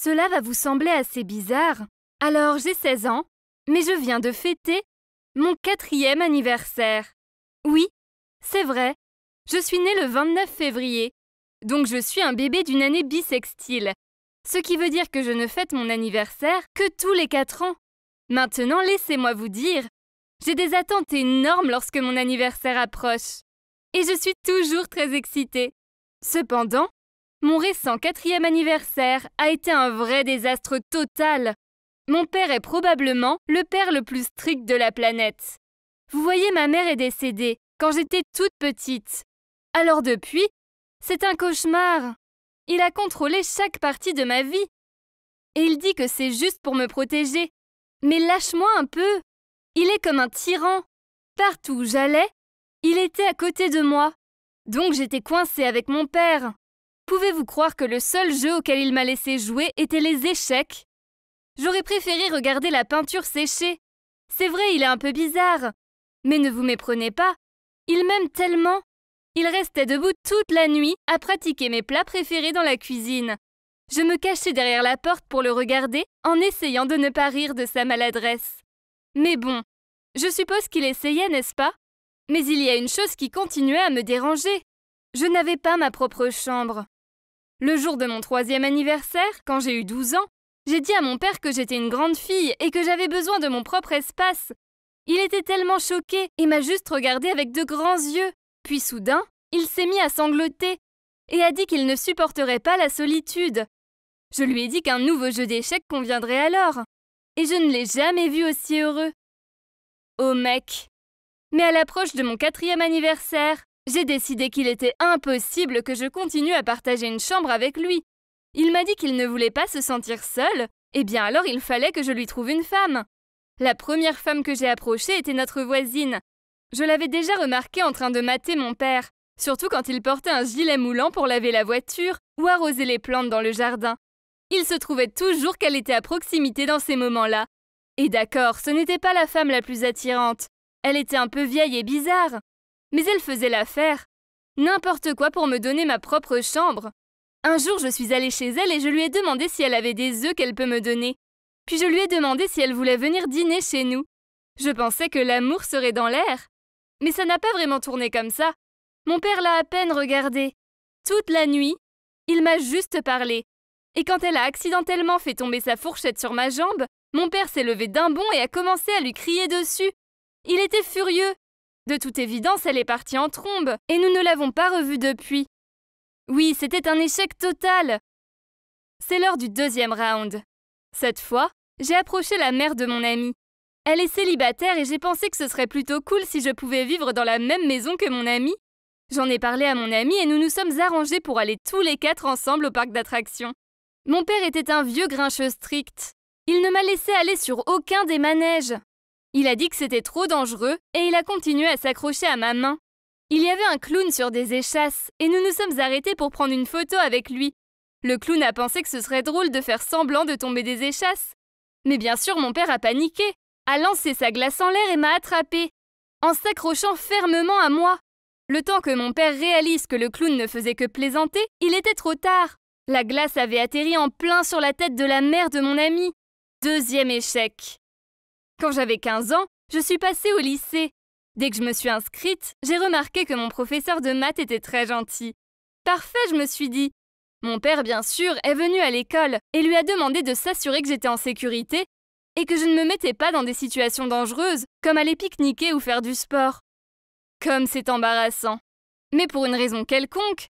Cela va vous sembler assez bizarre. Alors, j'ai 16 ans, mais je viens de fêter mon 4e anniversaire. Oui, c'est vrai, je suis née le 29 février, donc je suis un bébé d'une année bissextile. Ce qui veut dire que je ne fête mon anniversaire que tous les 4 ans. Maintenant, laissez-moi vous dire, j'ai des attentes énormes lorsque mon anniversaire approche. Et je suis toujours très excitée. Cependant, mon récent 4e anniversaire a été un vrai désastre total. Mon père est probablement le père le plus strict de la planète. Vous voyez, ma mère est décédée quand j'étais toute petite. Alors depuis, c'est un cauchemar. Il a contrôlé chaque partie de ma vie. Et il dit que c'est juste pour me protéger. Mais lâche-moi un peu. Il est comme un tyran. Partout où j'allais, il était à côté de moi. Donc j'étais coincée avec mon père. Pouvez-vous croire que le seul jeu auquel il m'a laissé jouer était les échecs? J'aurais préféré regarder la peinture sécher. C'est vrai, il est un peu bizarre. Mais ne vous méprenez pas. Il m'aime tellement. Il restait debout toute la nuit à pratiquer mes plats préférés dans la cuisine. Je me cachais derrière la porte pour le regarder en essayant de ne pas rire de sa maladresse. Mais bon, je suppose qu'il essayait, n'est-ce pas? Mais il y a une chose qui continuait à me déranger. Je n'avais pas ma propre chambre. Le jour de mon 3e anniversaire, quand j'ai eu 12 ans, j'ai dit à mon père que j'étais une grande fille et que j'avais besoin de mon propre espace. Il était tellement choqué et m'a juste regardé avec de grands yeux. Puis soudain, il s'est mis à sangloter et a dit qu'il ne supporterait pas la solitude. Je lui ai dit qu'un nouveau jeu d'échecs conviendrait alors. Et je ne l'ai jamais vu aussi heureux. Oh mec! Mais à l'approche de mon 4e anniversaire, j'ai décidé qu'il était impossible que je continue à partager une chambre avec lui. Il m'a dit qu'il ne voulait pas se sentir seul, et bien alors il fallait que je lui trouve une femme. La première femme que j'ai approchée était notre voisine. Je l'avais déjà remarquée en train de mater mon père, surtout quand il portait un gilet moulant pour laver la voiture ou arroser les plantes dans le jardin. Il se trouvait toujours qu'elle était à proximité dans ces moments-là. Et d'accord, ce n'était pas la femme la plus attirante. Elle était un peu vieille et bizarre. Mais elle faisait l'affaire. N'importe quoi pour me donner ma propre chambre. Un jour, je suis allée chez elle et je lui ai demandé si elle avait des œufs qu'elle peut me donner. Puis je lui ai demandé si elle voulait venir dîner chez nous. Je pensais que l'amour serait dans l'air. Mais ça n'a pas vraiment tourné comme ça. Mon père l'a à peine regardée. Toute la nuit, il m'a juste parlé. Et quand elle a accidentellement fait tomber sa fourchette sur ma jambe, mon père s'est levé d'un bond et a commencé à lui crier dessus. Il était furieux. De toute évidence, elle est partie en trombe et nous ne l'avons pas revue depuis. Oui, c'était un échec total. C'est l'heure du 2e round. Cette fois, j'ai approché la mère de mon amie. Elle est célibataire et j'ai pensé que ce serait plutôt cool si je pouvais vivre dans la même maison que mon amie. J'en ai parlé à mon amie et nous nous sommes arrangés pour aller tous les 4 ensemble au parc d'attractions. Mon père était un vieux grincheux strict. Il ne m'a laissé aller sur aucun des manèges. Il a dit que c'était trop dangereux et il a continué à s'accrocher à ma main. Il y avait un clown sur des échasses et nous nous sommes arrêtés pour prendre une photo avec lui. Le clown a pensé que ce serait drôle de faire semblant de tomber des échasses. Mais bien sûr, mon père a paniqué, a lancé sa glace en l'air et m'a attrapée, en s'accrochant fermement à moi. Le temps que mon père réalise que le clown ne faisait que plaisanter, il était trop tard. La glace avait atterri en plein sur la tête de la mère de mon ami. 2e échec. Quand j'avais 15 ans, je suis passée au lycée. Dès que je me suis inscrite, j'ai remarqué que mon professeur de maths était très gentil. Parfait, je me suis dit. Mon père, bien sûr, est venu à l'école et lui a demandé de s'assurer que j'étais en sécurité et que je ne me mettais pas dans des situations dangereuses, comme aller pique-niquer ou faire du sport. Comme c'est embarrassant. Mais pour une raison quelconque,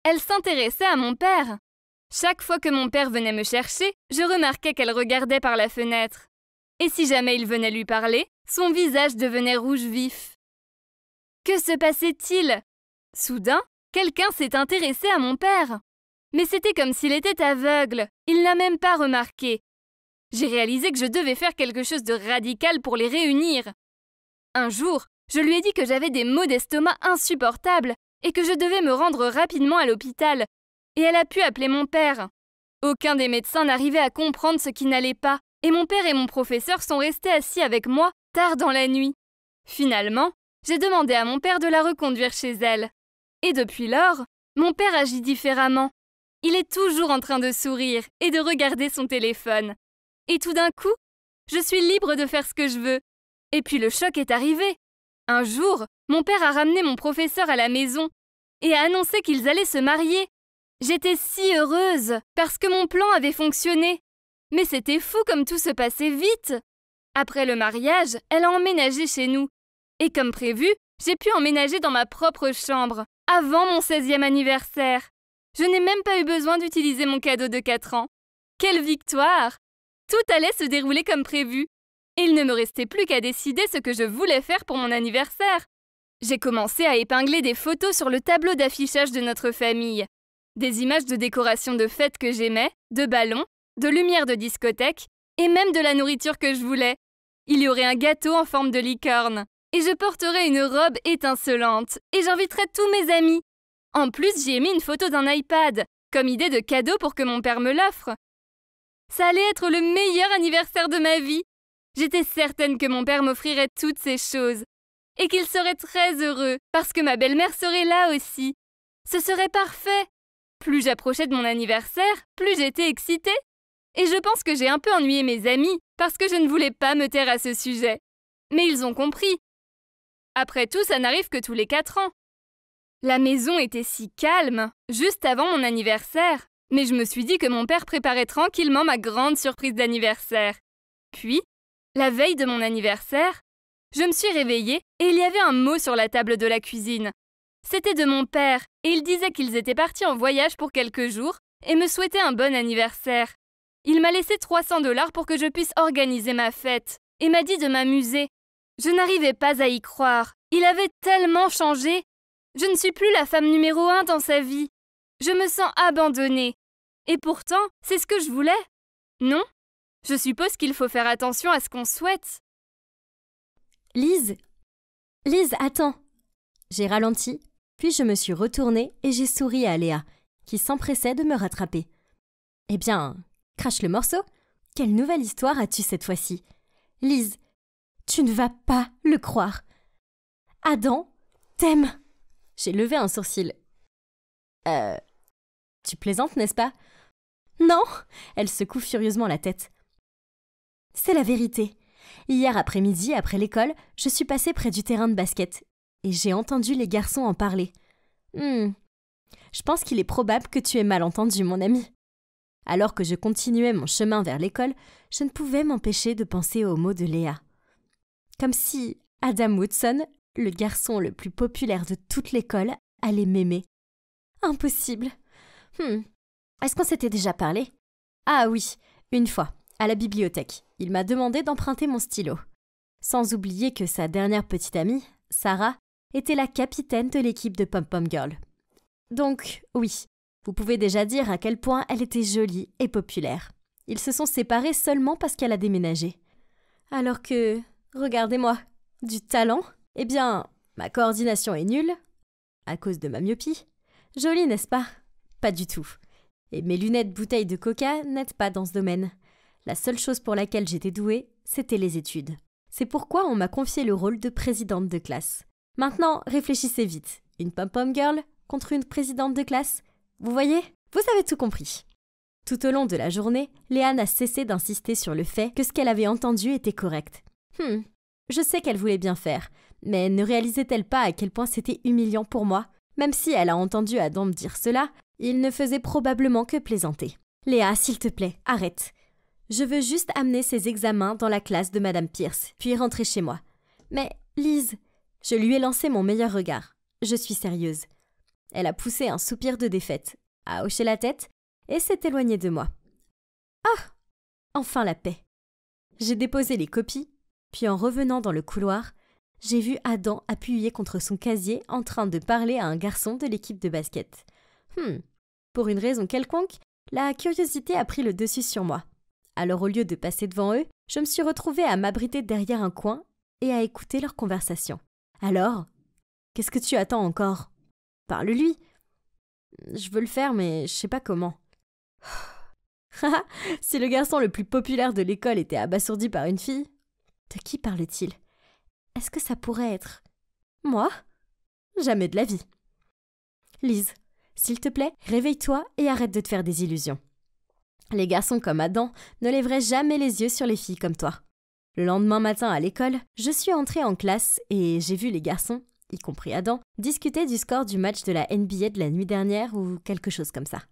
elle s'intéressait à mon père. Chaque fois que mon père venait me chercher, je remarquais qu'elle regardait par la fenêtre. Et si jamais il venait lui parler, son visage devenait rouge vif. Que se passait-il? Soudain, quelqu'un s'est intéressé à mon père. Mais c'était comme s'il était aveugle. Il n'a même pas remarqué. J'ai réalisé que je devais faire quelque chose de radical pour les réunir. Un jour, je lui ai dit que j'avais des maux d'estomac insupportables et que je devais me rendre rapidement à l'hôpital. Et elle a pu appeler mon père. Aucun des médecins n'arrivait à comprendre ce qui n'allait pas. Et mon père et mon professeur sont restés assis avec moi tard dans la nuit. Finalement, j'ai demandé à mon père de la reconduire chez elle. Et depuis lors, mon père agit différemment. Il est toujours en train de sourire et de regarder son téléphone. Et tout d'un coup, je suis libre de faire ce que je veux. Et puis le choc est arrivé. Un jour, mon père a ramené mon professeur à la maison et a annoncé qu'ils allaient se marier. J'étais si heureuse parce que mon plan avait fonctionné. Mais c'était fou comme tout se passait vite. Après le mariage, elle a emménagé chez nous. Et comme prévu, j'ai pu emménager dans ma propre chambre, avant mon 16e anniversaire. Je n'ai même pas eu besoin d'utiliser mon cadeau de 4 ans. Quelle victoire! Tout allait se dérouler comme prévu. Et il ne me restait plus qu'à décider ce que je voulais faire pour mon anniversaire. J'ai commencé à épingler des photos sur le tableau d'affichage de notre famille. Des images de décoration de fête que j'aimais, de ballons, de lumière de discothèque et même de la nourriture que je voulais. Il y aurait un gâteau en forme de licorne. Et je porterais une robe étincelante. Et j'inviterais tous mes amis. En plus, j'y ai mis une photo d'un iPad, comme idée de cadeau pour que mon père me l'offre. Ça allait être le meilleur anniversaire de ma vie. J'étais certaine que mon père m'offrirait toutes ces choses. Et qu'il serait très heureux, parce que ma belle-mère serait là aussi. Ce serait parfait. Plus j'approchais de mon anniversaire, plus j'étais excitée. Et je pense que j'ai un peu ennuyé mes amis, parce que je ne voulais pas me taire à ce sujet. Mais ils ont compris. Après tout, ça n'arrive que tous les 4 ans. La maison était si calme, juste avant mon anniversaire, mais je me suis dit que mon père préparait tranquillement ma grande surprise d'anniversaire. Puis, la veille de mon anniversaire, je me suis réveillée et il y avait un mot sur la table de la cuisine. C'était de mon père et il disait qu'ils étaient partis en voyage pour quelques jours et me souhaitait un bon anniversaire. Il m'a laissé 300 $ pour que je puisse organiser ma fête et m'a dit de m'amuser. Je n'arrivais pas à y croire. Il avait tellement changé. Je ne suis plus la femme numéro 1 dans sa vie. Je me sens abandonnée. Et pourtant, c'est ce que je voulais. Non? Je suppose qu'il faut faire attention à ce qu'on souhaite. Lise, attends. J'ai ralenti, puis je me suis retournée et j'ai souri à Léa, qui s'empressait de me rattraper. Eh bien, crache le morceau. Quelle nouvelle histoire as-tu cette fois-ci? Lise, tu ne vas pas le croire. Adam t'aime. J'ai levé un sourcil. Tu plaisantes, n'est-ce pas? Non, elle secoue furieusement la tête. C'est la vérité. Hier après-midi, après l'école, je suis passée près du terrain de basket et j'ai entendu les garçons en parler. Je pense qu'il est probable que tu aies mal entendu, mon ami. Alors que je continuais mon chemin vers l'école, je ne pouvais m'empêcher de penser aux mots de Léa. Comme si Adam Woodson, le garçon le plus populaire de toute l'école, allait m'aimer. Impossible. Est-ce qu'on s'était déjà parlé? Ah oui, une fois, à la bibliothèque. Il m'a demandé d'emprunter mon stylo. Sans oublier que sa dernière petite amie, Sarah, était la capitaine de l'équipe de Pom Pom Girl. Donc, oui, vous pouvez déjà dire à quel point elle était jolie et populaire. Ils se sont séparés seulement parce qu'elle a déménagé. Alors que, regardez-moi, du talent? Eh bien, ma coordination est nulle, à cause de ma myopie. Jolie, n'est-ce pas? Pas du tout. Et mes lunettes bouteilles de coca n'aident pas dans ce domaine. La seule chose pour laquelle j'étais douée, c'était les études. C'est pourquoi on m'a confié le rôle de présidente de classe. Maintenant, réfléchissez vite. Une pom-pom girl contre une présidente de classe? Vous voyez? Vous avez tout compris. Tout au long de la journée, Léa n'a cessé d'insister sur le fait que ce qu'elle avait entendu était correct. Je sais qu'elle voulait bien faire, mais ne réalisait-elle pas à quel point c'était humiliant pour moi? Même si elle a entendu Adam me dire cela, il ne faisait probablement que plaisanter. Léa, s'il te plaît, arrête. Je veux juste amener ces examens dans la classe de Madame Pierce, puis rentrer chez moi. Mais, Lise, je lui ai lancé mon meilleur regard. Je suis sérieuse. Elle a poussé un soupir de défaite, a hoché la tête et s'est éloignée de moi. Ah! Enfin la paix. J'ai déposé les copies, puis en revenant dans le couloir, j'ai vu Adam appuyé contre son casier en train de parler à un garçon de l'équipe de basket. Pour une raison quelconque, la curiosité a pris le dessus sur moi. Alors au lieu de passer devant eux, je me suis retrouvée à m'abriter derrière un coin et à écouter leur conversation. Alors, qu'est-ce que tu attends encore? Parle-lui. Je veux le faire, mais je sais pas comment. Si le garçon le plus populaire de l'école était abasourdi par une fille, de qui parle-t-il? Est-ce que ça pourrait être moi? Jamais de la vie. Lise, S'il te plaît, réveille-toi et arrête de te faire des illusions. Les garçons comme Adam ne lèveraient jamais les yeux sur les filles comme toi. Le lendemain matin à l'école, je suis entrée en classe et j'ai vu les garçons, y compris Adam, discuter du score du match de la NBA de la nuit dernière ou quelque chose comme ça.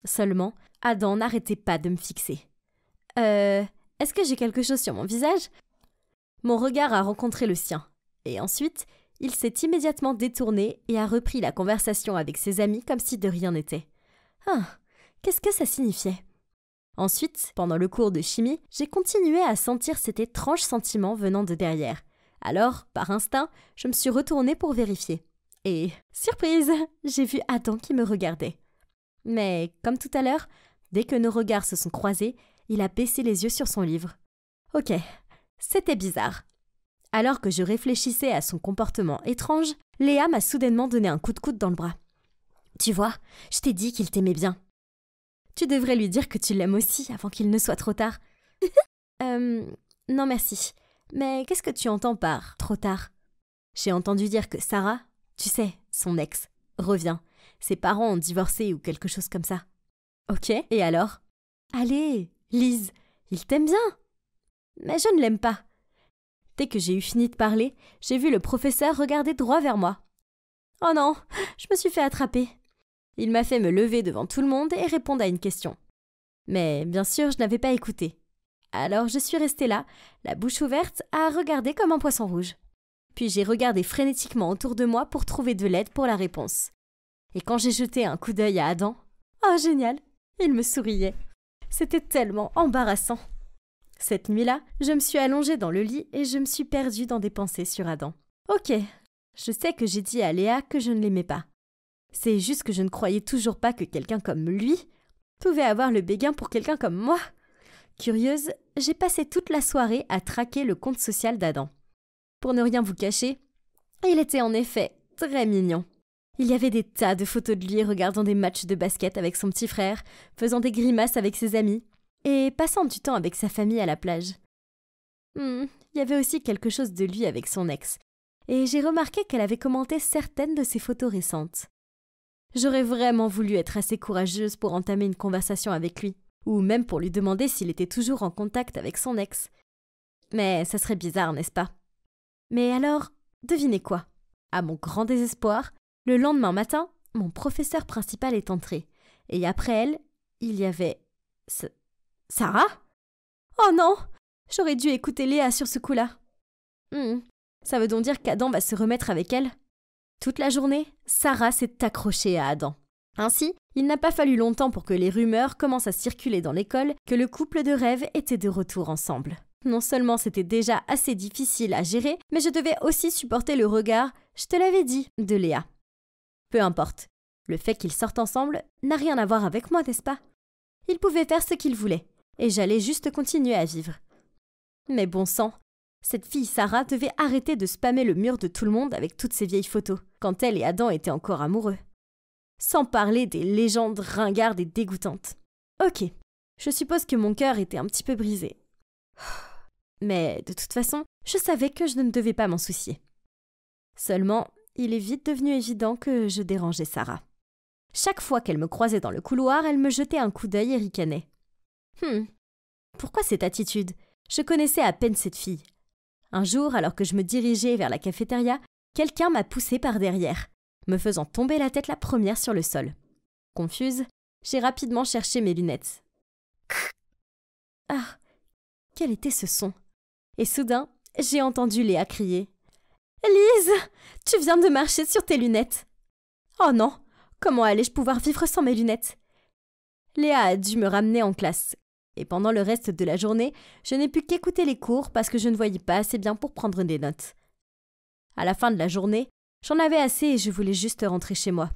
Seulement, Adam n'arrêtait pas de me fixer. Est-ce que j'ai quelque chose sur mon visage ? Mon regard a rencontré le sien. Et ensuite, il s'est immédiatement détourné et a repris la conversation avec ses amis comme si de rien n'était. Ah, qu'est-ce que ça signifiait ? Ensuite, pendant le cours de chimie, j'ai continué à sentir cet étrange sentiment venant de derrière. Alors, par instinct, je me suis retournée pour vérifier. Et, surprise, j'ai vu Adam qui me regardait. Mais, comme tout à l'heure, dès que nos regards se sont croisés, il a baissé les yeux sur son livre. Ok, c'était bizarre. Alors que je réfléchissais à son comportement étrange, Léa m'a soudainement donné un coup de coude dans le bras. Tu vois, je t'ai dit qu'il t'aimait bien. Tu devrais lui dire que tu l'aimes aussi avant qu'il ne soit trop tard. Non merci. Mais qu'est-ce que tu entends par trop tard ? J'ai entendu dire que Sarah, tu sais, son ex, revient. Ses parents ont divorcé ou quelque chose comme ça. Ok, et alors ? Allez, Lise, il t'aime bien. Mais je ne l'aime pas. Dès que j'ai eu fini de parler, j'ai vu le professeur regarder droit vers moi. Oh non, je me suis fait attraper. Il m'a fait me lever devant tout le monde et répondre à une question. Mais bien sûr, je n'avais pas écouté. Alors je suis restée là, la bouche ouverte, à regarder comme un poisson rouge. Puis j'ai regardé frénétiquement autour de moi pour trouver de l'aide pour la réponse. Et quand j'ai jeté un coup d'œil à Adam, oh génial, il me souriait. C'était tellement embarrassant. Cette nuit-là, je me suis allongée dans le lit et je me suis perdue dans des pensées sur Adam. Ok, je sais que j'ai dit à Léa que je ne l'aimais pas. C'est juste que je ne croyais toujours pas que quelqu'un comme lui pouvait avoir le béguin pour quelqu'un comme moi. Curieuse, j'ai passé toute la soirée à traquer le compte social d'Adam. Pour ne rien vous cacher, il était en effet très mignon. Il y avait des tas de photos de lui regardant des matchs de basket avec son petit frère, faisant des grimaces avec ses amis et passant du temps avec sa famille à la plage. Il y avait aussi quelque chose de lui avec son ex, et j'ai remarqué qu'elle avait commenté certaines de ses photos récentes. J'aurais vraiment voulu être assez courageuse pour entamer une conversation avec lui, ou même pour lui demander s'il était toujours en contact avec son ex. Mais ça serait bizarre, n'est-ce pas ? Mais alors, devinez quoi ? À mon grand désespoir, le lendemain matin, mon professeur principal est entré, et après elle, il y avait... Sarah ? Oh non ! J'aurais dû écouter Léa sur ce coup-là. Ça veut donc dire qu'Adam va se remettre avec elle ? Toute la journée, Sarah s'est accrochée à Adam. Ainsi, il n'a pas fallu longtemps pour que les rumeurs commencent à circuler dans l'école que le couple de rêve était de retour ensemble. Non seulement c'était déjà assez difficile à gérer, mais je devais aussi supporter le regard « je te l'avais dit » de Léa. Peu importe, le fait qu'ils sortent ensemble n'a rien à voir avec moi, n'est-ce pas ? Ils pouvaient faire ce qu'ils voulaient, et j'allais juste continuer à vivre. Mais bon sang, cette fille Sarah devait arrêter de spammer le mur de tout le monde avec toutes ces vieilles photos, quand elle et Adam étaient encore amoureux. Sans parler des légendes ringardes et dégoûtantes. Ok, je suppose que mon cœur était un petit peu brisé. Mais de toute façon, je savais que je ne devais pas m'en soucier. Seulement, il est vite devenu évident que je dérangeais Sarah. Chaque fois qu'elle me croisait dans le couloir, elle me jetait un coup d'œil et ricanait. Pourquoi cette attitude ? Je connaissais à peine cette fille. Un jour, alors que je me dirigeais vers la cafétéria, quelqu'un m'a poussée par derrière, me faisant tomber la tête la première sur le sol. Confuse, j'ai rapidement cherché mes lunettes. Ah, quel était ce son ? Et soudain, j'ai entendu Léa crier « Lise, tu viens de marcher sur tes lunettes !» Oh non, comment allais-je pouvoir vivre sans mes lunettes ? Léa a dû me ramener en classe. Et pendant le reste de la journée, je n'ai pu qu'écouter les cours parce que je ne voyais pas assez bien pour prendre des notes. À la fin de la journée, j'en avais assez et je voulais juste rentrer chez moi.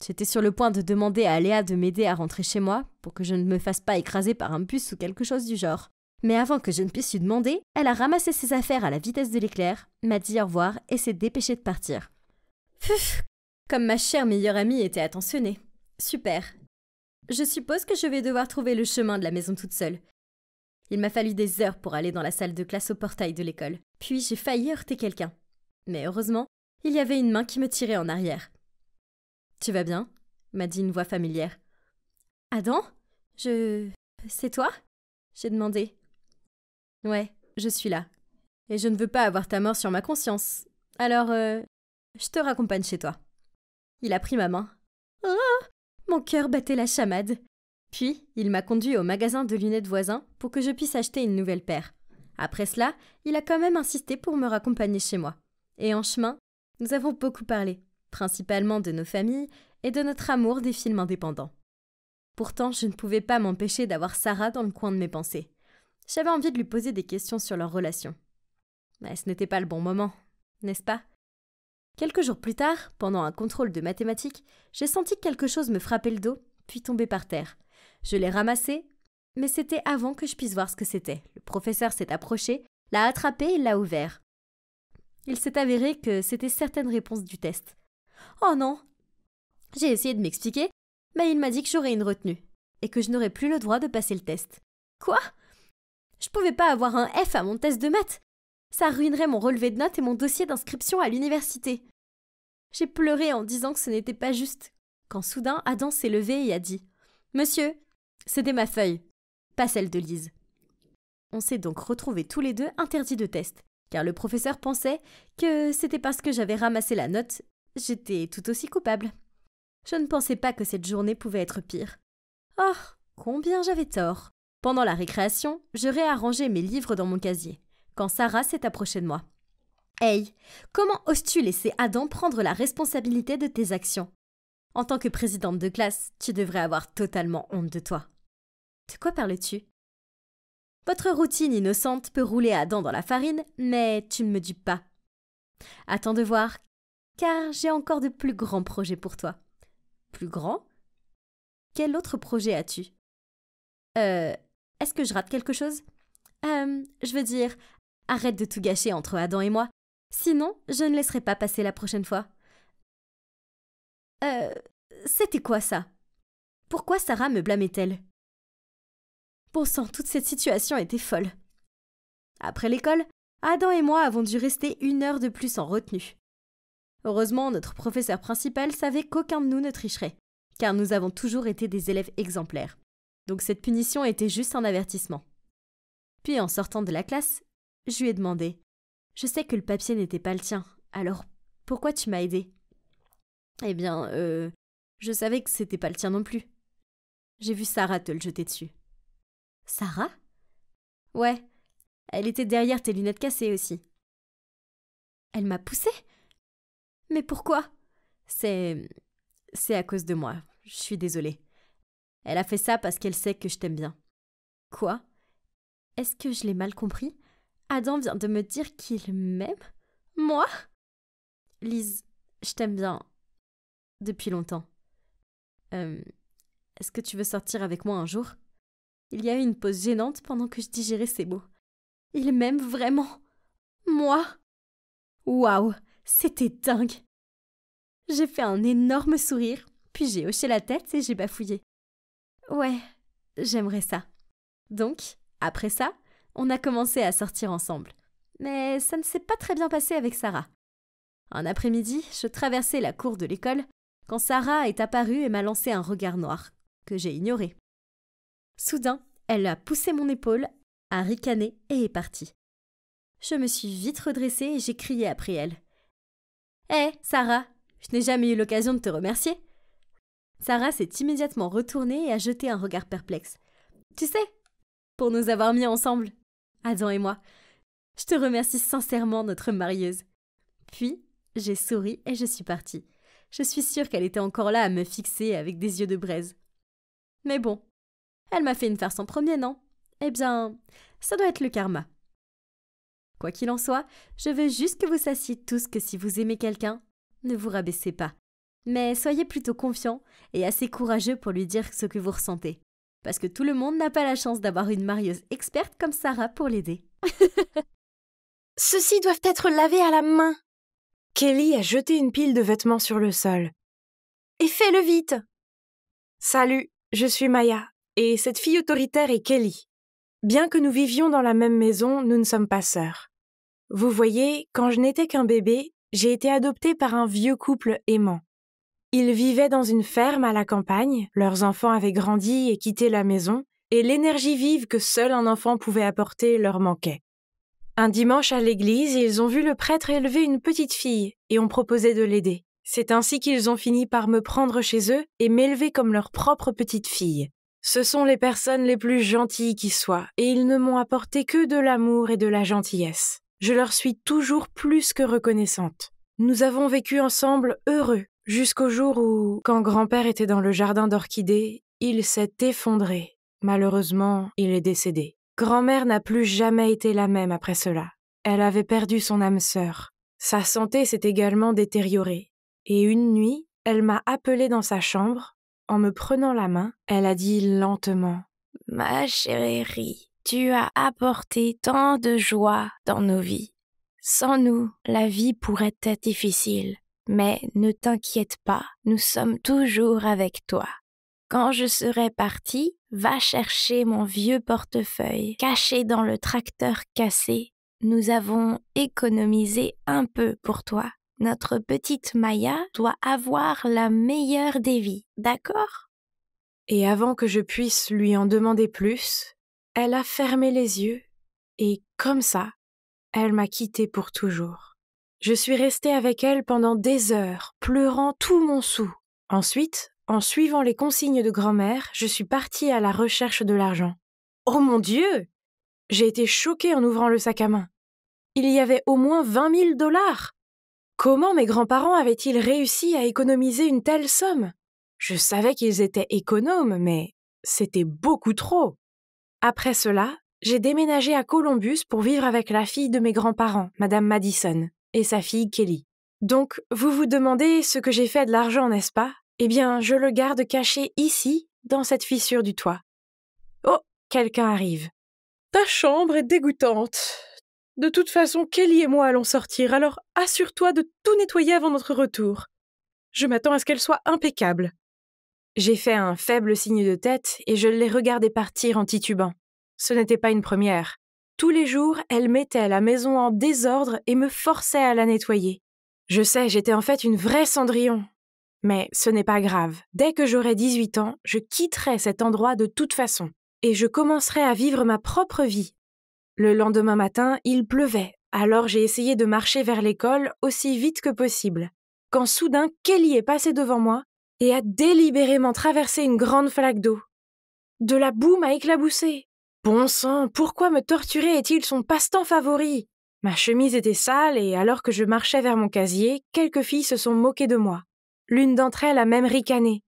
J'étais sur le point de demander à Léa de m'aider à rentrer chez moi pour que je ne me fasse pas écraser par un bus ou quelque chose du genre. Mais avant que je ne puisse lui demander, elle a ramassé ses affaires à la vitesse de l'éclair, m'a dit au revoir et s'est dépêchée de partir. Pfff, comme ma chère meilleure amie était attentionnée. Super. Je suppose que je vais devoir trouver le chemin de la maison toute seule. Il m'a fallu des heures pour aller dans la salle de classe au portail de l'école. Puis j'ai failli heurter quelqu'un. Mais heureusement, il y avait une main qui me tirait en arrière. « Tu vas bien ? m'a dit une voix familière. Adam ? C'est toi ? J'ai demandé. Ouais, je suis là. Et je ne veux pas avoir ta mort sur ma conscience. Alors, je te raccompagne chez toi. Il a pris ma main. Oh ! Mon cœur battait la chamade. Puis, il m'a conduit au magasin de lunettes voisin pour que je puisse acheter une nouvelle paire. Après cela, il a quand même insisté pour me raccompagner chez moi. Et en chemin, nous avons beaucoup parlé, principalement de nos familles et de notre amour des films indépendants. Pourtant, je ne pouvais pas m'empêcher d'avoir Sarah dans le coin de mes pensées. J'avais envie de lui poser des questions sur leur relation. Mais ce n'était pas le bon moment, n'est-ce pas ? Quelques jours plus tard, pendant un contrôle de mathématiques, j'ai senti que quelque chose me frapper le dos, puis tomber par terre. Je l'ai ramassé, mais c'était avant que je puisse voir ce que c'était. Le professeur s'est approché, l'a attrapé et l'a ouvert. Il s'est avéré que c'était certaines réponses du test. Oh non ! J'ai essayé de m'expliquer, mais il m'a dit que j'aurais une retenue, et que je n'aurais plus le droit de passer le test. Quoi ? Je pouvais pas avoir un F à mon test de maths. Ça ruinerait mon relevé de notes et mon dossier d'inscription à l'université. J'ai pleuré en disant que ce n'était pas juste, quand soudain Adam s'est levé et a dit « Monsieur, c'était ma feuille, pas celle de Lise. » On s'est donc retrouvés tous les deux interdits de test, car le professeur pensait que c'était parce que j'avais ramassé la note, j'étais tout aussi coupable. Je ne pensais pas que cette journée pouvait être pire. Oh, combien j'avais tort. Pendant la récréation, je réarrangeais mes livres dans mon casier, quand Sarah s'est approchée de moi. « Hey, comment oses-tu laisser Adam prendre la responsabilité de tes actions ? En tant que présidente de classe, tu devrais avoir totalement honte de toi. » De quoi parles-tu ? Votre routine innocente peut rouler Adam dans la farine, mais tu ne me dupes pas. Attends de voir, car j'ai encore de plus grands projets pour toi. Plus grands ? Quel autre projet as-tu ? Est-ce que je rate quelque chose ? Je veux dire, arrête de tout gâcher entre Adam et moi. Sinon, je ne laisserai pas passer la prochaine fois. C'était quoi ça ? Pourquoi Sarah me blâmait-elle ? Bon sang, toute cette situation était folle. Après l'école, Adam et moi avons dû rester 1 heure de plus en retenue. Heureusement, notre professeur principal savait qu'aucun de nous ne tricherait, car nous avons toujours été des élèves exemplaires. Donc cette punition était juste un avertissement. Puis en sortant de la classe, je lui ai demandé « Je sais que le papier n'était pas le tien, alors pourquoi tu m'as aidé ?» Eh bien, je savais que c'était pas le tien non plus. J'ai vu Sarah te le jeter dessus. Sarah ? Ouais, elle était derrière tes lunettes cassées aussi. Elle m'a poussée ? Mais pourquoi ? C'est à cause de moi, je suis désolée. Elle a fait ça parce qu'elle sait que je t'aime bien. Quoi ? Est-ce que je l'ai mal compris ? Adam vient de me dire qu'il m'aime ? Moi ? Lise, je t'aime bien. Depuis longtemps. Est-ce que tu veux sortir avec moi un jour ? Il y a eu une pause gênante pendant que je digérais ces mots. Il m'aime vraiment ? Moi ? Waouh, c'était dingue ! J'ai fait un énorme sourire, puis j'ai hoché la tête et j'ai bafouillé. Ouais, j'aimerais ça. Donc, après ça, on a commencé à sortir ensemble. Mais ça ne s'est pas très bien passé avec Sarah. Un après-midi, je traversais la cour de l'école quand Sarah est apparue et m'a lancé un regard noir, que j'ai ignoré. Soudain, elle a poussé mon épaule, a ricané et est partie. Je me suis vite redressée et j'ai crié après elle. « Hé, Sarah, je n'ai jamais eu l'occasion de te remercier. » Sarah s'est immédiatement retournée et a jeté un regard perplexe. « Tu sais, pour nous avoir mis ensemble, Adam et moi, je te remercie sincèrement, notre marieuse. » Puis, j'ai souri et je suis partie. Je suis sûre qu'elle était encore là à me fixer avec des yeux de braise. Mais bon, elle m'a fait une farce en premier, non ? Eh bien, ça doit être le karma. Quoi qu'il en soit, je veux juste que vous sachiez tous que si vous aimez quelqu'un, ne vous rabaissez pas. Mais soyez plutôt confiants et assez courageux pour lui dire ce que vous ressentez. Parce que tout le monde n'a pas la chance d'avoir une marieuse experte comme Sarah pour l'aider. Ceux-ci doivent être lavés à la main. Kelly a jeté une pile de vêtements sur le sol. Et fais-le vite. Salut, je suis Maya, et cette fille autoritaire est Kelly. Bien que nous vivions dans la même maison, nous ne sommes pas sœurs. Vous voyez, quand je n'étais qu'un bébé, j'ai été adoptée par un vieux couple aimant. Ils vivaient dans une ferme à la campagne, leurs enfants avaient grandi et quitté la maison, et l'énergie vive que seul un enfant pouvait apporter leur manquait. Un dimanche à l'église, ils ont vu le prêtre élever une petite fille et ont proposé de l'aider. C'est ainsi qu'ils ont fini par me prendre chez eux et m'élever comme leur propre petite fille. Ce sont les personnes les plus gentilles qui soient, et ils ne m'ont apporté que de l'amour et de la gentillesse. Je leur suis toujours plus que reconnaissante. Nous avons vécu ensemble heureux, jusqu'au jour où, quand grand-père était dans le jardin d'orchidées, il s'est effondré. Malheureusement, il est décédé. Grand-mère n'a plus jamais été la même après cela. Elle avait perdu son âme sœur. Sa santé s'est également détériorée. Et une nuit, elle m'a appelée dans sa chambre. En me prenant la main, elle a dit lentement « Ma chérie, tu as apporté tant de joie dans nos vies. Sans nous, la vie pourrait être difficile. Mais ne t'inquiète pas, nous sommes toujours avec toi. Quand je serai partie, va chercher mon vieux portefeuille caché dans le tracteur cassé. Nous avons économisé un peu pour toi. Notre petite Maya doit avoir la meilleure des vies, d'accord ? » Et avant que je puisse lui en demander plus, elle a fermé les yeux et, comme ça, elle m'a quittée pour toujours. Je suis restée avec elle pendant des heures, pleurant tout mon soûl. Ensuite, en suivant les consignes de grand-mère, je suis partie à la recherche de l'argent. Oh mon Dieu ! J'ai été choquée en ouvrant le sac à main. Il y avait au moins 20 000 $. Comment mes grands-parents avaient-ils réussi à économiser une telle somme ? Je savais qu'ils étaient économes, mais c'était beaucoup trop. Après cela, j'ai déménagé à Columbus pour vivre avec la fille de mes grands-parents, Madame Madison, et sa fille Kelly. Donc, vous vous demandez ce que j'ai fait de l'argent, n'est-ce pas ? Eh bien, je le garde caché ici, dans cette fissure du toit. Oh, quelqu'un arrive. Ta chambre est dégoûtante. De toute façon, Kelly et moi allons sortir, alors assure-toi de tout nettoyer avant notre retour. Je m'attends à ce qu'elle soit impeccable. J'ai fait un faible signe de tête et je l'ai regardée partir en titubant. Ce n'était pas une première. Tous les jours, elle mettait la maison en désordre et me forçait à la nettoyer. Je sais, j'étais en fait une vraie Cendrillon. Mais ce n'est pas grave. Dès que j'aurai 18 ans, je quitterai cet endroit de toute façon. Et je commencerai à vivre ma propre vie. Le lendemain matin, il pleuvait, alors j'ai essayé de marcher vers l'école aussi vite que possible. Quand soudain, Kelly est passée devant moi et a délibérément traversé une grande flaque d'eau. De la boue m'a éclaboussée. Bon sang, pourquoi me torturer est-il son passe-temps favori ? Ma chemise était sale et alors que je marchais vers mon casier, quelques filles se sont moquées de moi. L'une d'entre elles a même ricané.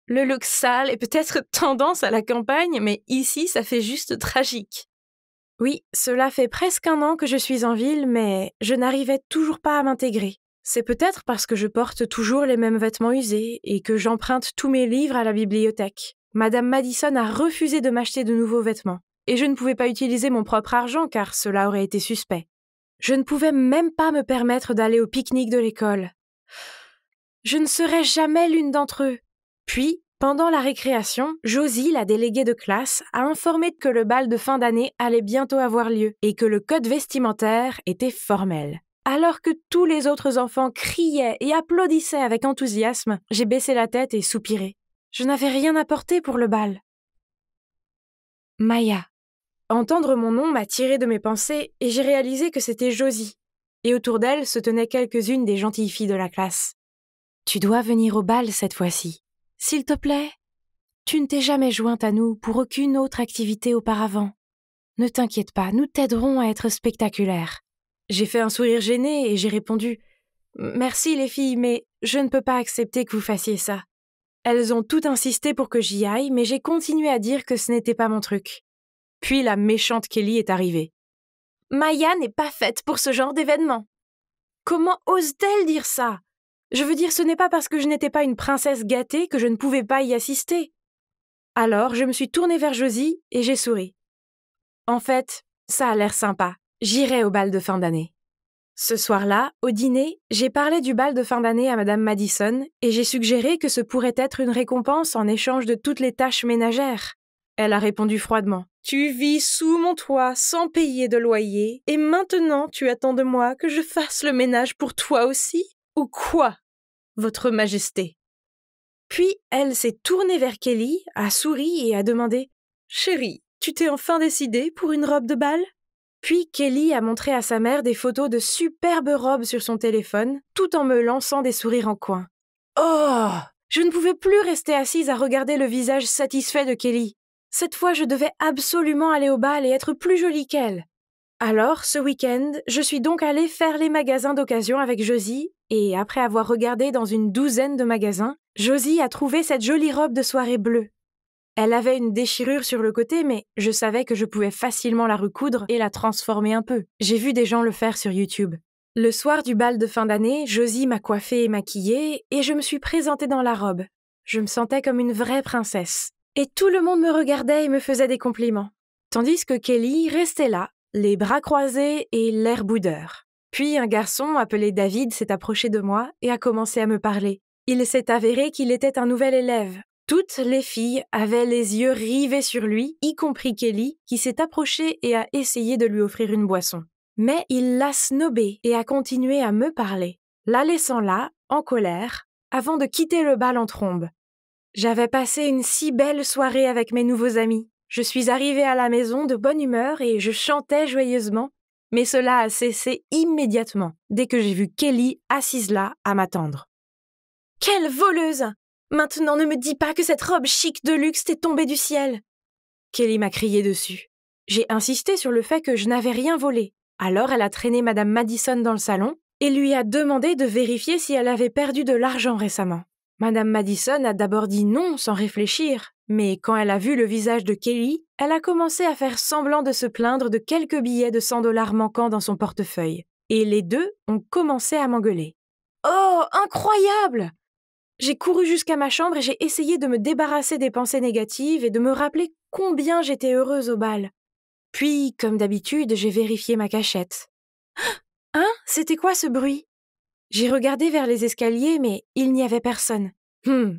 Le look sale est peut-être tendance à la campagne, mais ici, ça fait juste tragique. Oui, cela fait presque 1 an que je suis en ville, mais je n'arrivais toujours pas à m'intégrer. C'est peut-être parce que je porte toujours les mêmes vêtements usés et que j'emprunte tous mes livres à la bibliothèque. Madame Madison a refusé de m'acheter de nouveaux vêtements, et je ne pouvais pas utiliser mon propre argent car cela aurait été suspect. Je ne pouvais même pas me permettre d'aller au pique-nique de l'école. Je ne serai jamais l'une d'entre eux. Puis, pendant la récréation, Josie, la déléguée de classe, a informé que le bal de fin d'année allait bientôt avoir lieu et que le code vestimentaire était formel. Alors que tous les autres enfants criaient et applaudissaient avec enthousiasme, j'ai baissé la tête et soupiré. Je n'avais rien apporté pour le bal. Maya. Entendre mon nom m'a tiré de mes pensées et j'ai réalisé que c'était Josie. Et autour d'elle se tenaient quelques-unes des gentilles filles de la classe. Tu dois venir au bal cette fois-ci. S'il te plaît, tu ne t'es jamais jointe à nous pour aucune autre activité auparavant. Ne t'inquiète pas, nous t'aiderons à être spectaculaire. J'ai fait un sourire gêné et j'ai répondu « Merci les filles, mais je ne peux pas accepter que vous fassiez ça. » Elles ont toutes insisté pour que j'y aille, mais j'ai continué à dire que ce n'était pas mon truc. Puis la méchante Kelly est arrivée. « Maya n'est pas faite pour ce genre d'événement. » Comment ose-t-elle dire ça ? Je veux dire, ce n'est pas parce que je n'étais pas une princesse gâtée que je ne pouvais pas y assister. Alors, je me suis tournée vers Josie et j'ai souri. En fait, ça a l'air sympa. J'irai au bal de fin d'année. Ce soir-là, au dîner, j'ai parlé du bal de fin d'année à Madame Madison et j'ai suggéré que ce pourrait être une récompense en échange de toutes les tâches ménagères. Elle a répondu froidement. « Tu vis sous mon toit sans payer de loyer et maintenant tu attends de moi que je fasse le ménage pour toi aussi ? Ou quoi, Votre Majesté ?» Puis elle s'est tournée vers Kelly, a souri et a demandé « Chérie, tu t'es enfin décidée pour une robe de bal ?» Puis Kelly a montré à sa mère des photos de superbes robes sur son téléphone, tout en me lançant des sourires en coin. Oh! Je ne pouvais plus rester assise à regarder le visage satisfait de Kelly. Cette fois, je devais absolument aller au bal et être plus jolie qu'elle. Alors, ce week-end, je suis donc allée faire les magasins d'occasion avec Josie, et après avoir regardé dans une douzaine de magasins, Josie a trouvé cette jolie robe de soirée bleue. Elle avait une déchirure sur le côté, mais je savais que je pouvais facilement la recoudre et la transformer un peu. J'ai vu des gens le faire sur YouTube. Le soir du bal de fin d'année, Josie m'a coiffée et maquillée, et je me suis présentée dans la robe. Je me sentais comme une vraie princesse. Et tout le monde me regardait et me faisait des compliments. Tandis que Kelly restait là, les bras croisés et l'air boudeur. Puis un garçon appelé David s'est approché de moi et a commencé à me parler. Il s'est avéré qu'il était un nouvel élève. Toutes les filles avaient les yeux rivés sur lui, y compris Kelly, qui s'est approchée et a essayé de lui offrir une boisson. Mais il l'a snobé et a continué à me parler, la laissant là, en colère, avant de quitter le bal en trombe. J'avais passé une si belle soirée avec mes nouveaux amis. Je suis arrivée à la maison de bonne humeur et je chantais joyeusement, mais cela a cessé immédiatement dès que j'ai vu Kelly assise là à m'attendre. « Quelle voleuse! Maintenant ne me dis pas que cette robe chic de luxe t'est tombée du ciel !» Kelly m'a crié dessus. J'ai insisté sur le fait que je n'avais rien volé. Alors elle a traîné Madame Madison dans le salon et lui a demandé de vérifier si elle avait perdu de l'argent récemment. Madame Madison a d'abord dit non sans réfléchir, mais quand elle a vu le visage de Kelly, elle a commencé à faire semblant de se plaindre de quelques billets de 100 $ manquants dans son portefeuille. Et les deux ont commencé à m'engueuler. « Oh, incroyable !» J'ai couru jusqu'à ma chambre et j'ai essayé de me débarrasser des pensées négatives et de me rappeler combien j'étais heureuse au bal. Puis, comme d'habitude, j'ai vérifié ma cachette. « Hein? C'était quoi ce bruit ?» J'ai regardé vers les escaliers, mais il n'y avait personne.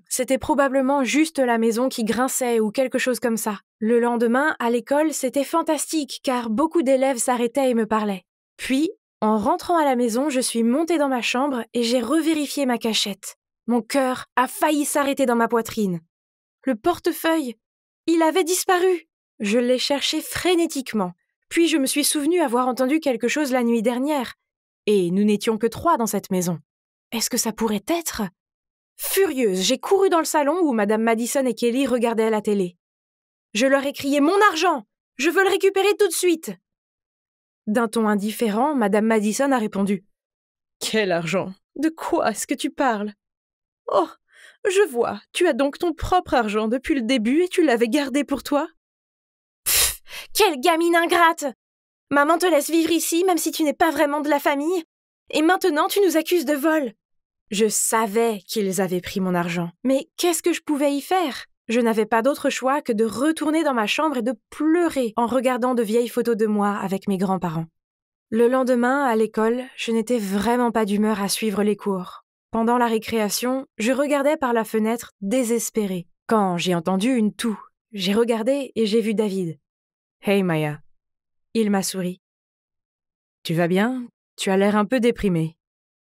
C'était probablement juste la maison qui grinçait ou quelque chose comme ça. Le lendemain, à l'école, c'était fantastique car beaucoup d'élèves s'arrêtaient et me parlaient. Puis, en rentrant à la maison, je suis montée dans ma chambre et j'ai revérifié ma cachette. Mon cœur a failli s'arrêter dans ma poitrine. Le portefeuille, il avait disparu. Je l'ai cherché frénétiquement. Puis je me suis souvenue avoir entendu quelque chose la nuit dernière. Et nous n'étions que 3 dans cette maison. Est-ce que ça pourrait être ? Furieuse, j'ai couru dans le salon où Madame Madison et Kelly regardaient la télé. Je leur ai crié « Mon argent ! Je veux le récupérer tout de suite !» D'un ton indifférent, Madame Madison a répondu « Quel argent ? De quoi est-ce que tu parles ? Oh, je vois, tu as donc ton propre argent depuis le début et tu l'avais gardé pour toi ? Pfff, quelle gamine ingrate ! Maman te laisse vivre ici même si tu n'es pas vraiment de la famille. Et maintenant tu nous accuses de vol. Je savais qu'ils avaient pris mon argent. Mais qu'est-ce que je pouvais y faire ? Je n'avais pas d'autre choix que de retourner dans ma chambre et de pleurer en regardant de vieilles photos de moi avec mes grands-parents. Le lendemain, à l'école, je n'étais vraiment pas d'humeur à suivre les cours. Pendant la récréation, je regardais par la fenêtre désespérée. Quand j'ai entendu une toux, j'ai regardé et j'ai vu David. « Hey Maya !» Il m'a souri. « Tu vas bien ? Tu as l'air un peu déprimée. »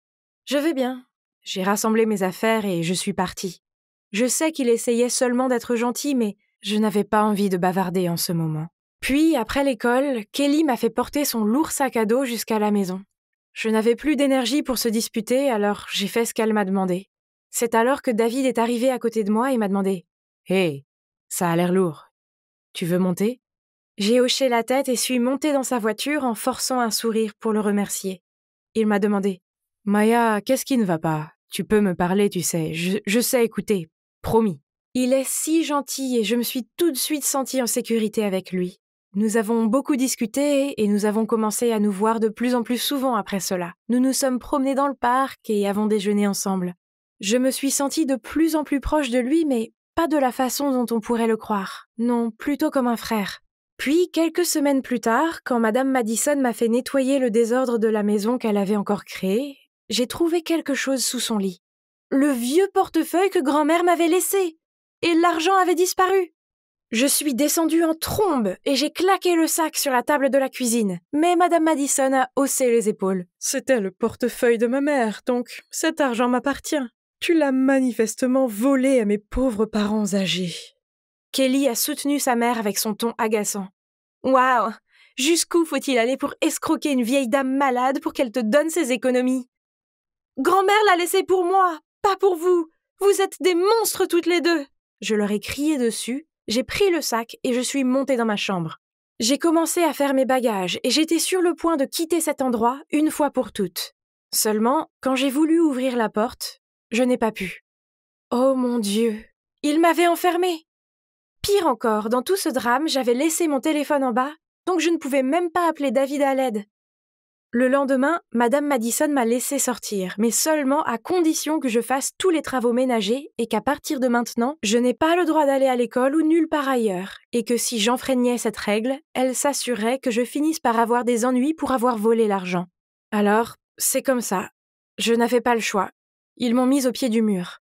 « Je vais bien. J'ai rassemblé mes affaires et je suis partie. Je sais qu'il essayait seulement d'être gentil, mais je n'avais pas envie de bavarder en ce moment. Puis, après l'école, Kelly m'a fait porter son lourd sac à dos jusqu'à la maison. Je n'avais plus d'énergie pour se disputer, alors j'ai fait ce qu'elle m'a demandé. C'est alors que David est arrivé à côté de moi et m'a demandé « Hey, ça a l'air lourd. Tu veux monter ?» J'ai hoché la tête et suis montée dans sa voiture en forçant un sourire pour le remercier. Il m'a demandé « Maya, qu'est-ce qui ne va pas ? Tu peux me parler, tu sais. Je sais écouter. Promis. » Il est si gentil et je me suis tout de suite sentie en sécurité avec lui. Nous avons beaucoup discuté et nous avons commencé à nous voir de plus en plus souvent après cela. Nous nous sommes promenés dans le parc et avons déjeuné ensemble. Je me suis sentie de plus en plus proche de lui, mais pas de la façon dont on pourrait le croire. Non, plutôt comme un frère. Puis, quelques semaines plus tard, quand Madame Madison m'a fait nettoyer le désordre de la maison qu'elle avait encore créé, j'ai trouvé quelque chose sous son lit. Le vieux portefeuille que grand-mère m'avait laissé. Et l'argent avait disparu. Je suis descendue en trombe et j'ai claqué le sac sur la table de la cuisine. Mais Madame Madison a haussé les épaules. « C'était le portefeuille de ma mère, donc cet argent m'appartient. » Tu l'as manifestement volé à mes pauvres parents âgés. Kelly a soutenu sa mère avec son ton agaçant. Waouh! Jusqu'où faut-il aller pour escroquer une vieille dame malade pour qu'elle te donne ses économies? Grand-mère l'a laissé pour moi, pas pour vous. Vous êtes des monstres toutes les deux. Je leur ai crié dessus, j'ai pris le sac et je suis montée dans ma chambre. J'ai commencé à faire mes bagages et j'étais sur le point de quitter cet endroit une fois pour toutes. Seulement, quand j'ai voulu ouvrir la porte, je n'ai pas pu. Oh mon Dieu, il m'avait enfermée. Pire encore, dans tout ce drame, j'avais laissé mon téléphone en bas, donc je ne pouvais même pas appeler David à l'aide. Le lendemain, Madame Madison m'a laissé sortir, mais seulement à condition que je fasse tous les travaux ménagers et qu'à partir de maintenant, je n'ai pas le droit d'aller à l'école ou nulle part ailleurs, et que si j'enfreignais cette règle, elle s'assurerait que je finisse par avoir des ennuis pour avoir volé l'argent. Alors, c'est comme ça. Je n'avais pas le choix. Ils m'ont mise au pied du mur.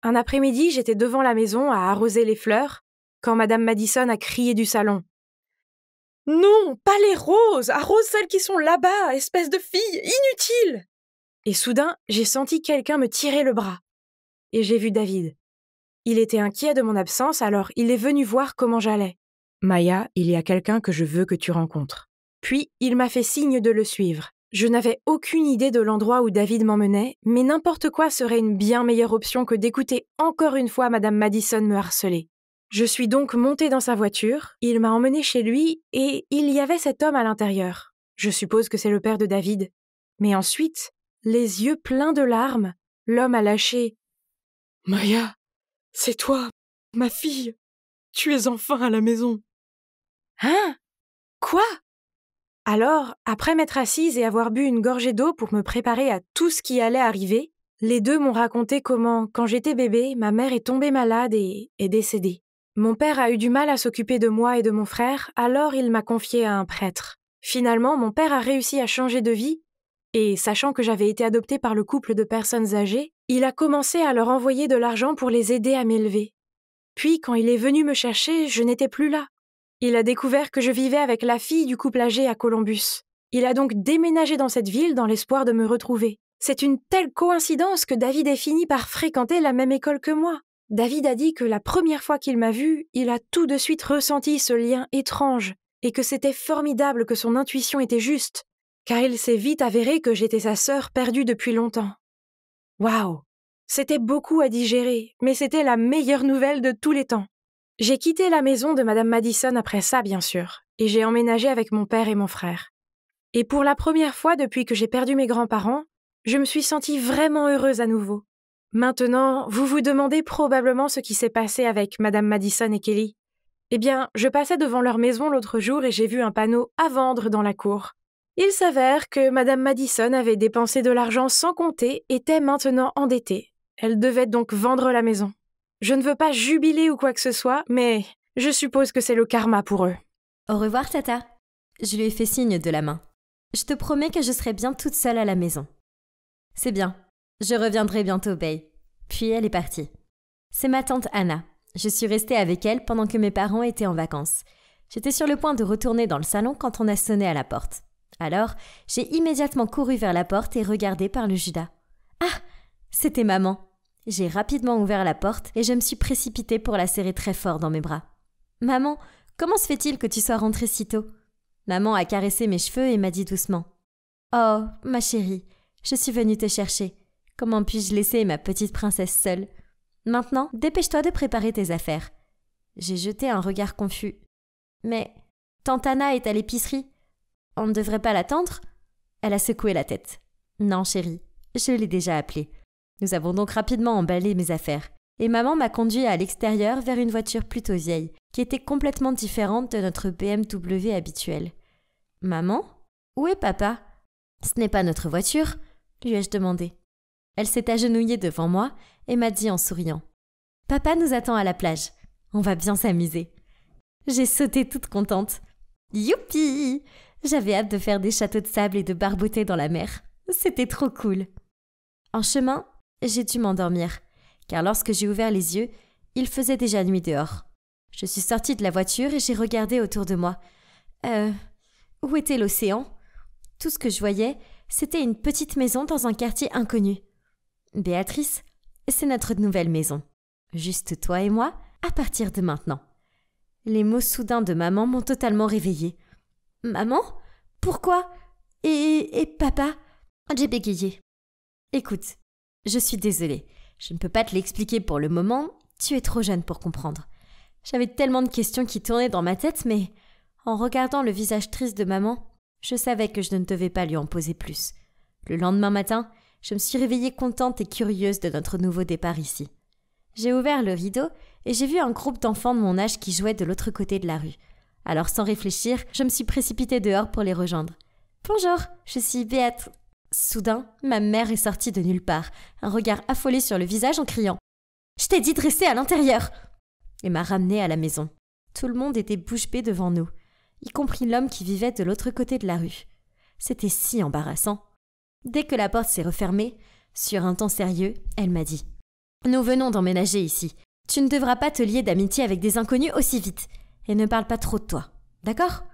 Un après-midi, j'étais devant la maison à arroser les fleurs, quand Madame Madison a crié du salon. « Non, pas les roses, arrose celles qui sont là-bas, espèce de fille, inutile !» Et soudain, j'ai senti quelqu'un me tirer le bras. Et j'ai vu David. Il était inquiet de mon absence, alors il est venu voir comment j'allais. « Maya, il y a quelqu'un que je veux que tu rencontres. » Puis, il m'a fait signe de le suivre. Je n'avais aucune idée de l'endroit où David m'emmenait, mais n'importe quoi serait une bien meilleure option que d'écouter encore une fois Madame Madison me harceler. Je suis donc montée dans sa voiture, il m'a emmenée chez lui et il y avait cet homme à l'intérieur. Je suppose que c'est le père de David. Mais ensuite, les yeux pleins de larmes, l'homme a lâché « Maya, c'est toi, ma fille. Tu es enfin à la maison. »« Hein? Quoi ?» Alors, après m'être assise et avoir bu une gorgée d'eau pour me préparer à tout ce qui allait arriver, les deux m'ont raconté comment, quand j'étais bébé, ma mère est tombée malade et est décédée. Mon père a eu du mal à s'occuper de moi et de mon frère, alors il m'a confié à un prêtre. Finalement, mon père a réussi à changer de vie, et sachant que j'avais été adoptée par le couple de personnes âgées, il a commencé à leur envoyer de l'argent pour les aider à m'élever. Puis, quand il est venu me chercher, je n'étais plus là. Il a découvert que je vivais avec la fille du couple âgé à Columbus. Il a donc déménagé dans cette ville dans l'espoir de me retrouver. C'est une telle coïncidence que David ait fini par fréquenter la même école que moi. David a dit que la première fois qu'il m'a vue, il a tout de suite ressenti ce lien étrange et que c'était formidable que son intuition était juste, car il s'est vite avéré que j'étais sa sœur perdue depuis longtemps. Waouh! C'était beaucoup à digérer, mais c'était la meilleure nouvelle de tous les temps. J'ai quitté la maison de Madame Madison après ça, bien sûr, et j'ai emménagé avec mon père et mon frère. Et pour la première fois depuis que j'ai perdu mes grands-parents, je me suis sentie vraiment heureuse à nouveau. Maintenant, vous vous demandez probablement ce qui s'est passé avec Madame Madison et Kelly. Eh bien, je passais devant leur maison l'autre jour et j'ai vu un panneau « À vendre » dans la cour. Il s'avère que Madame Madison avait dépensé de l'argent sans compter et était maintenant endettée. Elle devait donc vendre la maison. Je ne veux pas jubiler ou quoi que ce soit, mais je suppose que c'est le karma pour eux. Au revoir, Tata. Je lui ai fait signe de la main. Je te promets que je serai bien toute seule à la maison. C'est bien. Je reviendrai bientôt, Bay. Puis elle est partie. C'est ma tante Anna. Je suis restée avec elle pendant que mes parents étaient en vacances. J'étais sur le point de retourner dans le salon quand on a sonné à la porte. Alors, j'ai immédiatement couru vers la porte et regardé par le Judas. Ah! C'était maman. J'ai rapidement ouvert la porte et je me suis précipitée pour la serrer très fort dans mes bras. « Maman, comment se fait-il que tu sois rentrée si tôt ?» Maman a caressé mes cheveux et m'a dit doucement. « Oh, ma chérie, je suis venue te chercher. Comment puis-je laisser ma petite princesse seule ? Maintenant, dépêche-toi de préparer tes affaires. » J'ai jeté un regard confus. « Mais tante Anna est à l'épicerie. On ne devrait pas l'attendre ?» Elle a secoué la tête. « Non, chérie, je l'ai déjà appelée. » Nous avons donc rapidement emballé mes affaires. Et maman m'a conduit à l'extérieur vers une voiture plutôt vieille, qui était complètement différente de notre BMW habituelle. « Maman ? Où est papa ? » « Ce n'est pas notre voiture, lui ai-je demandé. Elle s'est agenouillée devant moi et m'a dit en souriant. « Papa nous attend à la plage. On va bien s'amuser. » J'ai sauté toute contente. Youpi ! J'avais hâte de faire des châteaux de sable et de barboter dans la mer. C'était trop cool. En chemin, j'ai dû m'endormir, car lorsque j'ai ouvert les yeux, il faisait déjà nuit dehors. Je suis sortie de la voiture et j'ai regardé autour de moi. Où était l'océan ? Tout ce que je voyais, c'était une petite maison dans un quartier inconnu. « Béatrice, c'est notre nouvelle maison. Juste toi et moi, à partir de maintenant. » Les mots soudains de maman m'ont totalement réveillée. « Maman ? Pourquoi ? Et papa ?» J'ai bégayé. « Écoute, je suis désolée. Je ne peux pas te l'expliquer pour le moment. Tu es trop jeune pour comprendre. » J'avais tellement de questions qui tournaient dans ma tête, mais en regardant le visage triste de maman, je savais que je ne devais pas lui en poser plus. Le lendemain matin, je me suis réveillée contente et curieuse de notre nouveau départ ici. J'ai ouvert le rideau et j'ai vu un groupe d'enfants de mon âge qui jouaient de l'autre côté de la rue. Alors sans réfléchir, je me suis précipitée dehors pour les rejoindre. « Bonjour, je suis Béat. » Soudain, ma mère est sortie de nulle part, un regard affolé sur le visage en criant « Je t'ai dit de rester à l'intérieur !» et m'a ramenée à la maison. Tout le monde était bouche bée devant nous, y compris l'homme qui vivait de l'autre côté de la rue. C'était si embarrassant. Dès que la porte s'est refermée, sur un ton sérieux, elle m'a dit « Nous venons d'emménager ici. Tu ne devras pas te lier d'amitié avec des inconnus aussi vite. Et ne parle pas trop de toi. D'accord ?»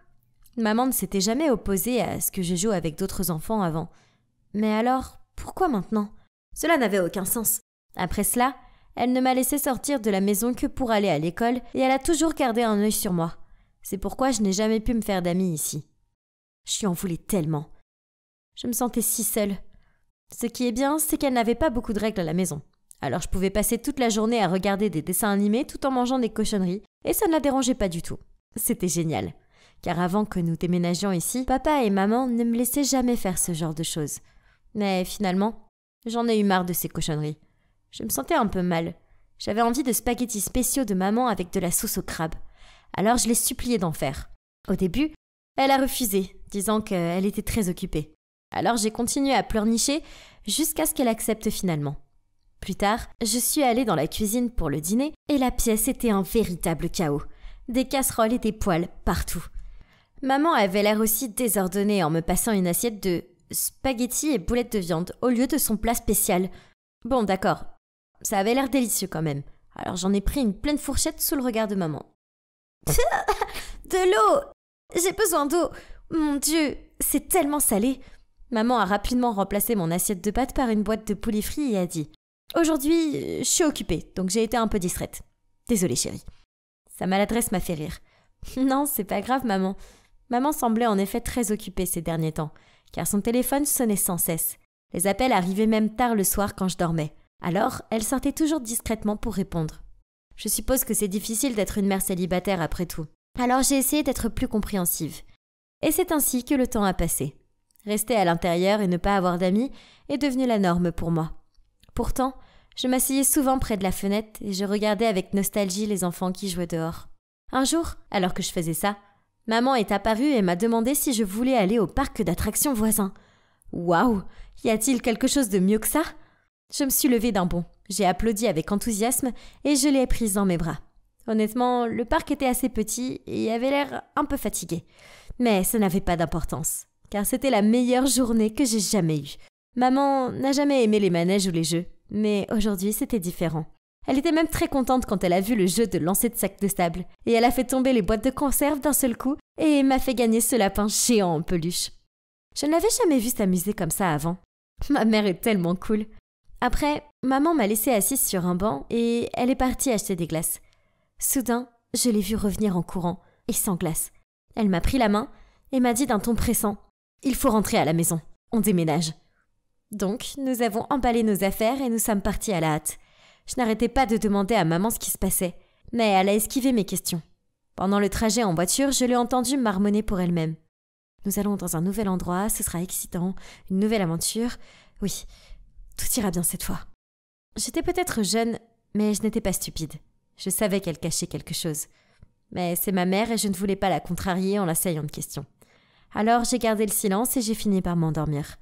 Maman ne s'était jamais opposée à ce que je joue avec d'autres enfants avant. Mais alors, pourquoi maintenant ? Cela n'avait aucun sens. Après cela, elle ne m'a laissé sortir de la maison que pour aller à l'école et elle a toujours gardé un œil sur moi. C'est pourquoi je n'ai jamais pu me faire d'amis ici. Je lui en voulais tellement. Je me sentais si seule. Ce qui est bien, c'est qu'elle n'avait pas beaucoup de règles à la maison. Alors je pouvais passer toute la journée à regarder des dessins animés tout en mangeant des cochonneries et ça ne la dérangeait pas du tout. C'était génial. Car avant que nous déménagions ici, papa et maman ne me laissaient jamais faire ce genre de choses. Mais finalement, j'en ai eu marre de ces cochonneries. Je me sentais un peu mal. J'avais envie de spaghettis spéciaux de maman avec de la sauce au crabe. Alors je l'ai suppliée d'en faire. Au début, elle a refusé, disant qu'elle était très occupée. Alors j'ai continué à pleurnicher jusqu'à ce qu'elle accepte finalement. Plus tard, je suis allée dans la cuisine pour le dîner et la pièce était un véritable chaos. Des casseroles et des poêles partout. Maman avait l'air aussi désordonnée en me passant une assiette de spaghettis et boulettes de viande au lieu de son plat spécial. Bon, d'accord, ça avait l'air délicieux quand même. Alors j'en ai pris une pleine fourchette sous le regard de maman. De l'eau! J'ai besoin d'eau! Mon Dieu, c'est tellement salé! Maman a rapidement remplacé mon assiette de pâtes par une boîte de poulet frit et a dit « Aujourd'hui, je suis occupée, donc j'ai été un peu distraite. Désolée chérie. » Sa maladresse m'a fait rire. « Non, c'est pas grave maman. » Maman semblait en effet très occupée ces derniers temps, car son téléphone sonnait sans cesse. Les appels arrivaient même tard le soir quand je dormais. Alors, elle sortait toujours discrètement pour répondre. Je suppose que c'est difficile d'être une mère célibataire après tout. Alors j'ai essayé d'être plus compréhensive. Et c'est ainsi que le temps a passé. Rester à l'intérieur et ne pas avoir d'amis est devenu la norme pour moi. Pourtant, je m'asseyais souvent près de la fenêtre et je regardais avec nostalgie les enfants qui jouaient dehors. Un jour, alors que je faisais ça, maman est apparue et m'a demandé si je voulais aller au parc d'attractions voisin. Waouh! Y a-t-il quelque chose de mieux que ça? Je me suis levée d'un bond. J'ai applaudi avec enthousiasme et je l'ai prise dans mes bras. Honnêtement, le parc était assez petit et avait l'air un peu fatigué. Mais ça n'avait pas d'importance, car c'était la meilleure journée que j'ai jamais eue. Maman n'a jamais aimé les manèges ou les jeux, mais aujourd'hui c'était différent. Elle était même très contente quand elle a vu le jeu de lancer de sacs de sable, et elle a fait tomber les boîtes de conserve d'un seul coup et m'a fait gagner ce lapin géant en peluche. Je ne l'avais jamais vue s'amuser comme ça avant. Ma mère est tellement cool. Après, maman m'a laissée assise sur un banc et elle est partie acheter des glaces. Soudain, je l'ai vue revenir en courant et sans glace. Elle m'a pris la main et m'a dit d'un ton pressant « Il faut rentrer à la maison, on déménage ». Donc, nous avons emballé nos affaires et nous sommes partis à la hâte. Je n'arrêtais pas de demander à maman ce qui se passait, mais elle a esquivé mes questions. Pendant le trajet en voiture, je l'ai entendue marmonner pour elle-même. « Nous allons dans un nouvel endroit, ce sera excitant, une nouvelle aventure. Oui, tout ira bien cette fois. » J'étais peut-être jeune, mais je n'étais pas stupide. Je savais qu'elle cachait quelque chose. Mais c'est ma mère et je ne voulais pas la contrarier en l'assaillant de questions. Alors j'ai gardé le silence et j'ai fini par m'endormir.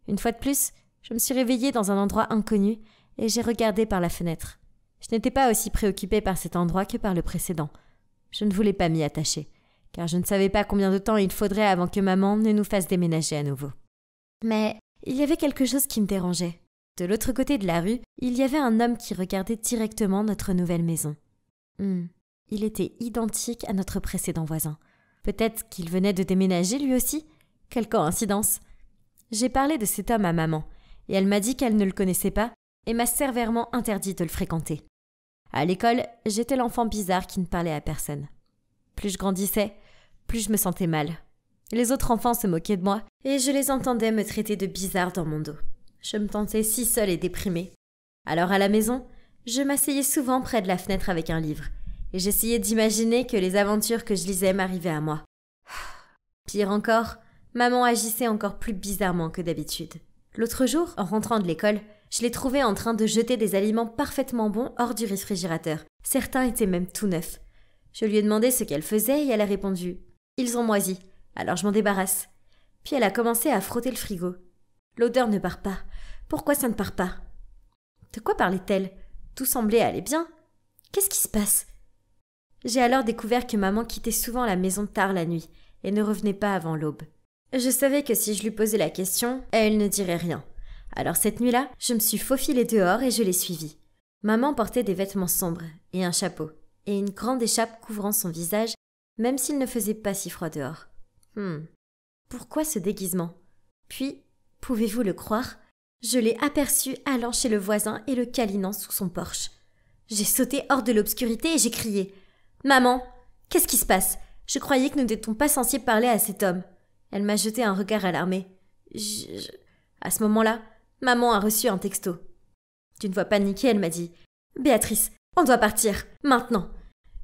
Une fois de plus, je me suis réveillée dans un endroit inconnu et j'ai regardé par la fenêtre. Je n'étais pas aussi préoccupée par cet endroit que par le précédent. Je ne voulais pas m'y attacher, car je ne savais pas combien de temps il faudrait avant que maman ne nous fasse déménager à nouveau. Mais il y avait quelque chose qui me dérangeait. De l'autre côté de la rue, il y avait un homme qui regardait directement notre nouvelle maison. Il était identique à notre précédent voisin. Peut-être qu'il venait de déménager lui aussi? Quelle coïncidence! J'ai parlé de cet homme à maman, et elle m'a dit qu'elle ne le connaissait pas, et m'a sévèrement interdit de le fréquenter. À l'école, j'étais l'enfant bizarre qui ne parlait à personne. Plus je grandissais, plus je me sentais mal. Les autres enfants se moquaient de moi et je les entendais me traiter de bizarre dans mon dos. Je me sentais si seule et déprimée. Alors à la maison, je m'asseyais souvent près de la fenêtre avec un livre et j'essayais d'imaginer que les aventures que je lisais m'arrivaient à moi. Pire encore, maman agissait encore plus bizarrement que d'habitude. L'autre jour, en rentrant de l'école, je l'ai trouvée en train de jeter des aliments parfaitement bons hors du réfrigérateur. Certains étaient même tout neufs. Je lui ai demandé ce qu'elle faisait et elle a répondu « Ils ont moisi, alors je m'en débarrasse ». Puis elle a commencé à frotter le frigo. L'odeur ne part pas. Pourquoi ça ne part pas? De quoi parlait-elle? Tout semblait aller bien. Qu'est-ce qui se passe? J'ai alors découvert que maman quittait souvent la maison tard la nuit et ne revenait pas avant l'aube. Je savais que si je lui posais la question, elle ne dirait rien. Alors cette nuit-là, je me suis faufilée dehors et je l'ai suivie. Maman portait des vêtements sombres et un chapeau, et une grande écharpe couvrant son visage, même s'il ne faisait pas si froid dehors. Pourquoi ce déguisement? Puis, pouvez-vous le croire, je l'ai aperçue allant chez le voisin et le câlinant sous son porche. J'ai sauté hors de l'obscurité et j'ai crié « Maman, qu'est-ce qui se passe? Je croyais que nous n'étions pas censés parler à cet homme. » Elle m'a jeté un regard alarmé. À ce moment-là, maman a reçu un texto. D'une voix paniquée, elle m'a dit « Béatrice, on doit partir, maintenant.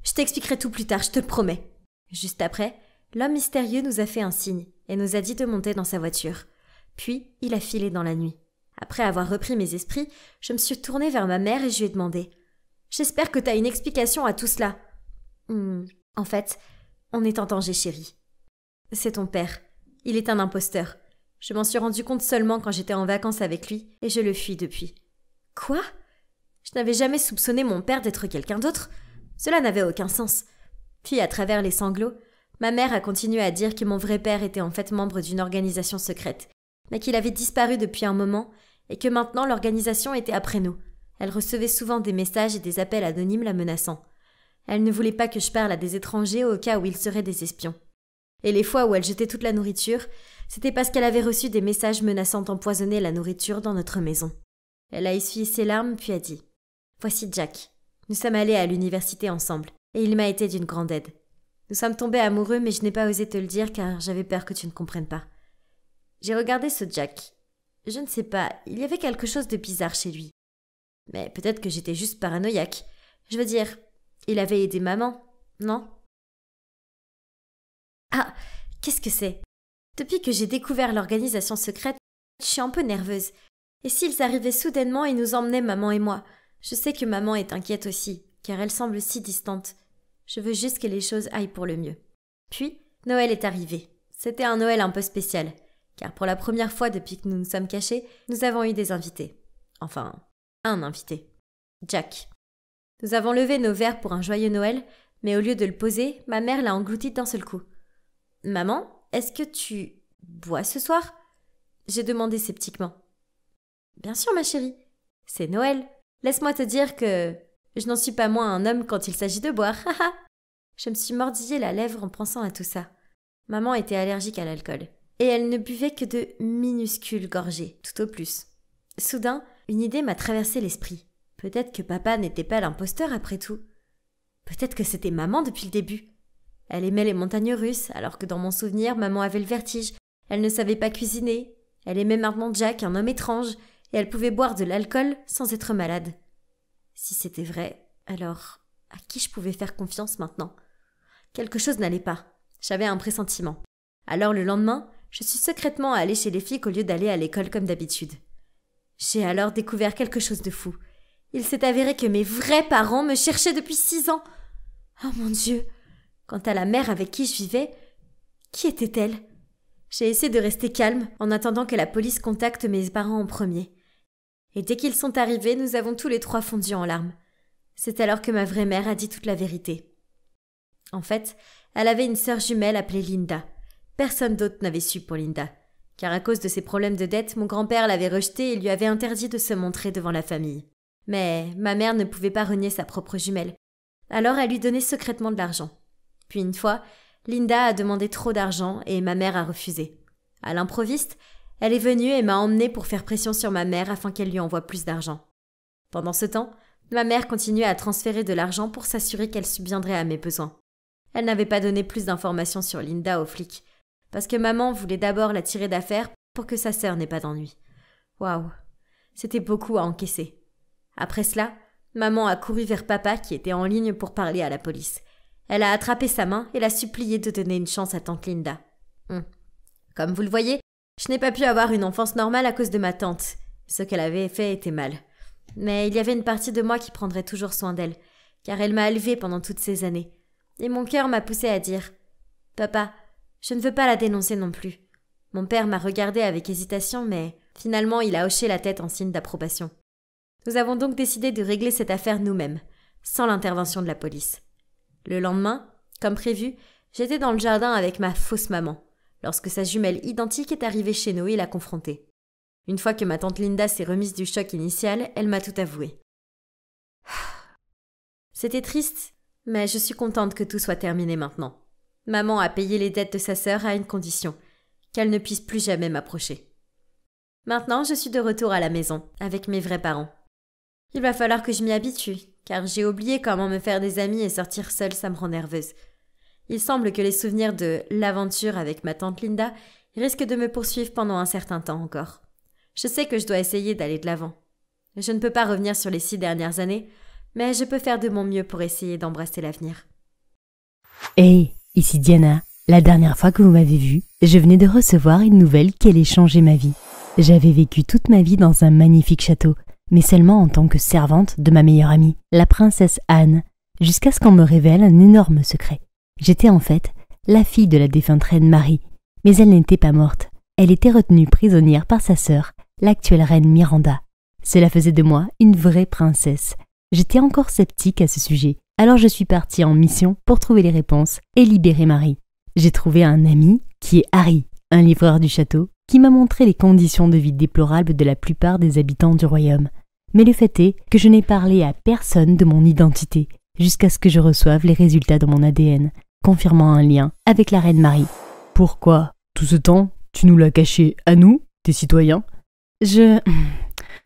Je t'expliquerai tout plus tard, je te le promets. » Juste après, l'homme mystérieux nous a fait un signe et nous a dit de monter dans sa voiture. Puis, il a filé dans la nuit. Après avoir repris mes esprits, je me suis tournée vers ma mère et je lui ai demandé « J'espère que t'as une explication à tout cela. » En fait, on est en danger, chérie. C'est ton père. Il est un imposteur. Je m'en suis rendu compte seulement quand j'étais en vacances avec lui et je le fuis depuis. Quoi? Je n'avais jamais soupçonné mon père d'être quelqu'un d'autre. Cela n'avait aucun sens. Puis, à travers les sanglots, ma mère a continué à dire que mon vrai père était en fait membre d'une organisation secrète, mais qu'il avait disparu depuis un moment et que maintenant l'organisation était après nous. Elle recevait souvent des messages et des appels anonymes la menaçant. Elle ne voulait pas que je parle à des étrangers au cas où ils seraient des espions. Et les fois où elle jetait toute la nourriture, c'était parce qu'elle avait reçu des messages menaçant d'empoisonner la nourriture dans notre maison. Elle a essuyé ses larmes puis a dit « Voici Jack. Nous sommes allés à l'université ensemble et il m'a été d'une grande aide. Nous sommes tombés amoureux mais je n'ai pas osé te le dire car j'avais peur que tu ne comprennes pas. J'ai regardé ce Jack. Je ne sais pas, il y avait quelque chose de bizarre chez lui. Mais peut-être que j'étais juste paranoïaque. Je veux dire, il avait aidé maman, non ? Ah, qu'est-ce que c'est ? Depuis que j'ai découvert l'organisation secrète, je suis un peu nerveuse. Et s'ils arrivaient soudainement et nous emmenaient maman et moi ? Je sais que maman est inquiète aussi, car elle semble si distante. Je veux juste que les choses aillent pour le mieux. Puis, Noël est arrivé. C'était un Noël un peu spécial, car pour la première fois depuis que nous nous sommes cachés, nous avons eu des invités. Enfin, un invité. Jack. Nous avons levé nos verres pour un joyeux Noël, mais au lieu de le poser, ma mère l'a englouti d'un seul coup. « Maman, est-ce que tu bois ce soir ?» J'ai demandé sceptiquement. « Bien sûr, ma chérie. C'est Noël. Laisse-moi te dire que je n'en suis pas moins un homme quand il s'agit de boire. Haha !» Je me suis mordillé la lèvre en pensant à tout ça. Maman était allergique à l'alcool. Et elle ne buvait que de minuscules gorgées, tout au plus. Soudain, une idée m'a traversé l'esprit. Peut-être que papa n'était pas l'imposteur après tout. Peut-être que c'était maman depuis le début. Elle aimait les montagnes russes, alors que dans mon souvenir, maman avait le vertige. Elle ne savait pas cuisiner. Elle aimait maintenant Jack, un homme étrange, et elle pouvait boire de l'alcool sans être malade. Si c'était vrai, alors à qui je pouvais faire confiance maintenant ? Quelque chose n'allait pas. J'avais un pressentiment. Alors le lendemain, je suis secrètement allée chez les flics au lieu d'aller à l'école comme d'habitude. J'ai alors découvert quelque chose de fou. Il s'est avéré que mes vrais parents me cherchaient depuis 6 ans. Oh mon Dieu! Quant à la mère avec qui je vivais, qui était-elle? J'ai essayé de rester calme en attendant que la police contacte mes parents en premier. Et dès qu'ils sont arrivés, nous avons tous les 3 fondu en larmes. C'est alors que ma vraie mère a dit toute la vérité. En fait, elle avait une sœur jumelle appelée Linda. Personne d'autre n'avait su pour Linda, car à cause de ses problèmes de dette, mon grand-père l'avait rejetée et lui avait interdit de se montrer devant la famille. Mais ma mère ne pouvait pas renier sa propre jumelle. Alors elle lui donnait secrètement de l'argent. Puis une fois, Linda a demandé trop d'argent et ma mère a refusé. À l'improviste, elle est venue et m'a emmenée pour faire pression sur ma mère afin qu'elle lui envoie plus d'argent. Pendant ce temps, ma mère continuait à transférer de l'argent pour s'assurer qu'elle subviendrait à mes besoins. Elle n'avait pas donné plus d'informations sur Linda aux flics, parce que maman voulait d'abord la tirer d'affaire pour que sa sœur n'ait pas d'ennui. Waouh, c'était beaucoup à encaisser. Après cela, maman a couru vers papa qui était en ligne pour parler à la police. Elle a attrapé sa main et l'a supplié de donner une chance à tante Linda. Comme vous le voyez, je n'ai pas pu avoir une enfance normale à cause de ma tante. Ce qu'elle avait fait était mal. Mais il y avait une partie de moi qui prendrait toujours soin d'elle, car elle m'a élevée pendant toutes ces années. Et mon cœur m'a poussée à dire « Papa, je ne veux pas la dénoncer non plus. » Mon père m'a regardée avec hésitation, mais finalement il a hoché la tête en signe d'approbation. Nous avons donc décidé de régler cette affaire nous-mêmes, sans l'intervention de la police. Le lendemain, comme prévu, j'étais dans le jardin avec ma fausse maman, lorsque sa jumelle identique est arrivée chez nous et l'a confrontée. Une fois que ma tante Linda s'est remise du choc initial, elle m'a tout avoué. C'était triste, mais je suis contente que tout soit terminé maintenant. Maman a payé les dettes de sa sœur à une condition, qu'elle ne puisse plus jamais m'approcher. Maintenant, je suis de retour à la maison, avec mes vrais parents. Il va falloir que je m'y habitue, car j'ai oublié comment me faire des amis et sortir seule, ça me rend nerveuse. Il semble que les souvenirs de l'aventure avec ma tante Linda risquent de me poursuivre pendant un certain temps encore. Je sais que je dois essayer d'aller de l'avant. Je ne peux pas revenir sur les 6 dernières années, mais je peux faire de mon mieux pour essayer d'embrasser l'avenir. Hey, ici Diana. La dernière fois que vous m'avez vue, je venais de recevoir une nouvelle qui allait changer ma vie. J'avais vécu toute ma vie dans un magnifique château, mais seulement en tant que servante de ma meilleure amie, la princesse Anne, jusqu'à ce qu'on me révèle un énorme secret. J'étais en fait la fille de la défunte reine Marie, mais elle n'était pas morte. Elle était retenue prisonnière par sa sœur, l'actuelle reine Miranda. Cela faisait de moi une vraie princesse. J'étais encore sceptique à ce sujet, alors je suis partie en mission pour trouver les réponses et libérer Marie. J'ai trouvé un ami qui est Harry, un livreur du château, qui m'a montré les conditions de vie déplorables de la plupart des habitants du royaume. Mais le fait est que je n'ai parlé à personne de mon identité, jusqu'à ce que je reçoive les résultats de mon ADN, confirmant un lien avec la reine Marie. Pourquoi, tout ce temps, tu nous l'as caché à nous, tes citoyens ?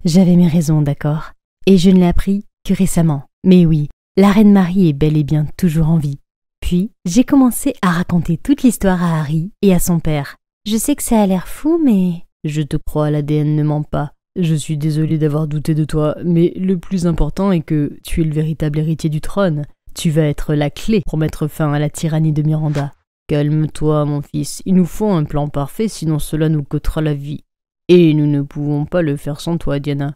J'avais mes raisons, d'accord. Et je ne l'ai appris que récemment. Mais oui, la reine Marie est bel et bien toujours en vie. Puis, j'ai commencé à raconter toute l'histoire à Harry et à son père. Je sais que ça a l'air fou, mais... Je te crois, l'ADN ne ment pas. Je suis désolée d'avoir douté de toi, mais le plus important est que tu es le véritable héritier du trône. Tu vas être la clé pour mettre fin à la tyrannie de Miranda. Calme-toi, mon fils. Il nous faut un plan parfait, sinon cela nous coûtera la vie. Et nous ne pouvons pas le faire sans toi, Diana.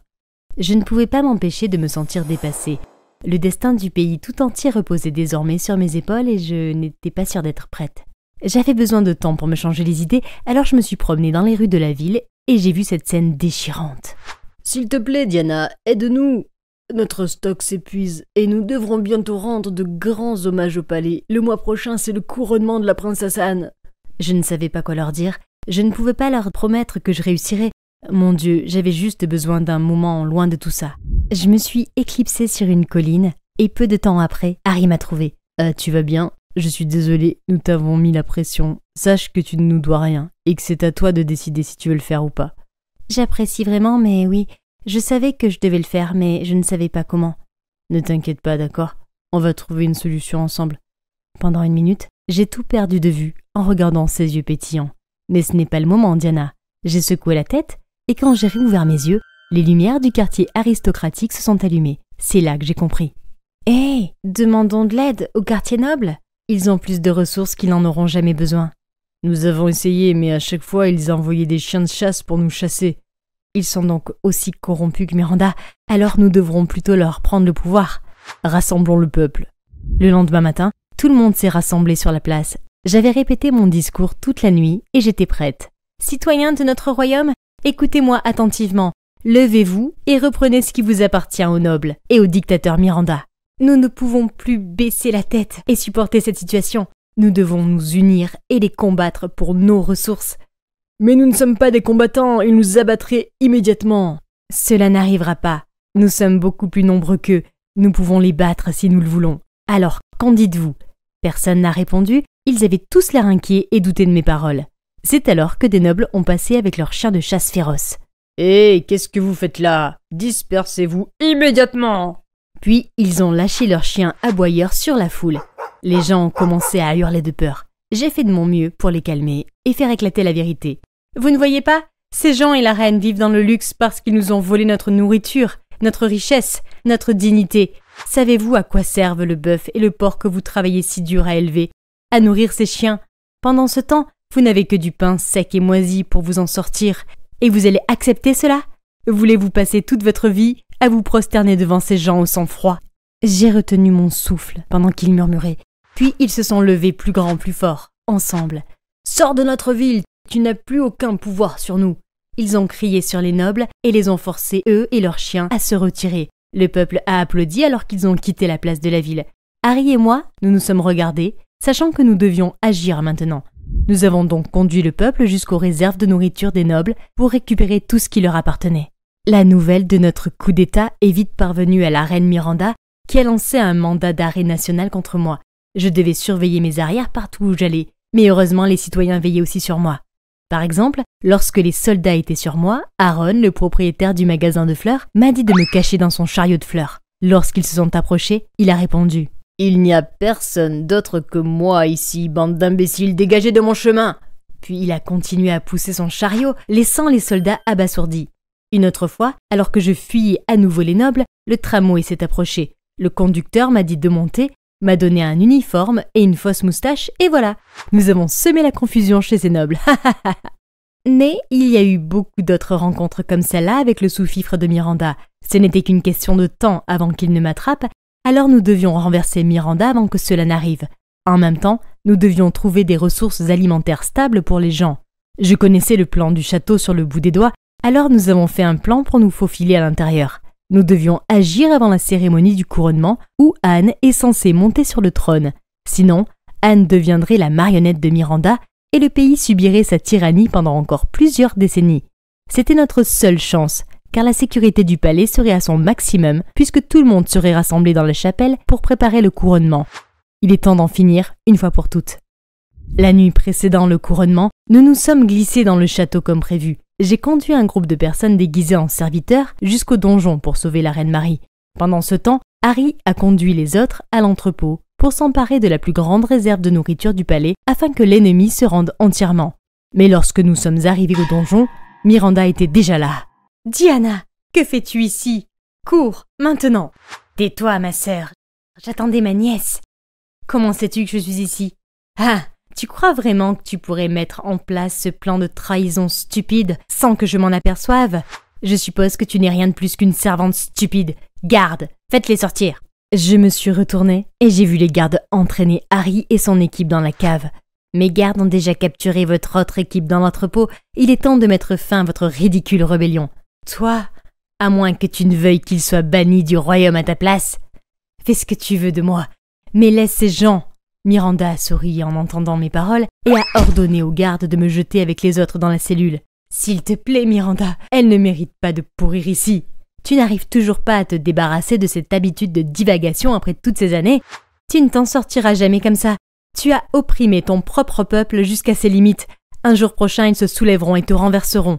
Je ne pouvais pas m'empêcher de me sentir dépassée. Le destin du pays tout entier reposait désormais sur mes épaules et je n'étais pas sûre d'être prête. J'avais besoin de temps pour me changer les idées, alors je me suis promenée dans les rues de la ville et j'ai vu cette scène déchirante. S'il te plaît, Diana, aide-nous. Notre stock s'épuise et nous devrons bientôt rendre de grands hommages au palais. Le mois prochain, c'est le couronnement de la princesse Anne. Je ne savais pas quoi leur dire. Je ne pouvais pas leur promettre que je réussirais. Mon Dieu, j'avais juste besoin d'un moment loin de tout ça. Je me suis éclipsée sur une colline et peu de temps après, Harry m'a trouvée. « Tu vas bien ? Je suis désolée, nous t'avons mis la pression. Sache que tu ne nous dois rien et que c'est à toi de décider si tu veux le faire ou pas. » J'apprécie vraiment, mais oui, je savais que je devais le faire, mais je ne savais pas comment. Ne t'inquiète pas, d'accord ? On va trouver une solution ensemble. Pendant une minute, j'ai tout perdu de vue en regardant ses yeux pétillants. Mais ce n'est pas le moment, Diana. J'ai secoué la tête et quand j'ai réouvert mes yeux, les lumières du quartier aristocratique se sont allumées. C'est là que j'ai compris. Hé, demandons de l'aide au quartier noble. Ils ont plus de ressources qu'ils n'en auront jamais besoin. Nous avons essayé, mais à chaque fois, ils envoyaient des chiens de chasse pour nous chasser. Ils sont donc aussi corrompus que Miranda, alors nous devrons plutôt leur prendre le pouvoir. Rassemblons le peuple. Le lendemain matin, tout le monde s'est rassemblé sur la place. J'avais répété mon discours toute la nuit et j'étais prête. Citoyens de notre royaume, écoutez-moi attentivement. Levez-vous et reprenez ce qui vous appartient aux nobles et au dictateur Miranda. Nous ne pouvons plus baisser la tête et supporter cette situation. Nous devons nous unir et les combattre pour nos ressources. Mais nous ne sommes pas des combattants, ils nous abattraient immédiatement. Cela n'arrivera pas. Nous sommes beaucoup plus nombreux qu'eux. Nous pouvons les battre si nous le voulons. Alors, qu'en dites-vous ? Personne n'a répondu, ils avaient tous l'air inquiets et doutaient de mes paroles. C'est alors que des nobles ont passé avec leurs chiens de chasse féroces. Hé, qu'est-ce que vous faites là? Dispersez-vous immédiatement! Puis ils ont lâché leurs chiens aboyeurs sur la foule. Les gens ont commencé à hurler de peur. J'ai fait de mon mieux pour les calmer et faire éclater la vérité. Vous ne voyez pas? Ces gens et la reine vivent dans le luxe parce qu'ils nous ont volé notre nourriture, notre richesse, notre dignité. Savez-vous à quoi servent le bœuf et le porc que vous travaillez si dur à élever? À nourrir ces chiens. Pendant ce temps, vous n'avez que du pain sec et moisi pour vous en sortir. Et vous allez accepter cela? Voulez-vous passer toute votre vie à vous prosterner devant ces gens au sang-froid? J'ai retenu mon souffle pendant qu'ils murmuraient. Puis ils se sont levés plus grands, plus forts, ensemble. « Sors de notre ville, tu n'as plus aucun pouvoir sur nous !» Ils ont crié sur les nobles et les ont forcés, eux et leurs chiens, à se retirer. Le peuple a applaudi alors qu'ils ont quitté la place de la ville. Harry et moi, nous nous sommes regardés, sachant que nous devions agir maintenant. Nous avons donc conduit le peuple jusqu'aux réserves de nourriture des nobles pour récupérer tout ce qui leur appartenait. La nouvelle de notre coup d'État est vite parvenue à la reine Miranda, qui a lancé un mandat d'arrêt national contre moi. Je devais surveiller mes arrières partout où j'allais, mais heureusement les citoyens veillaient aussi sur moi. Par exemple, lorsque les soldats étaient sur moi, Aaron, le propriétaire du magasin de fleurs, m'a dit de me cacher dans son chariot de fleurs. Lorsqu'ils se sont approchés, il a répondu « Il n'y a personne d'autre que moi ici, bande d'imbéciles, dégagez de mon chemin !» Puis il a continué à pousser son chariot, laissant les soldats abasourdis. Une autre fois, alors que je fuyais à nouveau les nobles, le tramway s'est approché. Le conducteur m'a dit de monter, m'a donné un uniforme et une fausse moustache, et voilà, nous avons semé la confusion chez ces nobles. Mais il y a eu beaucoup d'autres rencontres comme celle-là avec le sous-fifre de Miranda. Ce n'était qu'une question de temps avant qu'il ne m'attrape, alors nous devions renverser Miranda avant que cela n'arrive. En même temps, nous devions trouver des ressources alimentaires stables pour les gens. Je connaissais le plan du château sur le bout des doigts, alors nous avons fait un plan pour nous faufiler à l'intérieur. Nous devions agir avant la cérémonie du couronnement où Anne est censée monter sur le trône. Sinon, Anne deviendrait la marionnette de Miranda et le pays subirait sa tyrannie pendant encore plusieurs décennies. C'était notre seule chance, car la sécurité du palais serait à son maximum puisque tout le monde serait rassemblé dans la chapelle pour préparer le couronnement. Il est temps d'en finir une fois pour toutes. La nuit précédant le couronnement, nous nous sommes glissés dans le château comme prévu. J'ai conduit un groupe de personnes déguisées en serviteurs jusqu'au donjon pour sauver la reine Marie. Pendant ce temps, Harry a conduit les autres à l'entrepôt pour s'emparer de la plus grande réserve de nourriture du palais afin que l'ennemi se rende entièrement. Mais lorsque nous sommes arrivés au donjon, Miranda était déjà là. « Diana, que fais-tu ici? Cours, maintenant !»« Tais-toi, ma sœur. J'attendais ma nièce. »« Comment sais-tu que je suis ici? »« Ah, tu crois vraiment que tu pourrais mettre en place ce plan de trahison stupide sans que je m'en aperçoive? Je suppose que tu n'es rien de plus qu'une servante stupide. Garde, faites-les sortir !» Je me suis retournée et j'ai vu les gardes entraîner Harry et son équipe dans la cave. Mes gardes ont déjà capturé votre autre équipe dans l'entrepôt. Il est temps de mettre fin à votre ridicule rébellion. Toi, à moins que tu ne veuilles qu'il soit banni du royaume à ta place, fais ce que tu veux de moi, mais laisse ces gens. Miranda a souri en entendant mes paroles et a ordonné aux gardes de me jeter avec les autres dans la cellule. « S'il te plaît, Miranda, elle ne mérite pas de pourrir ici. Tu n'arrives toujours pas à te débarrasser de cette habitude de divagation après toutes ces années. Tu ne t'en sortiras jamais comme ça. Tu as opprimé ton propre peuple jusqu'à ses limites. Un jour prochain, ils se soulèveront et te renverseront.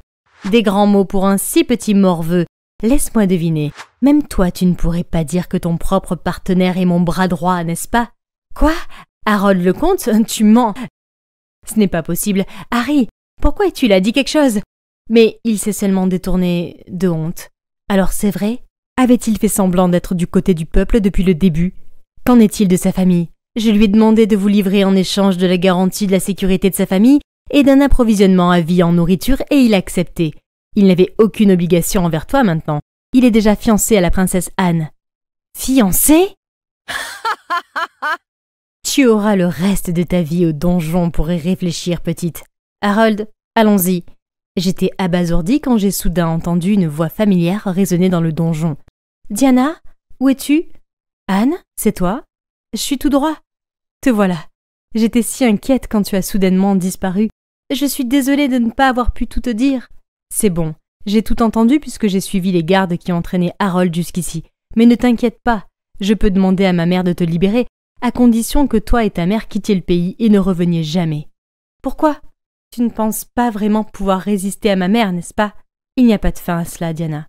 Des grands mots pour un si petit morveux. Laisse-moi deviner. Même toi, tu ne pourrais pas dire que ton propre partenaire est mon bras droit, n'est-ce pas? Quoi? Harold le comte? Tu mens. Ce n'est pas possible. Harry, pourquoi as-tu là dit quelque chose? Mais il s'est seulement détourné de honte. Alors c'est vrai? Avait-il fait semblant d'être du côté du peuple depuis le début? Qu'en est-il de sa famille? Je lui ai demandé de vous livrer en échange de la garantie de la sécurité de sa famille et d'un approvisionnement à vie en nourriture et il a accepté. Il n'avait aucune obligation envers toi maintenant. Il est déjà fiancé à la princesse Anne. Fiancé? Tu auras le reste de ta vie au donjon pour y réfléchir, petite. Harold, allons-y. J'étais abasourdie quand j'ai soudain entendu une voix familière résonner dans le donjon. Diana, où es-tu? Anne, c'est toi? Je suis tout droit. Te voilà. J'étais si inquiète quand tu as soudainement disparu. Je suis désolée de ne pas avoir pu tout te dire. C'est bon, j'ai tout entendu puisque j'ai suivi les gardes qui ont entraîné Harold jusqu'ici. Mais ne t'inquiète pas, je peux demander à ma mère de te libérer, à condition que toi et ta mère quittiez le pays et ne reveniez jamais. Pourquoi? Tu ne penses pas vraiment pouvoir résister à ma mère, n'est-ce pas? Il n'y a pas de fin à cela, Diana.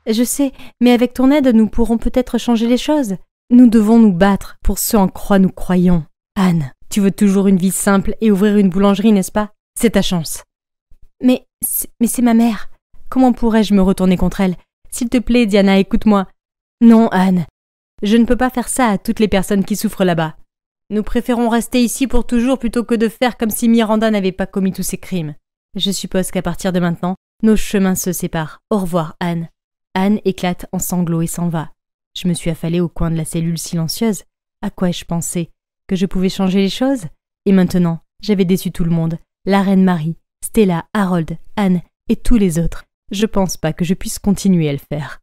Je sais, mais avec ton aide, nous pourrons peut-être changer les choses. Nous devons nous battre pour ce en quoi nous croyons. Anne, tu veux toujours une vie simple et ouvrir une boulangerie, n'est-ce pas? C'est ta chance. Mais c'est ma mère. Comment pourrais-je me retourner contre elle? S'il te plaît, Diana, écoute-moi. Non, Anne. Je ne peux pas faire ça à toutes les personnes qui souffrent là-bas. Nous préférons rester ici pour toujours plutôt que de faire comme si Miranda n'avait pas commis tous ces crimes. Je suppose qu'à partir de maintenant, nos chemins se séparent. Au revoir, Anne. Anne éclate en sanglots et s'en va. Je me suis affalée au coin de la cellule silencieuse. À quoi ai-je pensé? Que je pouvais changer les choses? Et maintenant, j'avais déçu tout le monde. La reine Marie, Stella, Harold, Anne et tous les autres. Je pense pas que je puisse continuer à le faire.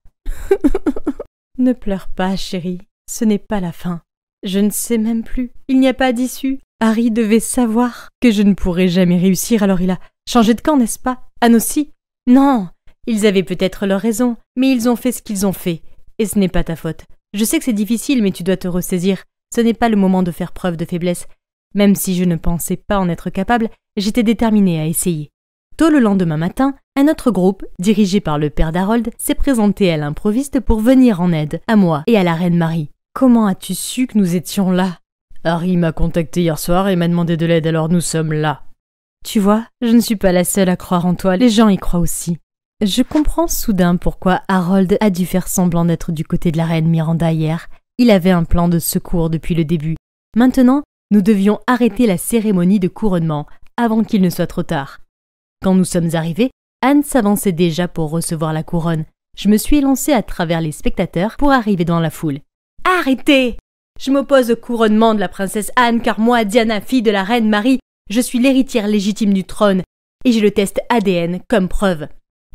Ne pleure pas, chérie. Ce n'est pas la fin. Je ne sais même plus. Il n'y a pas d'issue. Harry devait savoir que je ne pourrais jamais réussir, alors il a changé de camp, n'est-ce pas? Anne aussi? Non. Ils avaient peut-être leur raison, mais ils ont fait ce qu'ils ont fait. Et ce n'est pas ta faute. Je sais que c'est difficile, mais tu dois te ressaisir. Ce n'est pas le moment de faire preuve de faiblesse. Même si je ne pensais pas en être capable, j'étais déterminée à essayer. Tôt le lendemain matin, un autre groupe, dirigé par le père d'Harold, s'est présenté à l'improviste pour venir en aide, à moi et à la reine Marie. Comment as-tu su que nous étions là? Harry m'a contacté hier soir et m'a demandé de l'aide, alors nous sommes là. Tu vois, je ne suis pas la seule à croire en toi, les gens y croient aussi. Je comprends soudain pourquoi Harold a dû faire semblant d'être du côté de la reine Miranda hier. Il avait un plan de secours depuis le début. Maintenant, nous devions arrêter la cérémonie de couronnement avant qu'il ne soit trop tard. Quand nous sommes arrivés, Anne s'avançait déjà pour recevoir la couronne. Je me suis élancée à travers les spectateurs pour arriver dans la foule. Arrêtez! Je m'oppose au couronnement de la princesse Anne car moi, Diana, fille de la reine Marie, je suis l'héritière légitime du trône et j'ai le test ADN comme preuve.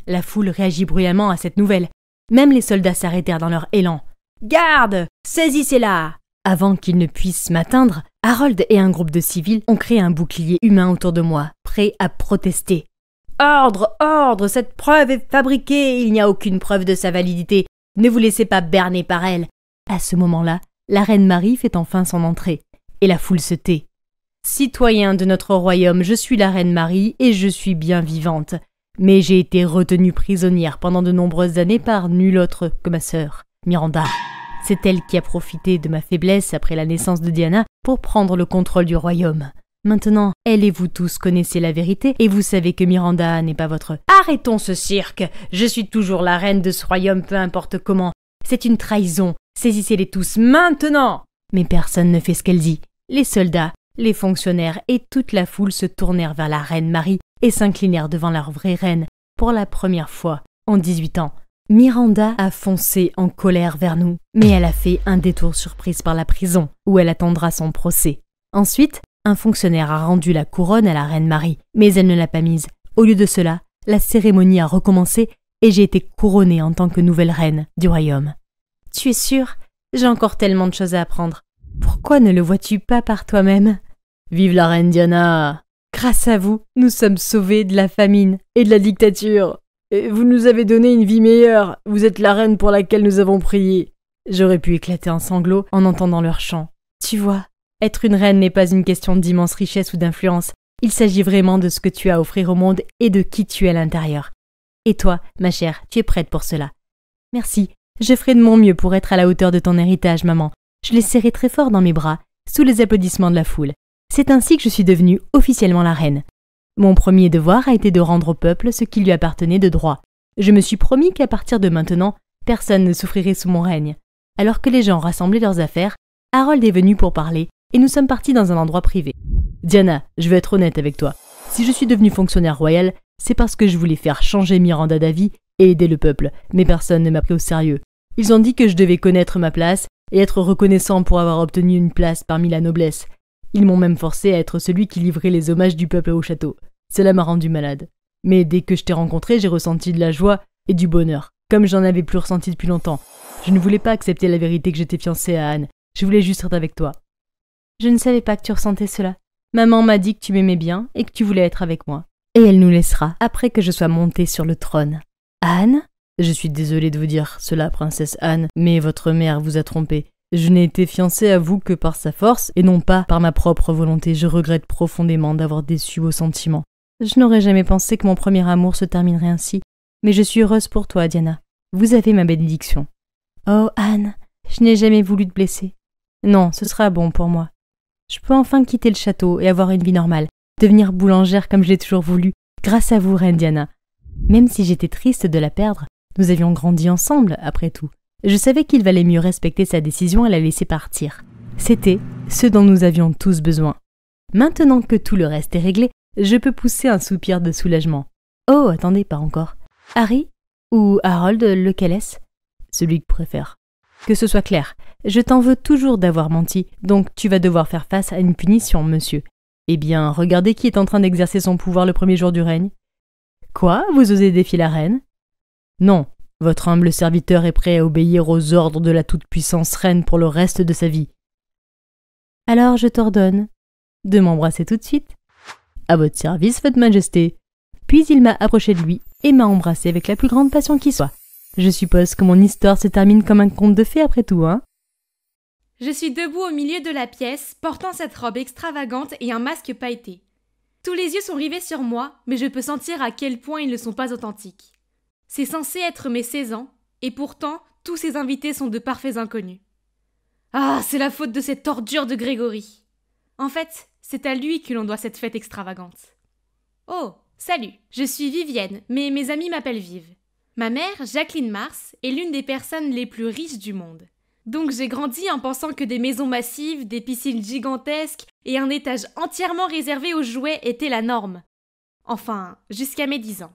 La foule réagit bruyamment à cette nouvelle. Même les soldats s'arrêtèrent dans leur élan. Garde! Saisissez-la! Avant qu'ils ne puissent m'atteindre, Harold et un groupe de civils ont créé un bouclier humain autour de moi, prêts à protester. Ordre! Ordre! Cette preuve est fabriquée! Il n'y a aucune preuve de sa validité. Ne vous laissez pas berner par elle. À ce moment-là, la reine Marie fait enfin son entrée, et la foule se tait. Citoyens de notre royaume, je suis la reine Marie et je suis bien vivante. Mais j'ai été retenue prisonnière pendant de nombreuses années par nulle autre que ma sœur, Miranda. C'est elle qui a profité de ma faiblesse après la naissance de Diana pour prendre le contrôle du royaume. Maintenant, elle et vous tous connaissez la vérité et vous savez que Miranda n'est pas votre... Arrêtons ce cirque! Je suis toujours la reine de ce royaume, peu importe comment. C'est une trahison. Saisissez-les tous maintenant! Mais personne ne fait ce qu'elle dit. Les soldats, les fonctionnaires et toute la foule se tournèrent vers la reine Marie et s'inclinèrent devant leur vraie reine pour la première fois en 18 ans. Miranda a foncé en colère vers nous, mais elle a fait un détour surprise par la prison, où elle attendra son procès. Ensuite, un fonctionnaire a rendu la couronne à la reine Marie, mais elle ne l'a pas mise. Au lieu de cela, la cérémonie a recommencé et j'ai été couronnée en tant que nouvelle reine du royaume. Tu es sûre? J'ai encore tellement de choses à apprendre. Pourquoi ne le vois-tu pas par toi-même? Vive la reine Diana! Grâce à vous, nous sommes sauvés de la famine et de la dictature. Et vous nous avez donné une vie meilleure. Vous êtes la reine pour laquelle nous avons prié. J'aurais pu éclater en sanglots en entendant leur chant. Tu vois, être une reine n'est pas une question d'immense richesse ou d'influence. Il s'agit vraiment de ce que tu as à offrir au monde et de qui tu es à l'intérieur. Et toi, ma chère, tu es prête pour cela. Merci. Je ferai de mon mieux pour être à la hauteur de ton héritage, maman. Je l'ai serré très fort dans mes bras, sous les applaudissements de la foule. C'est ainsi que je suis devenue officiellement la reine. Mon premier devoir a été de rendre au peuple ce qui lui appartenait de droit. Je me suis promis qu'à partir de maintenant, personne ne souffrirait sous mon règne. Alors que les gens rassemblaient leurs affaires, Harold est venu pour parler et nous sommes partis dans un endroit privé. Diana, je vais être honnête avec toi. Si je suis devenue fonctionnaire royale, c'est parce que je voulais faire changer Miranda d'avis et aider le peuple, mais personne ne m'a pris au sérieux. Ils ont dit que je devais connaître ma place et être reconnaissant pour avoir obtenu une place parmi la noblesse. Ils m'ont même forcé à être celui qui livrait les hommages du peuple au château. Cela m'a rendu malade. Mais dès que je t'ai rencontré, j'ai ressenti de la joie et du bonheur, comme j'en avais plus ressenti depuis longtemps. Je ne voulais pas accepter la vérité que j'étais fiancée à Anne. Je voulais juste être avec toi. Je ne savais pas que tu ressentais cela. Maman m'a dit que tu m'aimais bien et que tu voulais être avec moi. Et elle nous laissera après que je sois montée sur le trône. Anne? Je suis désolée de vous dire cela, princesse Anne, mais votre mère vous a trompée. Je n'ai été fiancée à vous que par sa force et non pas par ma propre volonté. Je regrette profondément d'avoir déçu vos sentiments. Je n'aurais jamais pensé que mon premier amour se terminerait ainsi. Mais je suis heureuse pour toi, Diana. Vous avez ma bénédiction. Oh, Anne, je n'ai jamais voulu te blesser. Non, ce sera bon pour moi. Je peux enfin quitter le château et avoir une vie normale, devenir boulangère comme je l'ai toujours voulu, grâce à vous, Reine Diana. Même si j'étais triste de la perdre, nous avions grandi ensemble, après tout. Je savais qu'il valait mieux respecter sa décision et la laisser partir. C'était ce dont nous avions tous besoin. Maintenant que tout le reste est réglé, je peux pousser un soupir de soulagement. Oh, attendez, pas encore. Harry ou Harold, lequel est-ce? Celui que tu préfères. Que ce soit clair, je t'en veux toujours d'avoir menti, donc tu vas devoir faire face à une punition, monsieur. Eh bien, regardez qui est en train d'exercer son pouvoir le premier jour du règne. Quoi? Vous osez défier la reine? Non, votre humble serviteur est prêt à obéir aux ordres de la toute-puissance reine pour le reste de sa vie. Alors je t'ordonne de m'embrasser tout de suite. À votre service, votre majesté. Puis il m'a approché de lui et m'a embrassé avec la plus grande passion qui soit. Je suppose que mon histoire se termine comme un conte de fées après tout, hein? Je suis debout au milieu de la pièce, portant cette robe extravagante et un masque pailleté. Tous les yeux sont rivés sur moi, mais je peux sentir à quel point ils ne sont pas authentiques. C'est censé être mes 16 ans, et pourtant, tous ces invités sont de parfaits inconnus. Ah, c'est la faute de cette ordure de Grégory. En fait, c'est à lui que l'on doit cette fête extravagante. Oh, salut, je suis Vivienne, mais mes amis m'appellent Vive. Ma mère, Jacqueline Mars, est l'une des personnes les plus riches du monde. Donc j'ai grandi en pensant que des maisons massives, des piscines gigantesques et un étage entièrement réservé aux jouets étaient la norme. Enfin, jusqu'à mes 10 ans.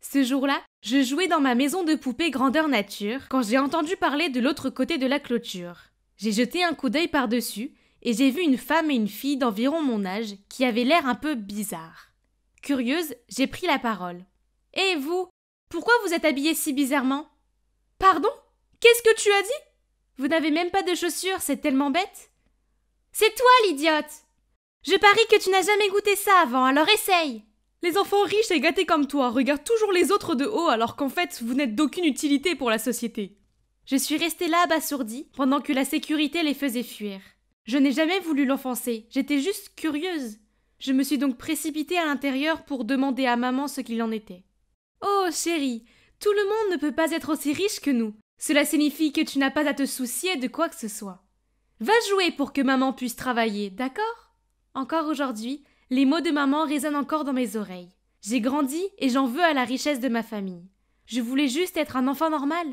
Ce jour-là, je jouais dans ma maison de poupée grandeur nature quand j'ai entendu parler de l'autre côté de la clôture. J'ai jeté un coup d'œil par-dessus et j'ai vu une femme et une fille d'environ mon âge qui avaient l'air un peu bizarres. Curieuse, j'ai pris la parole. « Et vous, pourquoi vous êtes habillée si bizarrement ?»« Pardon ? Qu'est-ce que tu as dit ? Vous n'avez même pas de chaussures, c'est tellement bête. »« C'est toi l'idiote ! Je parie que tu n'as jamais goûté ça avant, alors essaye !» Les enfants riches et gâtés comme toi regardent toujours les autres de haut alors qu'en fait, vous n'êtes d'aucune utilité pour la société. Je suis restée là abasourdie pendant que la sécurité les faisait fuir. Je n'ai jamais voulu l'offenser, j'étais juste curieuse. Je me suis donc précipitée à l'intérieur pour demander à maman ce qu'il en était. « Oh, chérie, tout le monde ne peut pas être aussi riche que nous. Cela signifie que tu n'as pas à te soucier de quoi que ce soit. Va jouer pour que maman puisse travailler, d'accord ?» Encore aujourd'hui, les mots de maman résonnent encore dans mes oreilles. J'ai grandi et j'en veux à la richesse de ma famille. Je voulais juste être un enfant normal.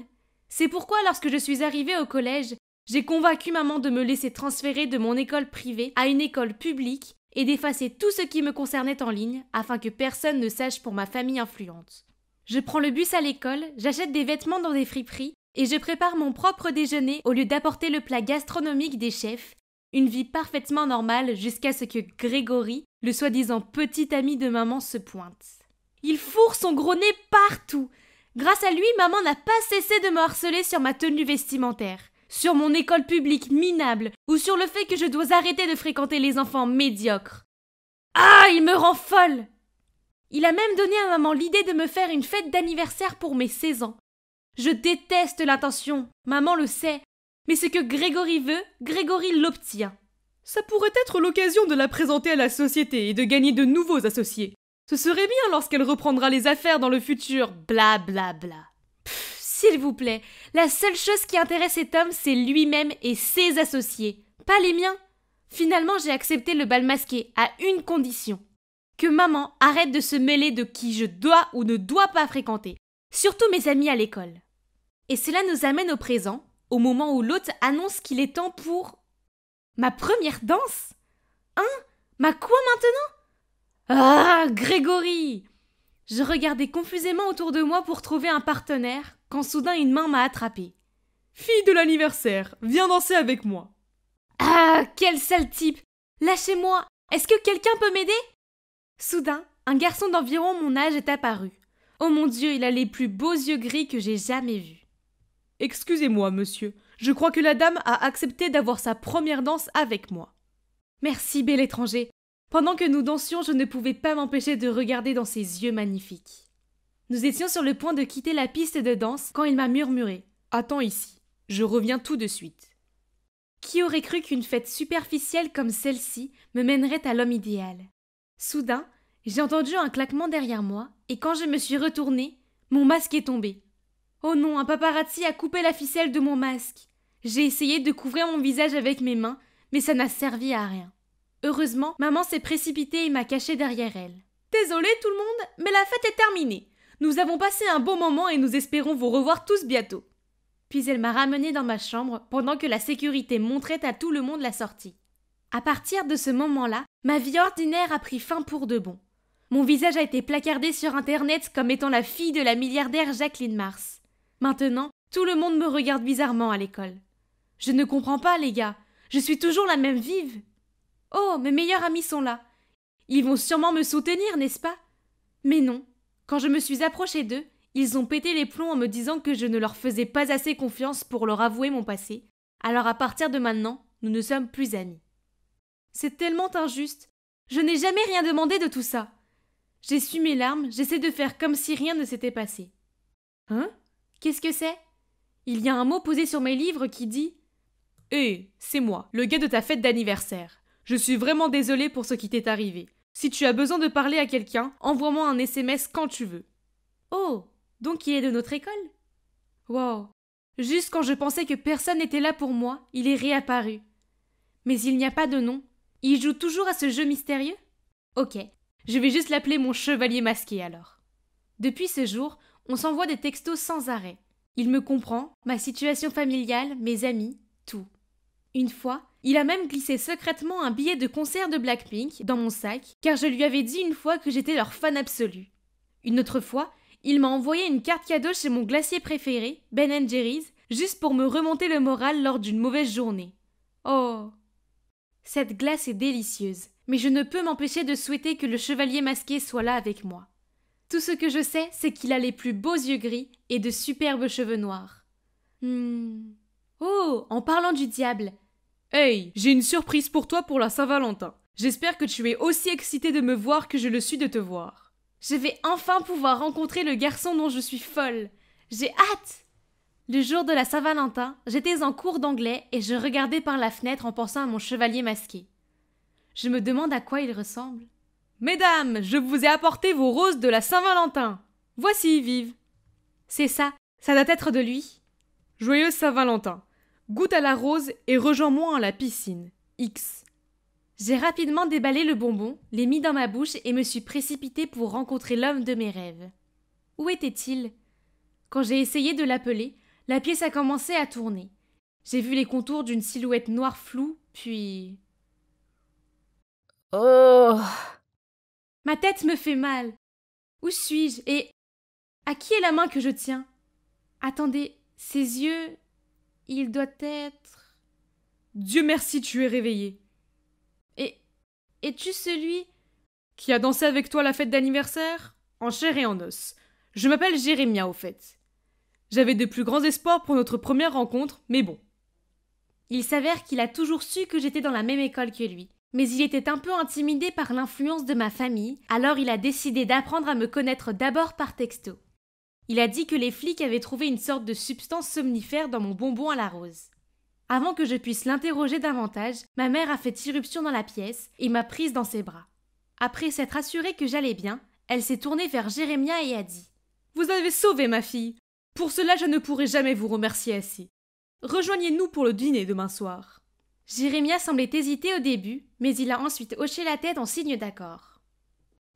C'est pourquoi lorsque je suis arrivée au collège, j'ai convaincu maman de me laisser transférer de mon école privée à une école publique et d'effacer tout ce qui me concernait en ligne afin que personne ne sache pour ma famille influente. Je prends le bus à l'école, j'achète des vêtements dans des friperies et je prépare mon propre déjeuner au lieu d'apporter le plat gastronomique des chefs, une vie parfaitement normale jusqu'à ce que Grégory, le soi-disant petit ami de maman, se pointe. Il fourre son gros nez partout. Grâce à lui, maman n'a pas cessé de me harceler sur ma tenue vestimentaire, sur mon école publique minable ou sur le fait que je dois arrêter de fréquenter les enfants médiocres. Ah, il me rend folle! Il a même donné à maman l'idée de me faire une fête d'anniversaire pour mes 16 ans. Je déteste l'attention, maman le sait, mais ce que Grégory veut, Grégory l'obtient. Ça pourrait être l'occasion de la présenter à la société et de gagner de nouveaux associés. Ce serait bien lorsqu'elle reprendra les affaires dans le futur, bla bla bla. Pfff, s'il vous plaît, la seule chose qui intéresse cet homme, c'est lui-même et ses associés, pas les miens. Finalement, j'ai accepté le bal masqué à une condition. Que maman arrête de se mêler de qui je dois ou ne dois pas fréquenter, surtout mes amis à l'école. Et cela nous amène au présent, au moment où l'hôte annonce qu'il est temps pour... Ma première danse? Hein? Ma quoi maintenant? Ah, Grégory! Je regardais confusément autour de moi pour trouver un partenaire, quand soudain une main m'a attrapée. Fille de l'anniversaire, viens danser avec moi. Ah, quel sale type! Lâchez-moi! Est-ce que quelqu'un peut m'aider? Soudain, un garçon d'environ mon âge est apparu. Oh mon Dieu, il a les plus beaux yeux gris que j'ai jamais vus. Excusez-moi, monsieur. Je crois que la dame a accepté d'avoir sa première danse avec moi. Merci, bel étranger. Pendant que nous dansions, je ne pouvais pas m'empêcher de regarder dans ses yeux magnifiques. Nous étions sur le point de quitter la piste de danse quand il m'a murmuré « Attends ici, je reviens tout de suite. » Qui aurait cru qu'une fête superficielle comme celle-ci me mènerait à l'homme idéal? Soudain, j'ai entendu un claquement derrière moi et quand je me suis retournée, Mon masque est tombé. Oh non, un paparazzi a coupé la ficelle de mon masque. J'ai essayé de couvrir mon visage avec mes mains, mais ça n'a servi à rien. Heureusement, maman s'est précipitée et m'a caché derrière elle. Désolée tout le monde, mais la fête est terminée. Nous avons passé un bon moment et nous espérons vous revoir tous bientôt. Puis elle m'a ramenée dans ma chambre pendant que la sécurité montrait à tout le monde la sortie. À partir de ce moment-là, ma vie ordinaire a pris fin pour de bon. Mon visage a été placardé sur Internet comme étant la fille de la milliardaire Jacqueline Mars. Maintenant, tout le monde me regarde bizarrement à l'école. Je ne comprends pas, les gars. Je suis toujours la même vive. Oh, mes meilleurs amis sont là. Ils vont sûrement me soutenir, n'est-ce pas? Mais non. Quand je me suis approchée d'eux, ils ont pété les plombs en me disant que je ne leur faisais pas assez confiance pour leur avouer mon passé. Alors à partir de maintenant, nous ne sommes plus amis. C'est tellement injuste. Je n'ai jamais rien demandé de tout ça. J'essuie mes larmes, j'essaie de faire comme si rien ne s'était passé. Hein? Qu'est-ce que c'est? Il y a un mot posé sur mes livres qui dit « Hé, c'est moi, le gars de ta fête d'anniversaire. Je suis vraiment désolée pour ce qui t'est arrivé. Si tu as besoin de parler à quelqu'un, envoie-moi un SMS quand tu veux. » Oh, donc il est de notre école? Wow. Juste quand je pensais que personne n'était là pour moi, il est réapparu. Mais il n'y a pas de nom. Il joue toujours à ce jeu mystérieux? Ok, je vais juste l'appeler mon chevalier masqué alors. Depuis ce jour, on s'envoie des textos sans arrêt. Il me comprend, ma situation familiale, mes amis, tout. Une fois, il a même glissé secrètement un billet de concert de Blackpink dans mon sac, car je lui avais dit une fois que j'étais leur fan absolu. Une autre fois, il m'a envoyé une carte cadeau chez mon glacier préféré, Ben & Jerry's, juste pour me remonter le moral lors d'une mauvaise journée. Oh! Cette glace est délicieuse, mais je ne peux m'empêcher de souhaiter que le chevalier masqué soit là avec moi. Tout ce que je sais, c'est qu'il a les plus beaux yeux gris et de superbes cheveux noirs. Oh, en parlant du diable. Hey, j'ai une surprise pour toi pour la Saint-Valentin. J'espère que tu es aussi excité de me voir que je le suis de te voir. Je vais enfin pouvoir rencontrer le garçon dont je suis folle. J'ai hâte! Le jour de la Saint-Valentin, j'étais en cours d'anglais et je regardais par la fenêtre en pensant à mon chevalier masqué. Je me demande à quoi il ressemble. Mesdames, je vous ai apporté vos roses de la Saint-Valentin. Voici, Vive. C'est ça doit être de lui. Joyeuse Saint-Valentin. Goûte à la rose et rejoins-moi à la piscine. X. J'ai rapidement déballé le bonbon, l'ai mis dans ma bouche et me suis précipitée pour rencontrer l'homme de mes rêves. Où était-il? Quand j'ai essayé de l'appeler, la pièce a commencé à tourner. J'ai vu les contours d'une silhouette noire floue, puis... Oh! Ma tête me fait mal. Où suis-je? Et à qui est la main que je tiens? Attendez, ses yeux... Il doit être... Dieu merci, tu es réveillé. Et es-tu celui qui a dansé avec toi la fête d'anniversaire? En chair et en os. Je m'appelle Jérémia, au fait. J'avais de plus grands espoirs pour notre première rencontre, mais bon. Il s'avère qu'il a toujours su que j'étais dans la même école que lui. Mais il était un peu intimidé par l'influence de ma famille, alors il a décidé d'apprendre à me connaître d'abord par texto. Il a dit que les flics avaient trouvé une sorte de substance somnifère dans mon bonbon à la rose. Avant que je puisse l'interroger davantage, ma mère a fait irruption dans la pièce et m'a prise dans ses bras. Après s'être assurée que j'allais bien, elle s'est tournée vers Jérémia et a dit « Vous avez sauvé ma fille. Pour cela, je ne pourrai jamais vous remercier assez. Rejoignez-nous pour le dîner demain soir. » Jérémia semblait hésiter au début, mais il a ensuite hoché la tête en signe d'accord.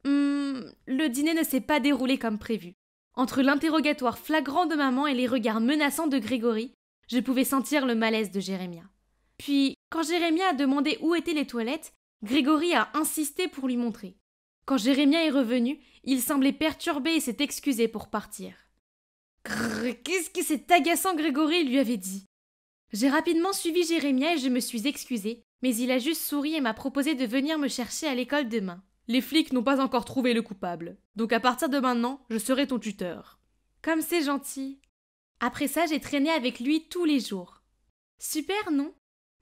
Le dîner ne s'est pas déroulé comme prévu. Entre l'interrogatoire flagrant de maman et les regards menaçants de Grégory, je pouvais sentir le malaise de Jérémia. Puis, quand Jérémia a demandé où étaient les toilettes, Grégory a insisté pour lui montrer. Quand Jérémia est revenu, il semblait perturbé et s'est excusé pour partir. Grrr, qu'est-ce que c'est agaçant, Grégory lui avait dit. J'ai rapidement suivi Jérémia et je me suis excusée, mais il a juste souri et m'a proposé de venir me chercher à l'école demain. Les flics n'ont pas encore trouvé le coupable, donc à partir de maintenant, je serai ton tuteur. Comme c'est gentil. Après ça, j'ai traîné avec lui tous les jours. Super, non?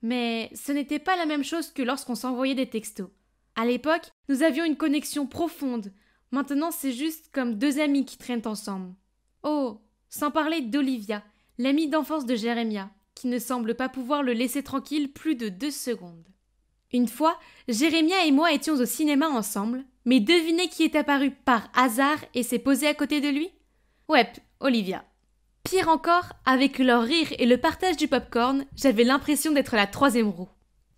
Mais ce n'était pas la même chose que lorsqu'on s'envoyait des textos. À l'époque, nous avions une connexion profonde. Maintenant, c'est juste comme deux amis qui traînent ensemble. Oh, sans parler d'Olivia, l'amie d'enfance de Jérémia, qui ne semble pas pouvoir le laisser tranquille plus de 2 secondes. Une fois, Jérémia et moi étions au cinéma ensemble, mais devinez qui est apparu par hasard et s'est posé à côté de lui? Ouais, Olivia. Pire encore, avec leur rire et le partage du popcorn, j'avais l'impression d'être la troisième roue.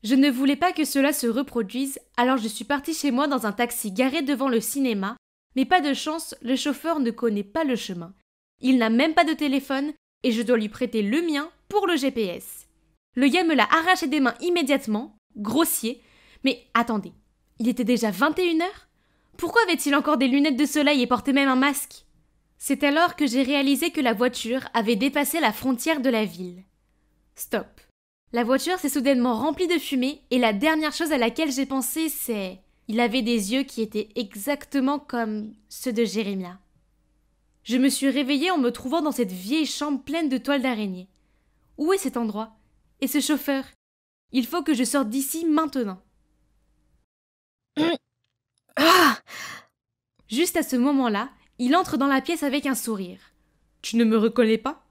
Je ne voulais pas que cela se reproduise, alors je suis partie chez moi dans un taxi garé devant le cinéma, mais pas de chance, le chauffeur ne connaît pas le chemin. Il n'a même pas de téléphone, et je dois lui prêter le mien pour le GPS. Le gars me l'a arraché des mains immédiatement, grossier, mais attendez, il était déjà 21h ? Pourquoi avait-il encore des lunettes de soleil et portait même un masque ? C'est alors que j'ai réalisé que la voiture avait dépassé la frontière de la ville. Stop. La voiture s'est soudainement remplie de fumée et la dernière chose à laquelle j'ai pensé, c'est... Il avait des yeux qui étaient exactement comme ceux de Jérémia. Je me suis réveillée en me trouvant dans cette vieille chambre pleine de toiles d'araignée. Où est cet endroit ? Et ce chauffeur ? Il faut que je sorte d'ici maintenant. Juste à ce moment-là, il entre dans la pièce avec un sourire. « Tu ne me reconnais pas ?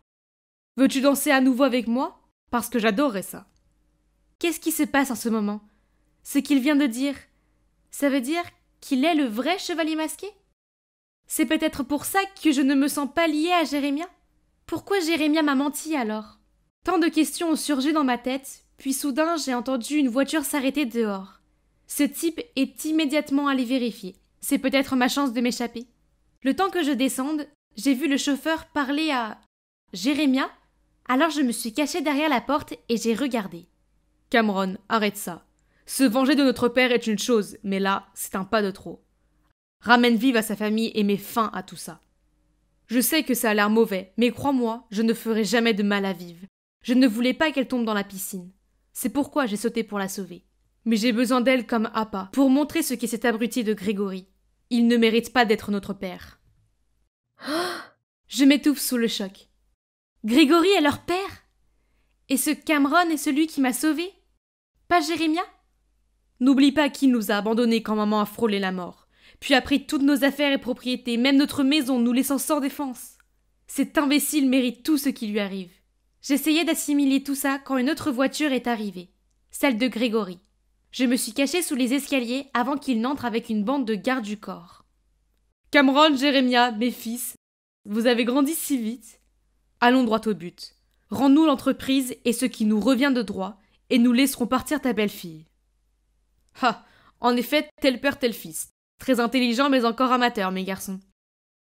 Veux-tu danser à nouveau avec moi ? Parce que j'adorerais ça. » Qu'est-ce qui se passe en ce moment ? Ce qu'il vient de dire, ça veut dire qu'il est le vrai chevalier masqué ? C'est peut-être pour ça que je ne me sens pas liée à Jérémia ? Pourquoi Jérémia m'a menti alors ? Tant de questions ont surgi dans ma tête, puis soudain j'ai entendu une voiture s'arrêter dehors. Ce type est immédiatement allé vérifier. C'est peut-être ma chance de m'échapper. Le temps que je descende, j'ai vu le chauffeur parler à Jérémia, alors je me suis cachée derrière la porte et j'ai regardé. « Cameron, arrête ça. Se venger de notre père est une chose, mais là, c'est un pas de trop. Ramène Viv à sa famille et mets fin à tout ça. Je sais que ça a l'air mauvais, mais crois-moi, je ne ferai jamais de mal à Viv. Je ne voulais pas qu'elle tombe dans la piscine. C'est pourquoi j'ai sauté pour la sauver. Mais j'ai besoin d'elle comme appât pour montrer ce qu'est cet abruti de Grégory. Il ne mérite pas d'être notre père. » Je m'étouffe sous le choc. Grégory est leur père ? Et ce Cameron est celui qui m'a sauvée ? Pas Jérémia ? N'oublie pas qu'il nous a abandonnés quand maman a frôlé la mort, puis a pris toutes nos affaires et propriétés, même notre maison, nous laissant sans défense. Cet imbécile mérite tout ce qui lui arrive. J'essayais d'assimiler tout ça quand une autre voiture est arrivée, celle de Grégory. Je me suis cachée sous les escaliers avant qu'il n'entre avec une bande de gardes du corps. « Cameron, Jérémia, mes fils, vous avez grandi si vite. Allons droit au but. Rends-nous l'entreprise et ce qui nous revient de droit, et nous laisserons partir ta belle-fille. » Ha, en effet, tel père, tel fils. Très intelligent mais encore amateur, mes garçons.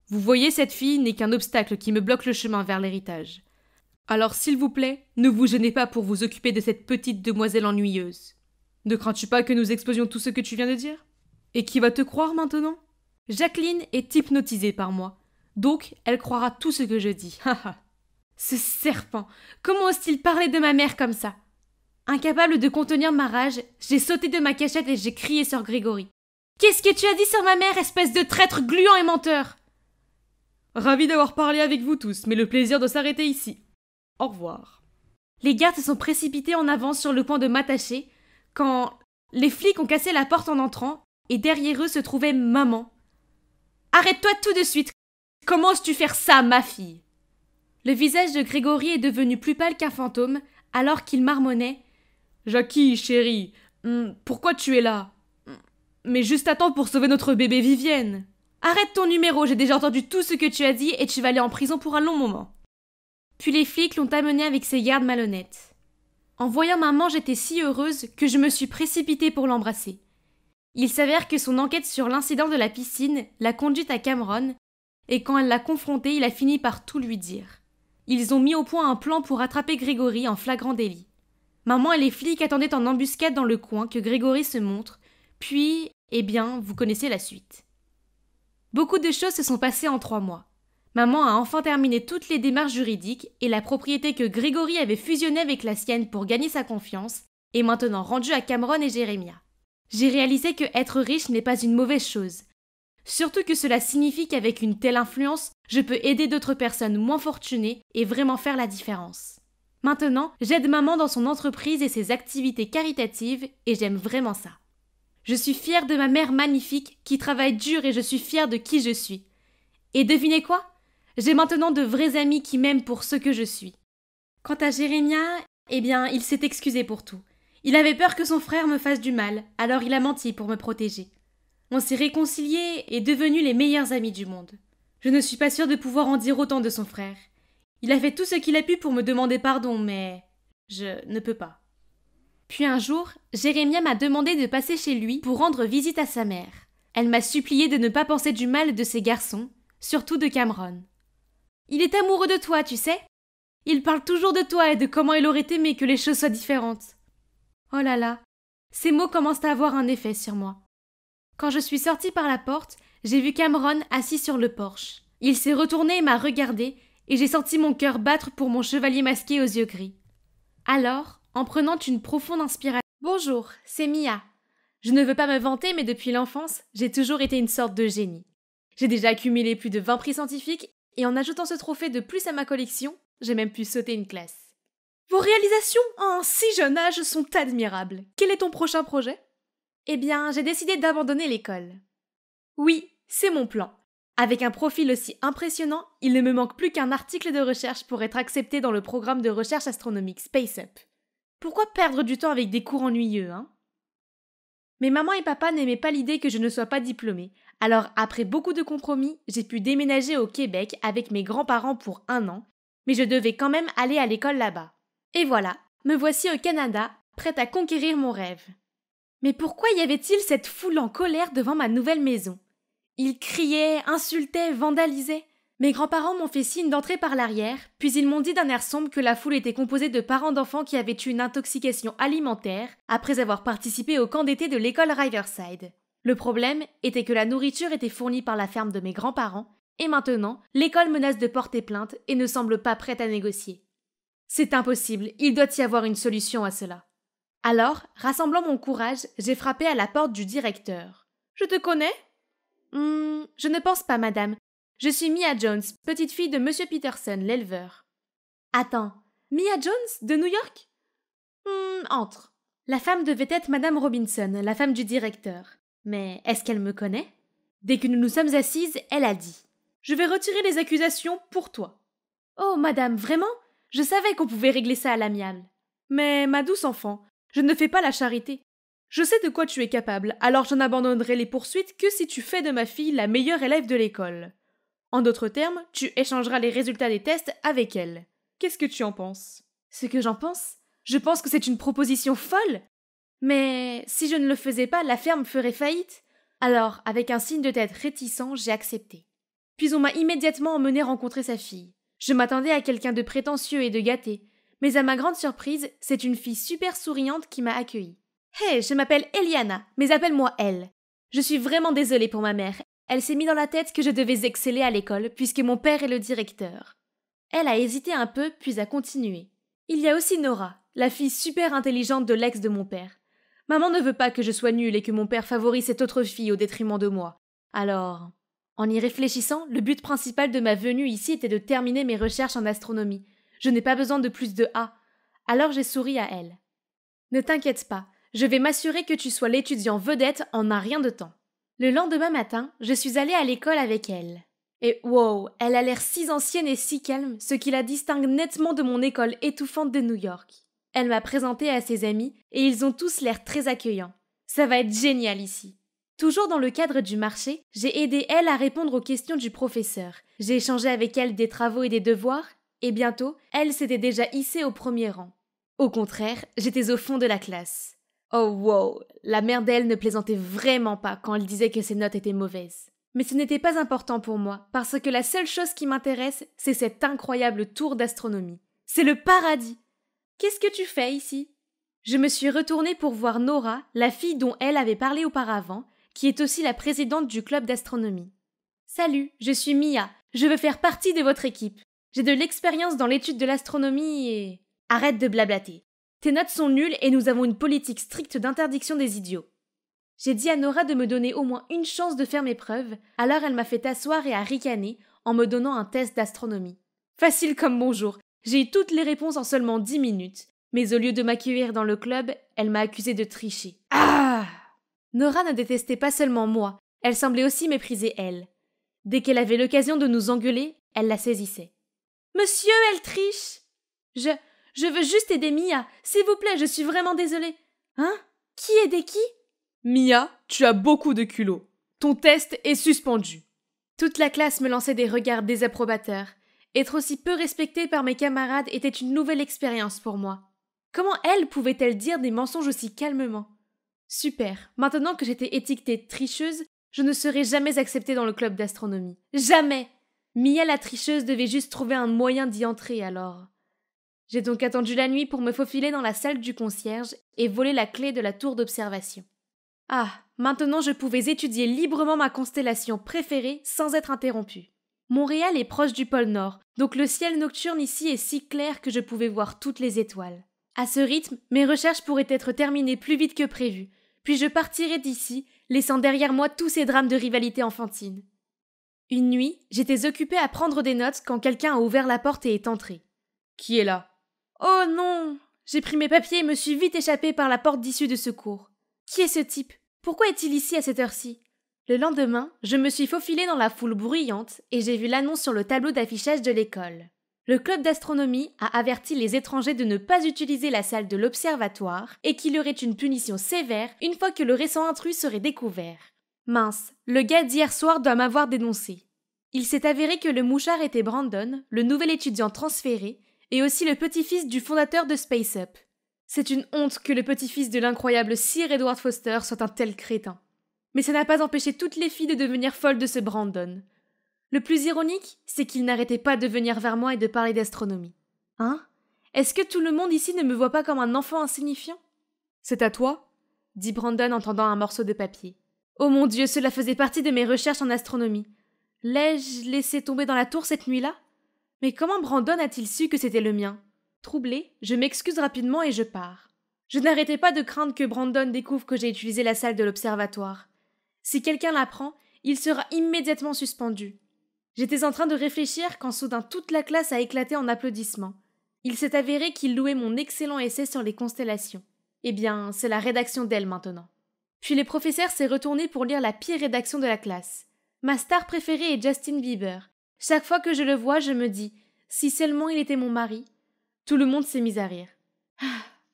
Vous voyez, cette fille n'est qu'un obstacle qui me bloque le chemin vers l'héritage. Alors, s'il vous plaît, ne vous gênez pas pour vous occuper de cette petite demoiselle ennuyeuse. Ne crains-tu pas que nous explosions tout ce que tu viens de dire ? Et qui va te croire maintenant ? Jacqueline est hypnotisée par moi, donc elle croira tout ce que je dis. Ce serpent, comment ose-t-il parler de ma mère comme ça ? Incapable de contenir ma rage, j'ai sauté de ma cachette et j'ai crié sur Grégory. « Qu'est-ce que tu as dit sur ma mère, espèce de traître gluant et menteur !» Ravi d'avoir parlé avec vous tous, mais le plaisir de s'arrêter ici. Au revoir. Les gardes se sont précipités en avant sur le point de m'attacher, quand les flics ont cassé la porte en entrant, et derrière eux se trouvait maman. « Arrête-toi tout de suite! Comment oses-tu faire ça, ma fille ?» Le visage de Grégory est devenu plus pâle qu'un fantôme, alors qu'il marmonnait. « Jackie, chérie, pourquoi tu es là ? Mais juste à temps pour sauver notre bébé Vivienne. Arrête ton numéro, j'ai déjà entendu tout ce que tu as dit et tu vas aller en prison pour un long moment. » Puis les flics l'ont amené avec ses gardes malhonnêtes. En voyant maman, j'étais si heureuse que je me suis précipitée pour l'embrasser. Il s'avère que son enquête sur l'incident de la piscine l'a conduite à Cameron, et quand elle l'a confronté, il a fini par tout lui dire. Ils ont mis au point un plan pour attraper Grégory en flagrant délit. Maman et les flics attendaient en embuscade dans le coin que Grégory se montre, puis, eh bien, vous connaissez la suite. Beaucoup de choses se sont passées en 3 mois. Maman a enfin terminé toutes les démarches juridiques et la propriété que Grégory avait fusionnée avec la sienne pour gagner sa confiance est maintenant rendue à Cameron et Jérémia. J'ai réalisé que être riche n'est pas une mauvaise chose. Surtout que cela signifie qu'avec une telle influence, je peux aider d'autres personnes moins fortunées et vraiment faire la différence. Maintenant, j'aide maman dans son entreprise et ses activités caritatives et j'aime vraiment ça. Je suis fière de ma mère magnifique qui travaille dur et je suis fière de qui je suis. Et devinez quoi ? J'ai maintenant de vrais amis qui m'aiment pour ce que je suis. Quant à Jérémia, eh bien, il s'est excusé pour tout. Il avait peur que son frère me fasse du mal, alors il a menti pour me protéger. On s'est réconciliés et devenus les meilleurs amis du monde. Je ne suis pas sûre de pouvoir en dire autant de son frère. Il a fait tout ce qu'il a pu pour me demander pardon, mais je ne peux pas. Puis un jour, Jérémia m'a demandé de passer chez lui pour rendre visite à sa mère. Elle m'a supplié de ne pas penser du mal de ses garçons, surtout de Cameron. Il est amoureux de toi, tu sais. Il parle toujours de toi et de comment il aurait aimé que les choses soient différentes. Oh là là, ces mots commencent à avoir un effet sur moi. Quand je suis sortie par la porte, j'ai vu Cameron assis sur le porche. Il s'est retourné et m'a regardé, et j'ai senti mon cœur battre pour mon chevalier masqué aux yeux gris. Alors, en prenant une profonde inspiration, « Bonjour, c'est Mia. Je ne veux pas me vanter, mais depuis l'enfance, j'ai toujours été une sorte de génie. J'ai déjà accumulé plus de 20 prix scientifiques, et en ajoutant ce trophée de plus à ma collection, j'ai même pu sauter une classe. Vos réalisations à un si jeune âge sont admirables. Quel est ton prochain projet? Eh bien, j'ai décidé d'abandonner l'école. Oui, c'est mon plan. Avec un profil aussi impressionnant, il ne me manque plus qu'un article de recherche pour être accepté dans le programme de recherche astronomique SpaceUp. Pourquoi perdre du temps avec des cours ennuyeux, hein? Mais maman et papa n'aimaient pas l'idée que je ne sois pas diplômée, alors après beaucoup de compromis, j'ai pu déménager au Québec avec mes grands-parents pour 1 an, mais je devais quand même aller à l'école là-bas. Et voilà, me voici au Canada, prête à conquérir mon rêve. Mais pourquoi y avait-il cette foule en colère devant ma nouvelle maison? Ils criaient, insultaient, vandalisaient. Mes grands-parents m'ont fait signe d'entrer par l'arrière, puis ils m'ont dit d'un air sombre que la foule était composée de parents d'enfants qui avaient eu une intoxication alimentaire après avoir participé au camp d'été de l'école Riverside. Le problème était que la nourriture était fournie par la ferme de mes grands-parents, et maintenant, l'école menace de porter plainte et ne semble pas prête à négocier. C'est impossible, il doit y avoir une solution à cela. Alors, rassemblant mon courage, j'ai frappé à la porte du directeur. « Je te connais ?»« Je ne pense pas, madame. Je suis Mia Jones, petite fille de Monsieur Peterson, l'éleveur. »« Attends, Mia Jones, de New York ?»« Entre. » La femme devait être madame Robinson, la femme du directeur. Mais est-ce qu'elle me connaît? Dès que nous nous sommes assises, elle a dit « Je vais retirer les accusations pour toi. »« Oh, madame, vraiment? Je savais qu'on pouvait régler ça à l'amiable. »« Mais, ma douce enfant, je ne fais pas la charité. Je sais de quoi tu es capable, alors je n'abandonnerai les poursuites que si tu fais de ma fille la meilleure élève de l'école. En d'autres termes, tu échangeras les résultats des tests avec elle. Qu'est-ce que tu en penses? » Ce que j'en pense? Je pense que c'est une proposition folle. Mais si je ne le faisais pas, la ferme ferait faillite. Alors, avec un signe de tête réticent, j'ai accepté. Puis on m'a immédiatement emmené rencontrer sa fille. Je m'attendais à quelqu'un de prétentieux et de gâté, mais à ma grande surprise, c'est une fille super souriante qui m'a accueillie. « Hey, je m'appelle Eliana, mais appelle-moi Elle. Je suis vraiment désolée pour ma mère. Elle s'est mis dans la tête que je devais exceller à l'école, puisque mon père est le directeur. » Elle a hésité un peu, puis a continué. « Il y a aussi Nora, la fille super intelligente de l'ex de mon père. Maman ne veut pas que je sois nulle et que mon père favorise cette autre fille au détriment de moi. Alors... » En y réfléchissant, le but principal de ma venue ici était de terminer mes recherches en astronomie. Je n'ai pas besoin de plus de A. Alors j'ai souri à elle. « Ne t'inquiète pas, je vais m'assurer que tu sois l'étudiant vedette en un rien de temps. » Le lendemain matin, je suis allée à l'école avec elle. Et wow, elle a l'air si ancienne et si calme, ce qui la distingue nettement de mon école étouffante de New York. Elle m'a présentée à ses amis et ils ont tous l'air très accueillants. Ça va être génial ici. Toujours dans le cadre du marché, j'ai aidé Elle à répondre aux questions du professeur. J'ai échangé avec elle des travaux et des devoirs, et bientôt, elle s'était déjà hissée au premier rang. Au contraire, j'étais au fond de la classe. Oh wow, la mère d'elle ne plaisantait vraiment pas quand elle disait que ses notes étaient mauvaises. Mais ce n'était pas important pour moi, parce que la seule chose qui m'intéresse, c'est cette incroyable tour d'astronomie. C'est le paradis! Qu'est-ce que tu fais ici? Je me suis retournée pour voir Nora, la fille dont Elle avait parlé auparavant, qui est aussi la présidente du club d'astronomie. « Salut, je suis Mia, je veux faire partie de votre équipe. J'ai de l'expérience dans l'étude de l'astronomie et... » Arrête de blablater. Tes notes sont nulles et nous avons une politique stricte d'interdiction des idiots. J'ai dit à Nora de me donner au moins une chance de faire mes preuves, alors elle m'a fait asseoir et à ricaner en me donnant un test d'astronomie. Facile comme bonjour, j'ai eu toutes les réponses en seulement 10 minutes, mais au lieu de m'accueillir dans le club, elle m'a accusé de tricher. Ah! Nora ne détestait pas seulement moi, elle semblait aussi mépriser Elle. Dès qu'elle avait l'occasion de nous engueuler, elle la saisissait. « Monsieur, elle triche !»« Je veux juste aider Mia, s'il vous plaît, je suis vraiment désolée. »« Hein? Qui aider qui ?»« Mia, tu as beaucoup de culot. Ton test est suspendu. » Toute la classe me lançait des regards désapprobateurs. Être aussi peu respectée par mes camarades était une nouvelle expérience pour moi. Comment elle pouvait-elle dire des mensonges aussi calmement? Super, maintenant que j'étais étiquetée tricheuse, je ne serais jamais acceptée dans le club d'astronomie. Jamais! Mia la tricheuse devait juste trouver un moyen d'y entrer alors. J'ai donc attendu la nuit pour me faufiler dans la salle du concierge et voler la clé de la tour d'observation. Ah, maintenant je pouvais étudier librement ma constellation préférée sans être interrompue. Montréal est proche du pôle Nord, donc le ciel nocturne ici est si clair que je pouvais voir toutes les étoiles. À ce rythme, mes recherches pourraient être terminées plus vite que prévu, puis je partirais d'ici, laissant derrière moi tous ces drames de rivalité enfantine. Une nuit, j'étais occupée à prendre des notes quand quelqu'un a ouvert la porte et est entré. « Qui est là ?»« Oh non !» J'ai pris mes papiers et me suis vite échappée par la porte d'issue de secours. Qui est ce type? Pourquoi est-il ici à cette heure-ci? Le lendemain, je me suis faufilée dans la foule bruyante et j'ai vu l'annonce sur le tableau d'affichage de l'école. Le club d'astronomie a averti les étrangers de ne pas utiliser la salle de l'observatoire et qu'il y aurait une punition sévère une fois que le récent intrus serait découvert. Mince, le gars d'hier soir doit m'avoir dénoncé. Il s'est avéré que le mouchard était Brandon, le nouvel étudiant transféré, et aussi le petit-fils du fondateur de Space Up. C'est une honte que le petit-fils de l'incroyable Sir Edward Foster soit un tel crétin. Mais ça n'a pas empêché toutes les filles de devenir folles de ce Brandon. Le plus ironique, c'est qu'il n'arrêtait pas de venir vers moi et de parler d'astronomie. Hein? Est-ce que tout le monde ici ne me voit pas comme un enfant insignifiant? C'est à toi? Dit Brandon en tendant un morceau de papier. Oh mon Dieu, cela faisait partie de mes recherches en astronomie. L'ai-je laissé tomber dans la tour cette nuit-là? Mais comment Brandon a-t-il su que c'était le mien? Troublée, je m'excuse rapidement et je pars. Je n'arrêtais pas de craindre que Brandon découvre que j'ai utilisé la salle de l'observatoire. Si quelqu'un l'apprend, il sera immédiatement suspendu. J'étais en train de réfléchir quand soudain toute la classe a éclaté en applaudissements. Il s'est avéré qu'il louait mon excellent essai sur les constellations. Eh bien, c'est la rédaction d'elle maintenant. Puis le professeur s'est retourné pour lire la pire rédaction de la classe. Ma star préférée est Justin Bieber. Chaque fois que je le vois, je me dis « Si seulement il était mon mari ». Tout le monde s'est mis à rire.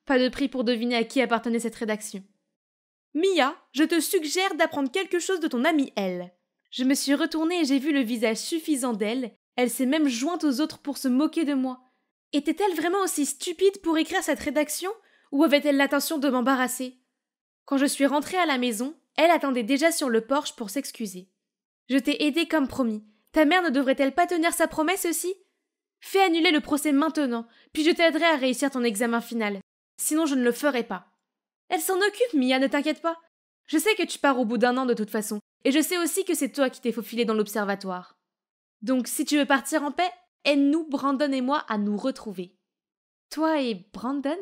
Pas de prix pour deviner à qui appartenait cette rédaction. « Mia, je te suggère d'apprendre quelque chose de ton amie Elle. » Je me suis retournée et j'ai vu le visage suffisant d'elle. Elle s'est même jointe aux autres pour se moquer de moi. Était-elle vraiment aussi stupide pour écrire cette rédaction ou avait-elle l'intention de m'embarrasser? Quand je suis rentrée à la maison, elle attendait déjà sur le porche pour s'excuser. Je t'ai aidée comme promis. Ta mère ne devrait-elle pas tenir sa promesse aussi? Fais annuler le procès maintenant, puis je t'aiderai à réussir ton examen final. Sinon je ne le ferai pas. Elle s'en occupe, Mia, ne t'inquiète pas. Je sais que tu pars au bout d'un an de toute façon, et je sais aussi que c'est toi qui t'es faufilé dans l'observatoire. Donc si tu veux partir en paix, aide-nous, Brandon et moi, à nous retrouver. Toi et Brandon?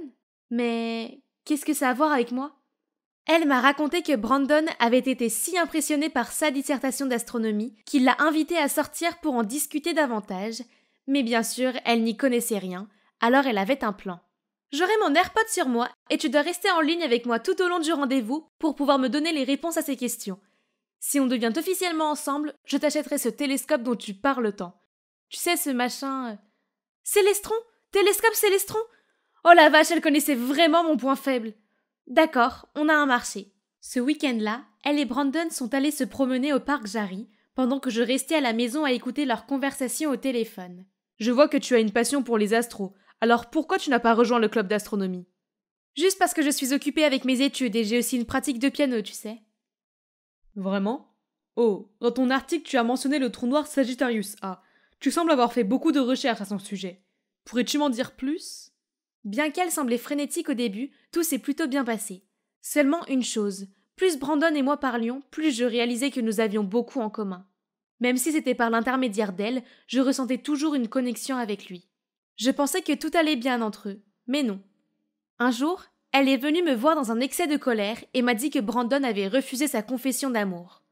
Mais qu'est-ce que ça a à voir avec moi? Elle m'a raconté que Brandon avait été si impressionné par sa dissertation d'astronomie qu'il l'a invité à sortir pour en discuter davantage, mais bien sûr, elle n'y connaissait rien, alors elle avait un plan. J'aurai mon AirPod sur moi et tu dois rester en ligne avec moi tout au long du rendez-vous pour pouvoir me donner les réponses à ces questions. Si on devient officiellement ensemble, je t'achèterai ce télescope dont tu parles tant. Tu sais, ce machin... Célestron? Télescope Célestron? Oh la vache, elle connaissait vraiment mon point faible. D'accord, on a un marché. Ce week-end-là, elle et Brandon sont allés se promener au parc Jarry, pendant que je restais à la maison à écouter leur conversation au téléphone. Je vois que tu as une passion pour les astros, alors pourquoi tu n'as pas rejoint le club d'astronomie? Juste parce que je suis occupée avec mes études et j'ai aussi une pratique de piano, tu sais. Vraiment? Oh, dans ton article tu as mentionné le trou noir Sagittarius A. Tu sembles avoir fait beaucoup de recherches à son sujet. Pourrais-tu m'en dire plus? Bien qu'elle semblait frénétique au début, tout s'est plutôt bien passé. Seulement une chose, plus Brandon et moi parlions, plus je réalisais que nous avions beaucoup en commun. Même si c'était par l'intermédiaire d'elle, je ressentais toujours une connexion avec lui. Je pensais que tout allait bien entre eux, mais non. Un jour, elle est venue me voir dans un excès de colère et m'a dit que Brandon avait refusé sa confession d'amour.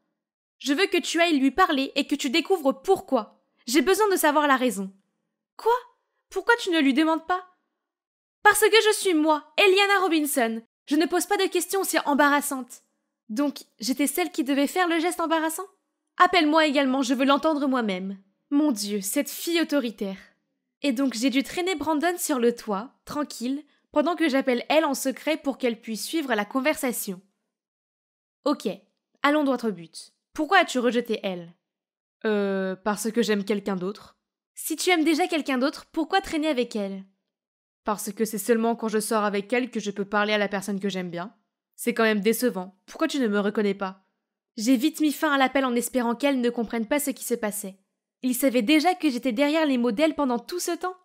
Je veux que tu ailles lui parler et que tu découvres pourquoi. J'ai besoin de savoir la raison. Quoi? Pourquoi tu ne lui demandes pas? Parce que je suis moi, Eliana Robinson. Je ne pose pas de questions aussi embarrassantes. Donc, j'étais celle qui devait faire le geste embarrassant? Appelle-moi également, je veux l'entendre moi-même. Mon Dieu, cette fille autoritaire. Et donc j'ai dû traîner Brandon sur le toit, tranquille, pendant que j'appelle elle en secret pour qu'elle puisse suivre la conversation. Ok, allons droit au but. Pourquoi as-tu rejeté elle? Parce que j'aime quelqu'un d'autre. Si tu aimes déjà quelqu'un d'autre, pourquoi traîner avec elle? Parce que c'est seulement quand je sors avec elle que je peux parler à la personne que j'aime bien. C'est quand même décevant. Pourquoi tu ne me reconnais pas? J'ai vite mis fin à l'appel en espérant qu'elle ne comprenne pas ce qui se passait. Il savait déjà que j'étais derrière les mots d'elle pendant tout ce temps.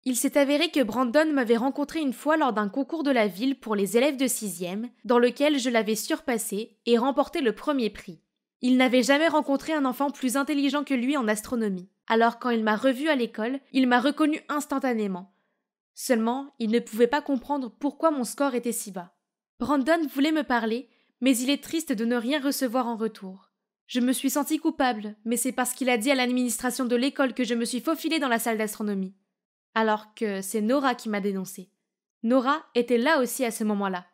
Il s'est avéré que Brandon m'avait rencontré une fois lors d'un concours de la ville pour les élèves de 6e, dans lequel je l'avais surpassé et remporté le premier prix. Il n'avait jamais rencontré un enfant plus intelligent que lui en astronomie. Alors quand il m'a revu à l'école, il m'a reconnu instantanément. Seulement, il ne pouvait pas comprendre pourquoi mon score était si bas. Brandon voulait me parler, mais il est triste de ne rien recevoir en retour. Je me suis sentie coupable, mais c'est parce qu'il a dit à l'administration de l'école que je me suis faufilée dans la salle d'astronomie. Alors que c'est Nora qui m'a dénoncée. Nora était là aussi à ce moment-là.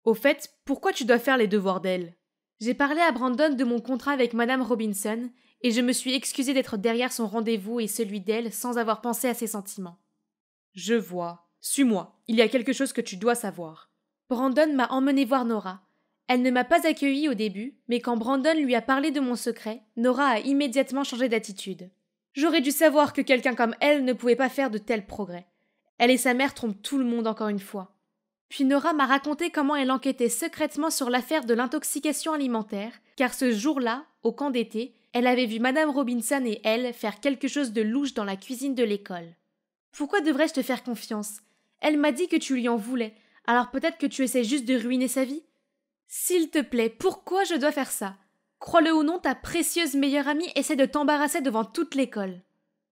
Au fait, pourquoi tu dois faire les devoirs d'elle? J'ai parlé à Brandon de mon contrat avec Madame Robinson et je me suis excusée d'être derrière son rendez-vous et celui d'elle sans avoir pensé à ses sentiments. Je vois. Suis-moi. Il y a quelque chose que tu dois savoir. Brandon m'a emmené voir Nora. Elle ne m'a pas accueillie au début, mais quand Brandon lui a parlé de mon secret, Nora a immédiatement changé d'attitude. J'aurais dû savoir que quelqu'un comme elle ne pouvait pas faire de tels progrès. Elle et sa mère trompent tout le monde encore une fois. Puis Nora m'a raconté comment elle enquêtait secrètement sur l'affaire de l'intoxication alimentaire, car ce jour-là, au camp d'été, elle avait vu Madame Robinson et elle faire quelque chose de louche dans la cuisine de l'école. Pourquoi devrais-je te faire confiance? Elle m'a dit que tu lui en voulais, alors peut-être que tu essaies juste de ruiner sa vie? S'il te plaît, pourquoi je dois faire ça? Crois-le ou non, ta précieuse meilleure amie essaie de t'embarrasser devant toute l'école.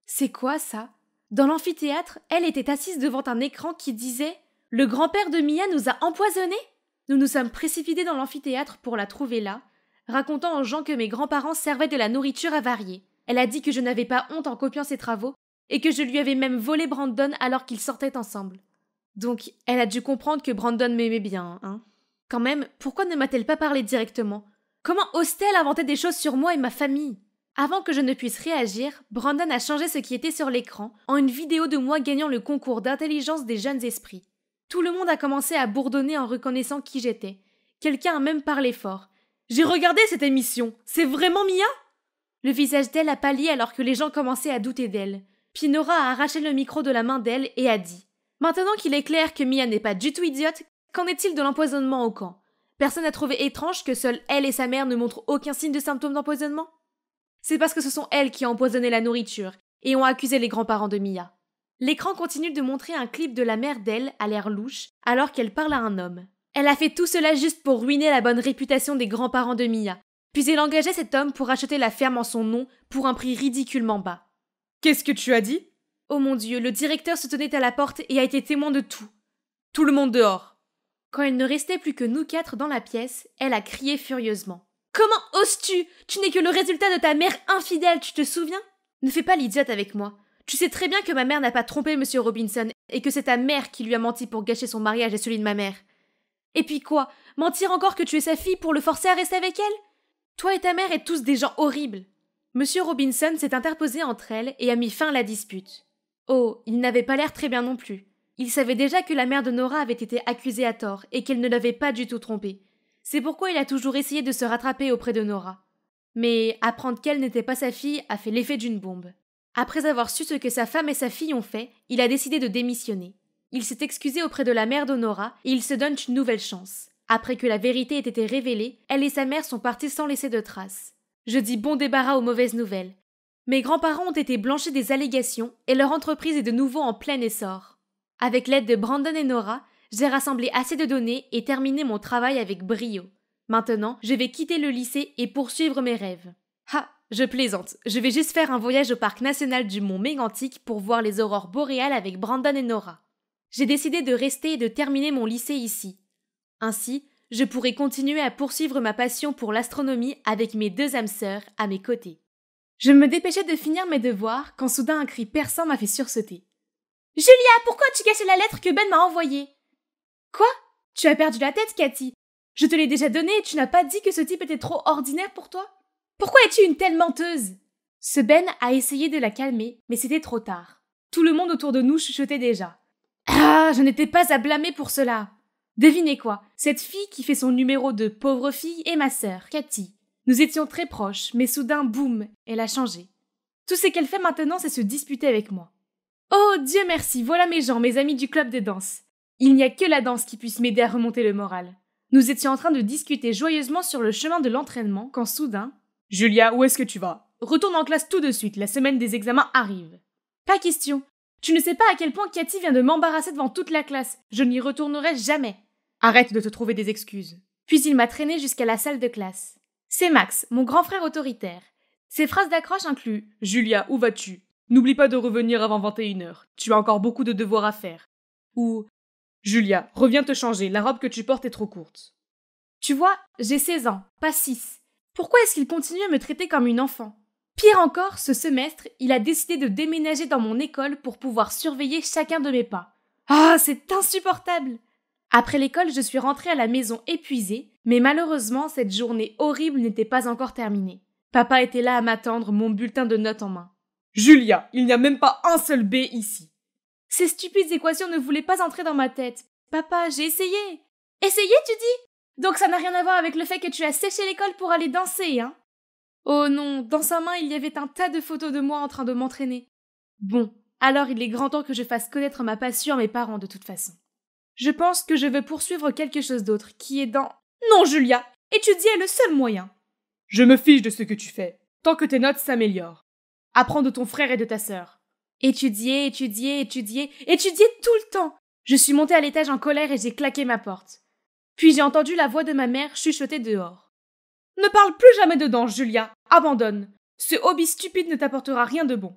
C'est quoi ça? Dans l'amphithéâtre, elle était assise devant un écran qui disait « Le grand-père de Mia nous a empoisonnés ?» Nous nous sommes précipités dans l'amphithéâtre pour la trouver là, racontant aux gens que mes grands-parents servaient de la nourriture avariée. Elle a dit que je n'avais pas honte en copiant ses travaux et que je lui avais même volé Brandon alors qu'ils sortaient ensemble. Donc, elle a dû comprendre que Brandon m'aimait bien, hein? Quand même, pourquoi ne m'a-t-elle pas parlé directement? Comment ose-t-elle inventer des choses sur moi et ma famille? Avant que je ne puisse réagir, Brandon a changé ce qui était sur l'écran en une vidéo de moi gagnant le concours d'intelligence des jeunes esprits. Tout le monde a commencé à bourdonner en reconnaissant qui j'étais. Quelqu'un a même parlé fort. « J'ai regardé cette émission, c'est vraiment Mia ?» Le visage d'elle a pâli alors que les gens commençaient à douter d'elle. Puis Nora a arraché le micro de la main d'elle et a dit « Maintenant qu'il est clair que Mia n'est pas du tout idiote, qu'en est-il de l'empoisonnement au camp? Personne n'a trouvé étrange que seules elle et sa mère ne montrent aucun signe de symptômes d'empoisonnement? C'est parce que ce sont elles qui ont empoisonné la nourriture et ont accusé les grands-parents de Mia. » L'écran continue de montrer un clip de la mère d'elle à l'air louche alors qu'elle parle à un homme. Elle a fait tout cela juste pour ruiner la bonne réputation des grands-parents de Mia. Puis elle engageait cet homme pour acheter la ferme en son nom pour un prix ridiculement bas. « Qu'est-ce que tu as dit ?» Oh mon Dieu, le directeur se tenait à la porte et a été témoin de tout. « Tout le monde dehors !» Quand il ne restait plus que nous 4 dans la pièce, elle a crié furieusement. « Comment oses-tu? Tu n'es que le résultat de ta mère infidèle, tu te souviens? Ne fais pas l'idiote avec moi. Tu sais très bien que ma mère n'a pas trompé M. Robinson et que c'est ta mère qui lui a menti pour gâcher son mariage et celui de ma mère. Et puis quoi? Mentir encore que tu es sa fille pour le forcer à rester avec elle? Toi et ta mère êtes tous des gens horribles. » M. Robinson s'est interposé entre elles et a mis fin à la dispute. Oh, il n'avait pas l'air très bien non plus. Il savait déjà que la mère de Nora avait été accusée à tort et qu'elle ne l'avait pas du tout trompée. C'est pourquoi il a toujours essayé de se rattraper auprès de Nora. Mais apprendre qu'elle n'était pas sa fille a fait l'effet d'une bombe. Après avoir su ce que sa femme et sa fille ont fait, il a décidé de démissionner. Il s'est excusé auprès de la mère de Nora et il se donne une nouvelle chance. Après que la vérité ait été révélée, elle et sa mère sont parties sans laisser de traces. Je dis bon débarras aux mauvaises nouvelles. Mes grands-parents ont été blanchis des allégations et leur entreprise est de nouveau en plein essor. Avec l'aide de Brandon et Nora, j'ai rassemblé assez de données et terminé mon travail avec brio. Maintenant, je vais quitter le lycée et poursuivre mes rêves. Ha, je plaisante, je vais juste faire un voyage au parc national du Mont Mégantic pour voir les aurores boréales avec Brandon et Nora. J'ai décidé de rester et de terminer mon lycée ici. Ainsi, je pourrai continuer à poursuivre ma passion pour l'astronomie avec mes 2 âmes sœurs à mes côtés. Je me dépêchais de finir mes devoirs quand soudain un cri perçant m'a fait sursauter. « Julia, pourquoi tu caches la lettre que Ben m'a envoyée ?»« Quoi? Tu as perdu la tête, Cathy. Je te l'ai déjà donnée et tu n'as pas dit que ce type était trop ordinaire pour toi? Pourquoi es-tu une telle menteuse ?» Ce Ben a essayé de la calmer, mais c'était trop tard. Tout le monde autour de nous chuchotait déjà. « Ah, je n'étais pas à blâmer pour cela. Devinez quoi, cette fille qui fait son numéro de pauvre fille est ma sœur, Cathy. Nous étions très proches, mais soudain, boum, elle a changé. Tout ce qu'elle fait maintenant, c'est se disputer avec moi. Oh, Dieu merci, voilà mes gens, mes amis du club de danse. Il n'y a que la danse qui puisse m'aider à remonter le moral. Nous étions en train de discuter joyeusement sur le chemin de l'entraînement quand soudain... Julia, où est-ce que tu vas? Retourne en classe tout de suite, la semaine des examens arrive. Pas question. Tu ne sais pas à quel point Cathy vient de m'embarrasser devant toute la classe. Je n'y retournerai jamais. Arrête de te trouver des excuses. Puis il m'a traîné jusqu'à la salle de classe. C'est Max, mon grand frère autoritaire. Ses phrases d'accroche incluent « Julia, où vas-tu? N'oublie pas de revenir avant 21h. Tu as encore beaucoup de devoirs à faire. » Ou « Julia, reviens te changer, la robe que tu portes est trop courte. » Tu vois, j'ai 16 ans, pas 6. Pourquoi est-ce qu'il continue à me traiter comme une enfant? Pire encore, ce semestre, il a décidé de déménager dans mon école pour pouvoir surveiller chacun de mes pas. Ah, c'est insupportable! Après l'école, je suis rentrée à la maison épuisée, mais malheureusement, cette journée horrible n'était pas encore terminée. Papa était là à m'attendre, mon bulletin de notes en main. « Julia, il n'y a même pas un seul B ici. » Ces stupides équations ne voulaient pas entrer dans ma tête. Papa, j'ai essayé. Essayé, tu dis? Donc ça n'a rien à voir avec le fait que tu as séché l'école pour aller danser, hein? Oh non, dans sa main, il y avait un tas de photos de moi en train de m'entraîner. Bon, alors il est grand temps que je fasse connaître ma passion à mes parents de toute façon. Je pense que je veux poursuivre quelque chose d'autre, qui est dans... Non, Julia, étudier est le seul moyen. Je me fiche de ce que tu fais, tant que tes notes s'améliorent. Apprends de ton frère et de ta sœur. Étudier, étudier, étudier, étudier tout le temps. Je suis montée à l'étage en colère et j'ai claqué ma porte. Puis j'ai entendu la voix de ma mère chuchoter dehors. Ne parle plus jamais de danse, Julia. Abandonne. Ce hobby stupide ne t'apportera rien de bon.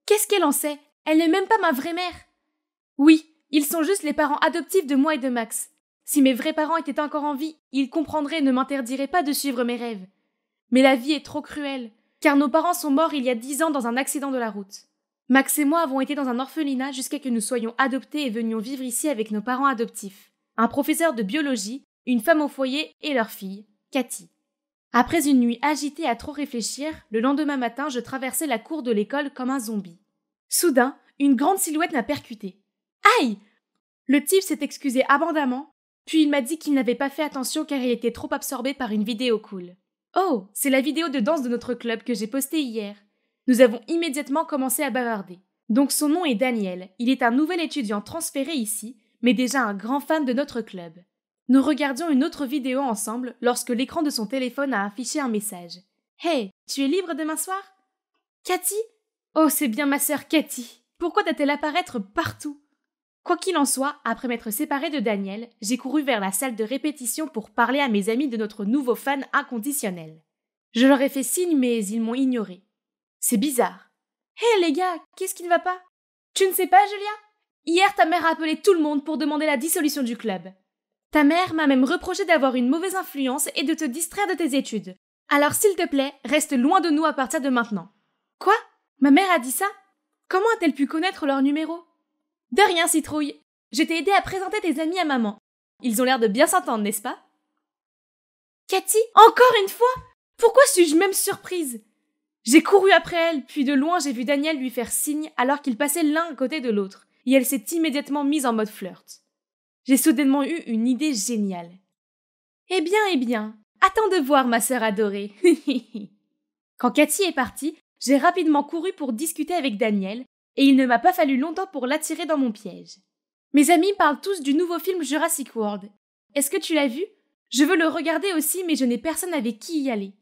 Qu'est-ce qu'elle en sait? Elle n'est même pas ma vraie mère. Oui, ils sont juste les parents adoptifs de moi et de Max. Si mes vrais parents étaient encore en vie, ils comprendraient et ne m'interdiraient pas de suivre mes rêves. Mais la vie est trop cruelle, car nos parents sont morts il y a 10 ans dans un accident de la route. Max et moi avons été dans un orphelinat jusqu'à que nous soyons adoptés et venions vivre ici avec nos parents adoptifs. Un professeur de biologie, une femme au foyer et leur fille, Cathy. Après une nuit agitée à trop réfléchir, le lendemain matin, je traversais la cour de l'école comme un zombie. Soudain, une grande silhouette m'a percuté. Aïe! Le type s'est excusé abondamment, puis il m'a dit qu'il n'avait pas fait attention car il était trop absorbé par une vidéo cool. Oh, c'est la vidéo de danse de notre club que j'ai postée hier. Nous avons immédiatement commencé à bavarder. Donc son nom est Daniel, il est un nouvel étudiant transféré ici, mais déjà un grand fan de notre club. Nous regardions une autre vidéo ensemble lorsque l'écran de son téléphone a affiché un message. « Hey, tu es libre demain soir ?»« Cathy ? Oh, c'est bien ma sœur Cathy. Pourquoi doit-elle apparaître partout ?» Quoi qu'il en soit, après m'être séparée de Daniel, j'ai couru vers la salle de répétition pour parler à mes amis de notre nouveau fan inconditionnel. Je leur ai fait signe, mais ils m'ont ignoré. C'est bizarre. « Hé les gars, qu'est-ce qui ne va pas? Tu ne sais pas, Julia? Hier, ta mère a appelé tout le monde pour demander la dissolution du club. Ta mère m'a même reproché d'avoir une mauvaise influence et de te distraire de tes études. Alors s'il te plaît, reste loin de nous à partir de maintenant. » Quoi? Ma mère a dit ça? Comment a-t-elle pu connaître leur numéro? De rien, citrouille. Je t'ai aidé à présenter tes amis à maman. Ils ont l'air de bien s'entendre, n'est-ce pas? Cathy, encore une fois? Pourquoi suis-je même surprise? J'ai couru après elle, puis de loin j'ai vu Daniel lui faire signe alors qu'ils passaient l'un à côté de l'autre, et elle s'est immédiatement mise en mode flirt. J'ai soudainement eu une idée géniale. Eh bien, attends de voir ma sœur adorée. Quand Cathy est partie, j'ai rapidement couru pour discuter avec Daniel, et il ne m'a pas fallu longtemps pour l'attirer dans mon piège. Mes amis parlent tous du nouveau film Jurassic World. Est-ce que tu l'as vu? Je veux le regarder aussi, mais je n'ai personne avec qui y aller.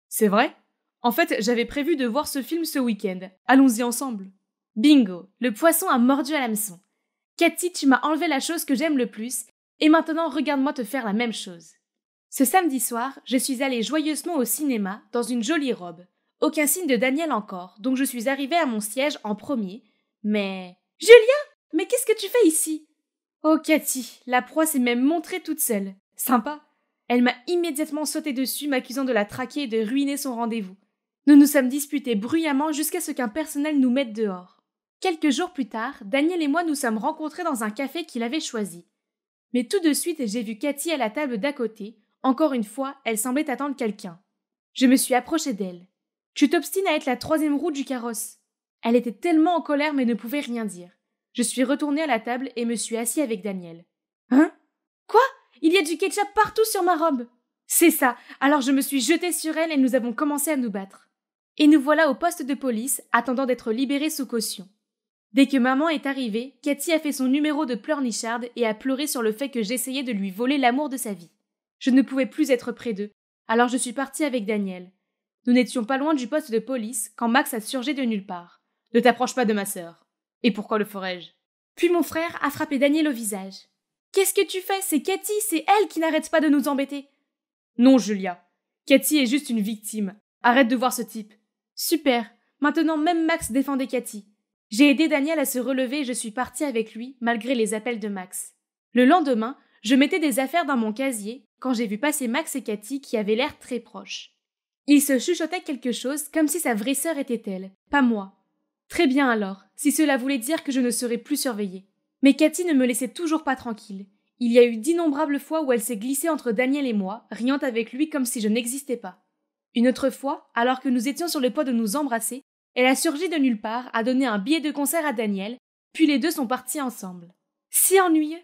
C'est vrai? En fait, j'avais prévu de voir ce film ce week-end. Allons-y ensemble. Bingo, le poisson a mordu à l'hameçon. Cathy, tu m'as enlevé la chose que j'aime le plus, et maintenant regarde-moi te faire la même chose. Ce samedi soir, je suis allée joyeusement au cinéma, dans une jolie robe. Aucun signe de Daniel encore, donc je suis arrivée à mon siège en premier, mais... Julia, mais qu'est-ce que tu fais ici? Oh Cathy, la proie s'est même montrée toute seule. Sympa. Elle m'a immédiatement sauté dessus, m'accusant de la traquer et de ruiner son rendez-vous. Nous nous sommes disputés bruyamment jusqu'à ce qu'un personnel nous mette dehors. Quelques jours plus tard, Daniel et moi nous sommes rencontrés dans un café qu'il avait choisi. Mais tout de suite, j'ai vu Cathy à la table d'à côté. Encore une fois, elle semblait attendre quelqu'un. Je me suis approchée d'elle. « Tu t'obstines à être la troisième roue du carrosse. » Elle était tellement en colère mais ne pouvait rien dire. Je suis retournée à la table et me suis assise avec Daniel. « Hein? Quoi? Il y a du ketchup partout sur ma robe. » C'est ça. Alors je me suis jetée sur elle et nous avons commencé à nous battre. Et nous voilà au poste de police, attendant d'être libérés sous caution. Dès que maman est arrivée, Cathy a fait son numéro de pleurnicharde et a pleuré sur le fait que j'essayais de lui voler l'amour de sa vie. Je ne pouvais plus être près d'eux, alors je suis partie avec Daniel. Nous n'étions pas loin du poste de police quand Max a surgi de nulle part. « Ne t'approche pas de ma sœur. »« Et pourquoi le ferais-je » Puis mon frère a frappé Daniel au visage. « Qu'est-ce que tu fais? C'est Cathy, c'est elle qui n'arrête pas de nous embêter. »« Non, Julia. Cathy est juste une victime. Arrête de voir ce type. » Super. Maintenant même Max défendait Cathy. J'ai aidé Daniel à se relever et je suis partie avec lui, malgré les appels de Max. Le lendemain, je mettais des affaires dans mon casier quand j'ai vu passer Max et Cathy qui avaient l'air très proches. Ils se chuchotaient quelque chose comme si sa vraie sœur était elle, pas moi. Très bien alors, si cela voulait dire que je ne serais plus surveillée. Mais Cathy ne me laissait toujours pas tranquille. Il y a eu d'innombrables fois où elle s'est glissée entre Daniel et moi, riant avec lui comme si je n'existais pas. Une autre fois, alors que nous étions sur le point de nous embrasser, elle a surgi de nulle part, a donné un billet de concert à Daniel, puis les deux sont partis ensemble. Si ennuyeux!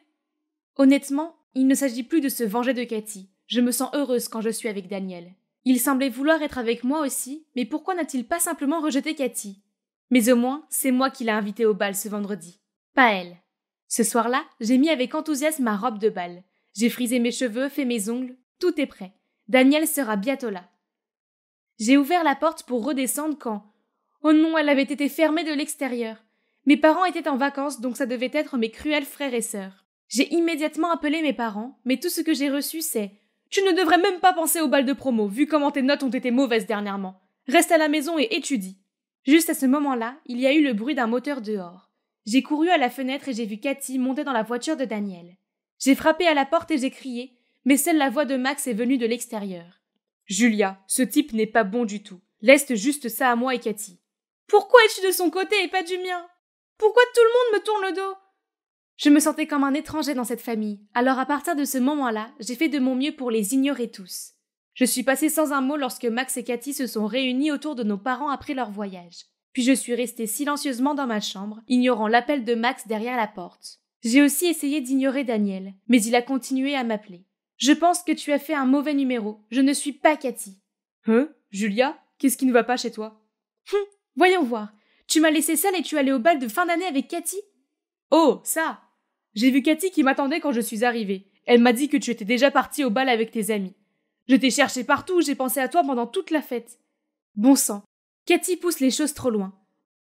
Honnêtement, il ne s'agit plus de se venger de Cathy. Je me sens heureuse quand je suis avec Daniel. Il semblait vouloir être avec moi aussi, mais pourquoi n'a-t-il pas simplement rejeté Cathy? Mais au moins, c'est moi qui l'ai invitée au bal ce vendredi. Pas elle. Ce soir-là, j'ai mis avec enthousiasme ma robe de bal. J'ai frisé mes cheveux, fait mes ongles, tout est prêt. Daniel sera bientôt là. J'ai ouvert la porte pour redescendre quand... Oh non, elle avait été fermée de l'extérieur. Mes parents étaient en vacances, donc ça devait être mes cruels frères et sœurs. J'ai immédiatement appelé mes parents, mais tout ce que j'ai reçu c'est « Tu ne devrais même pas penser au bal de promo, vu comment tes notes ont été mauvaises dernièrement. Reste à la maison et étudie. » Juste à ce moment-là, il y a eu le bruit d'un moteur dehors. J'ai couru à la fenêtre et j'ai vu Cathy monter dans la voiture de Daniel. J'ai frappé à la porte et j'ai crié, mais seule la voix de Max est venue de l'extérieur. « Julia, ce type n'est pas bon du tout. Laisse juste ça à moi et Cathy. » Pourquoi es-tu de son côté et pas du mien? Pourquoi tout le monde me tourne le dos? Je me sentais comme un étranger dans cette famille, alors à partir de ce moment-là, j'ai fait de mon mieux pour les ignorer tous. Je suis passée sans un mot lorsque Max et Cathy se sont réunis autour de nos parents après leur voyage. Puis je suis restée silencieusement dans ma chambre, ignorant l'appel de Max derrière la porte. J'ai aussi essayé d'ignorer Daniel, mais il a continué à m'appeler. Je pense que tu as fait un mauvais numéro, je ne suis pas Cathy. Hein? Julia? Qu'est-ce qui ne va pas chez toi? Voyons voir. Tu m'as laissée seule et tu es allée au bal de fin d'année avec Cathy? Oh, ça! J'ai vu Cathy qui m'attendait quand je suis arrivée. Elle m'a dit que tu étais déjà partie au bal avec tes amis. Je t'ai cherché partout, j'ai pensé à toi pendant toute la fête. Bon sang, Cathy pousse les choses trop loin.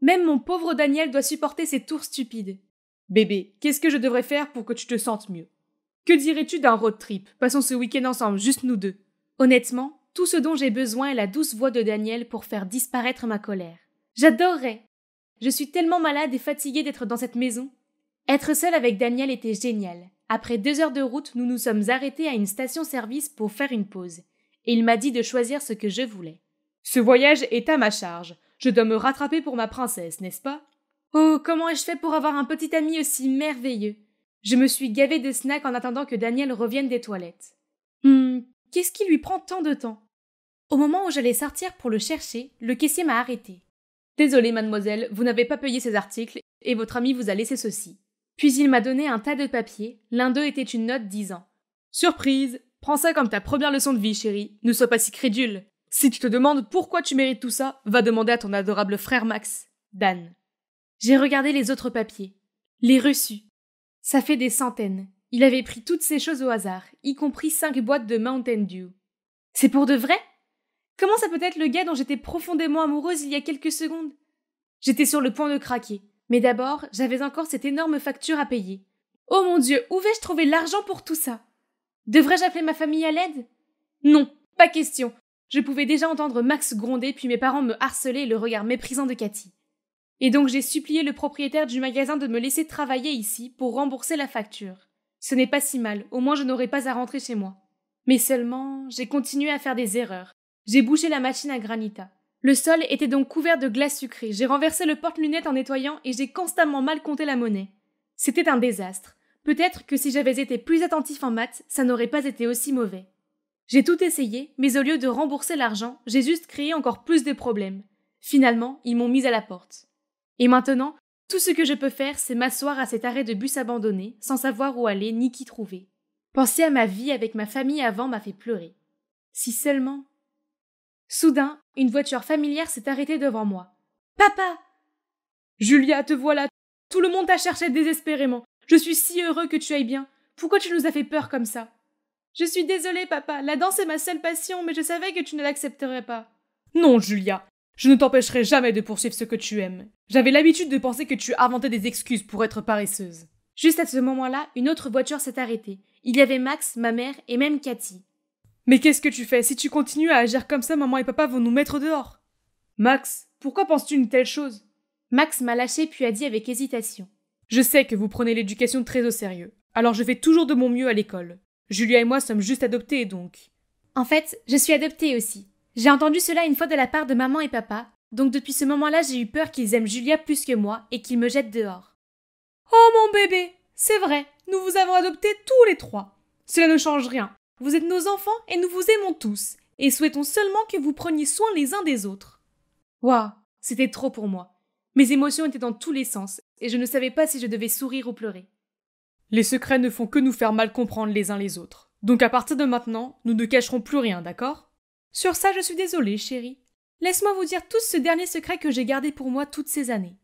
Même mon pauvre Daniel doit supporter ces tours stupides. Bébé, qu'est-ce que je devrais faire pour que tu te sentes mieux? Que dirais-tu d'un road trip? Passons ce week-end ensemble, juste nous deux. Honnêtement, tout ce dont j'ai besoin est la douce voix de Daniel pour faire disparaître ma colère. J'adorerais. Je suis tellement malade et fatiguée d'être dans cette maison. Être seule avec Daniel était génial. Après 2 heures de route, nous nous sommes arrêtés à une station-service pour faire une pause. Et il m'a dit de choisir ce que je voulais. Ce voyage est à ma charge. Je dois me rattraper pour ma princesse, n'est-ce pas? Oh, comment ai-je fait pour avoir un petit ami aussi merveilleux? Je me suis gavée de snacks en attendant que Daniel revienne des toilettes. Qu'est-ce qui lui prend tant de temps? Au moment où j'allais sortir pour le chercher, le caissier m'a arrêtée. Désolée, mademoiselle, vous n'avez pas payé ces articles et votre ami vous a laissé ceci. Puis il m'a donné un tas de papiers, l'un d'eux était une note disant « Surprise! Prends ça comme ta première leçon de vie, chérie. Ne sois pas si crédule. Si tu te demandes pourquoi tu mérites tout ça, va demander à ton adorable frère Max. Dan. » J'ai regardé les autres papiers. Les reçus. Ça fait des centaines. Il avait pris toutes ces choses au hasard, y compris 5 boîtes de Mountain Dew. C'est pour de vrai? Comment ça peut être le gars dont j'étais profondément amoureuse il y a quelques secondes? J'étais sur le point de craquer. Mais d'abord, j'avais encore cette énorme facture à payer. Oh mon Dieu, où vais-je trouver l'argent pour tout ça? Devrais-je appeler ma famille à l'aide? Non, pas question. Je pouvais déjà entendre Max gronder puis mes parents me harceler et le regard méprisant de Cathy. Et donc j'ai supplié le propriétaire du magasin de me laisser travailler ici pour rembourser la facture. Ce n'est pas si mal, au moins je n'aurai pas à rentrer chez moi. Mais seulement, j'ai continué à faire des erreurs. J'ai bouché la machine à granita. Le sol était donc couvert de glace sucrée. J'ai renversé le porte-lunettes en nettoyant et j'ai constamment mal compté la monnaie. C'était un désastre. Peut-être que si j'avais été plus attentif en maths, ça n'aurait pas été aussi mauvais. J'ai tout essayé, mais au lieu de rembourser l'argent, j'ai juste créé encore plus de problèmes. Finalement, ils m'ont mise à la porte. Et maintenant, tout ce que je peux faire, c'est m'asseoir à cet arrêt de bus abandonné, sans savoir où aller ni qui trouver. Penser à ma vie avec ma famille avant m'a fait pleurer. Si seulement... Soudain, une voiture familière s'est arrêtée devant moi. « Papa !»« Julia, te voilà. Tout le monde t'a cherché désespérément. Je suis si heureux que tu ailles bien. Pourquoi tu nous as fait peur comme ça ? » « Je suis désolée, papa. La danse est ma seule passion, mais je savais que tu ne l'accepterais pas. »« Non, Julia. Je ne t'empêcherai jamais de poursuivre ce que tu aimes. J'avais l'habitude de penser que tu inventais des excuses pour être paresseuse. » Juste à ce moment-là, une autre voiture s'est arrêtée. Il y avait Max, ma mère et même Cathy. « Mais qu'est-ce que tu fais ? Si tu continues à agir comme ça, maman et papa vont nous mettre dehors. »« Max, pourquoi penses-tu une telle chose ?» Max m'a lâché puis a dit avec hésitation. « Je sais que vous prenez l'éducation très au sérieux. Alors je fais toujours de mon mieux à l'école. Julia et moi sommes juste adoptés, donc. » En fait, je suis adoptée aussi. J'ai entendu cela une fois de la part de maman et papa, donc depuis ce moment-là, j'ai eu peur qu'ils aiment Julia plus que moi et qu'ils me jettent dehors. « Oh mon bébé, c'est vrai, nous vous avons adoptés tous les trois. Cela ne change rien. Vous êtes nos enfants et nous vous aimons tous, et souhaitons seulement que vous preniez soin les uns des autres. » Waouh, c'était trop pour moi. Mes émotions étaient dans tous les sens, et je ne savais pas si je devais sourire ou pleurer. Les secrets ne font que nous faire mal comprendre les uns les autres. Donc à partir de maintenant, nous ne cacherons plus rien, d'accord ? Sur ça, je suis désolée, chérie. Laisse-moi vous dire tout ce dernier secret que j'ai gardé pour moi toutes ces années.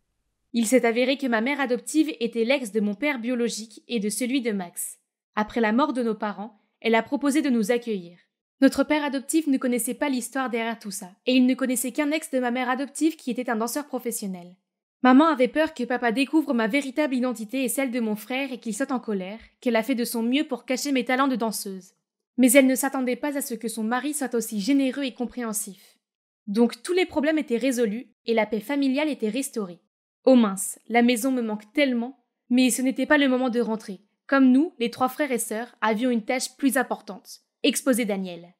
Il s'est avéré que ma mère adoptive était l'ex de mon père biologique et de celui de Max. Après la mort de nos parents, elle a proposé de nous accueillir. Notre père adoptif ne connaissait pas l'histoire derrière tout ça, et il ne connaissait qu'un ex de ma mère adoptive qui était un danseur professionnel. Maman avait peur que papa découvre ma véritable identité et celle de mon frère et qu'il saute en colère, qu'elle a fait de son mieux pour cacher mes talents de danseuse. Mais elle ne s'attendait pas à ce que son mari soit aussi généreux et compréhensif. Donc tous les problèmes étaient résolus et la paix familiale était restaurée. Oh mince, la maison me manque tellement, mais ce n'était pas le moment de rentrer. Comme nous, les 3 frères et sœurs, avions une tâche plus importante, exposer Daniel.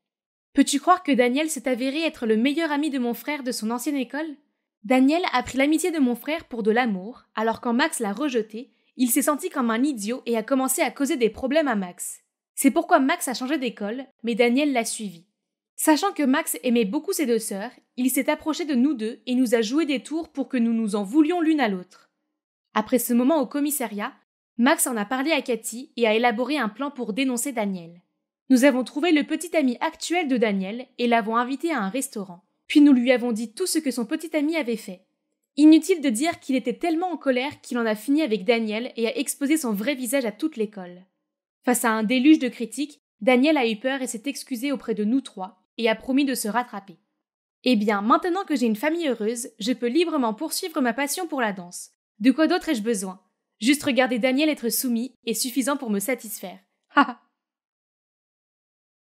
Peux-tu croire que Daniel s'est avéré être le meilleur ami de mon frère de son ancienne école ? Daniel a pris l'amitié de mon frère pour de l'amour, alors quand Max l'a rejeté, il s'est senti comme un idiot et a commencé à causer des problèmes à Max. C'est pourquoi Max a changé d'école, mais Daniel l'a suivi. Sachant que Max aimait beaucoup ses 2 sœurs, il s'est approché de nous 2 et nous a joué des tours pour que nous nous en voulions l'une à l'autre. Après ce moment au commissariat, Max en a parlé à Cathy et a élaboré un plan pour dénoncer Daniel. Nous avons trouvé le petit ami actuel de Daniel et l'avons invité à un restaurant. Puis nous lui avons dit tout ce que son petit ami avait fait. Inutile de dire qu'il était tellement en colère qu'il en a fini avec Daniel et a exposé son vrai visage à toute l'école. Face à un déluge de critiques, Daniel a eu peur et s'est excusé auprès de nous 3 et a promis de se rattraper. Eh bien, maintenant que j'ai une famille heureuse, je peux librement poursuivre ma passion pour la danse. De quoi d'autre ai-je besoin ? Juste regarder Daniel être soumis est suffisant pour me satisfaire. Haha.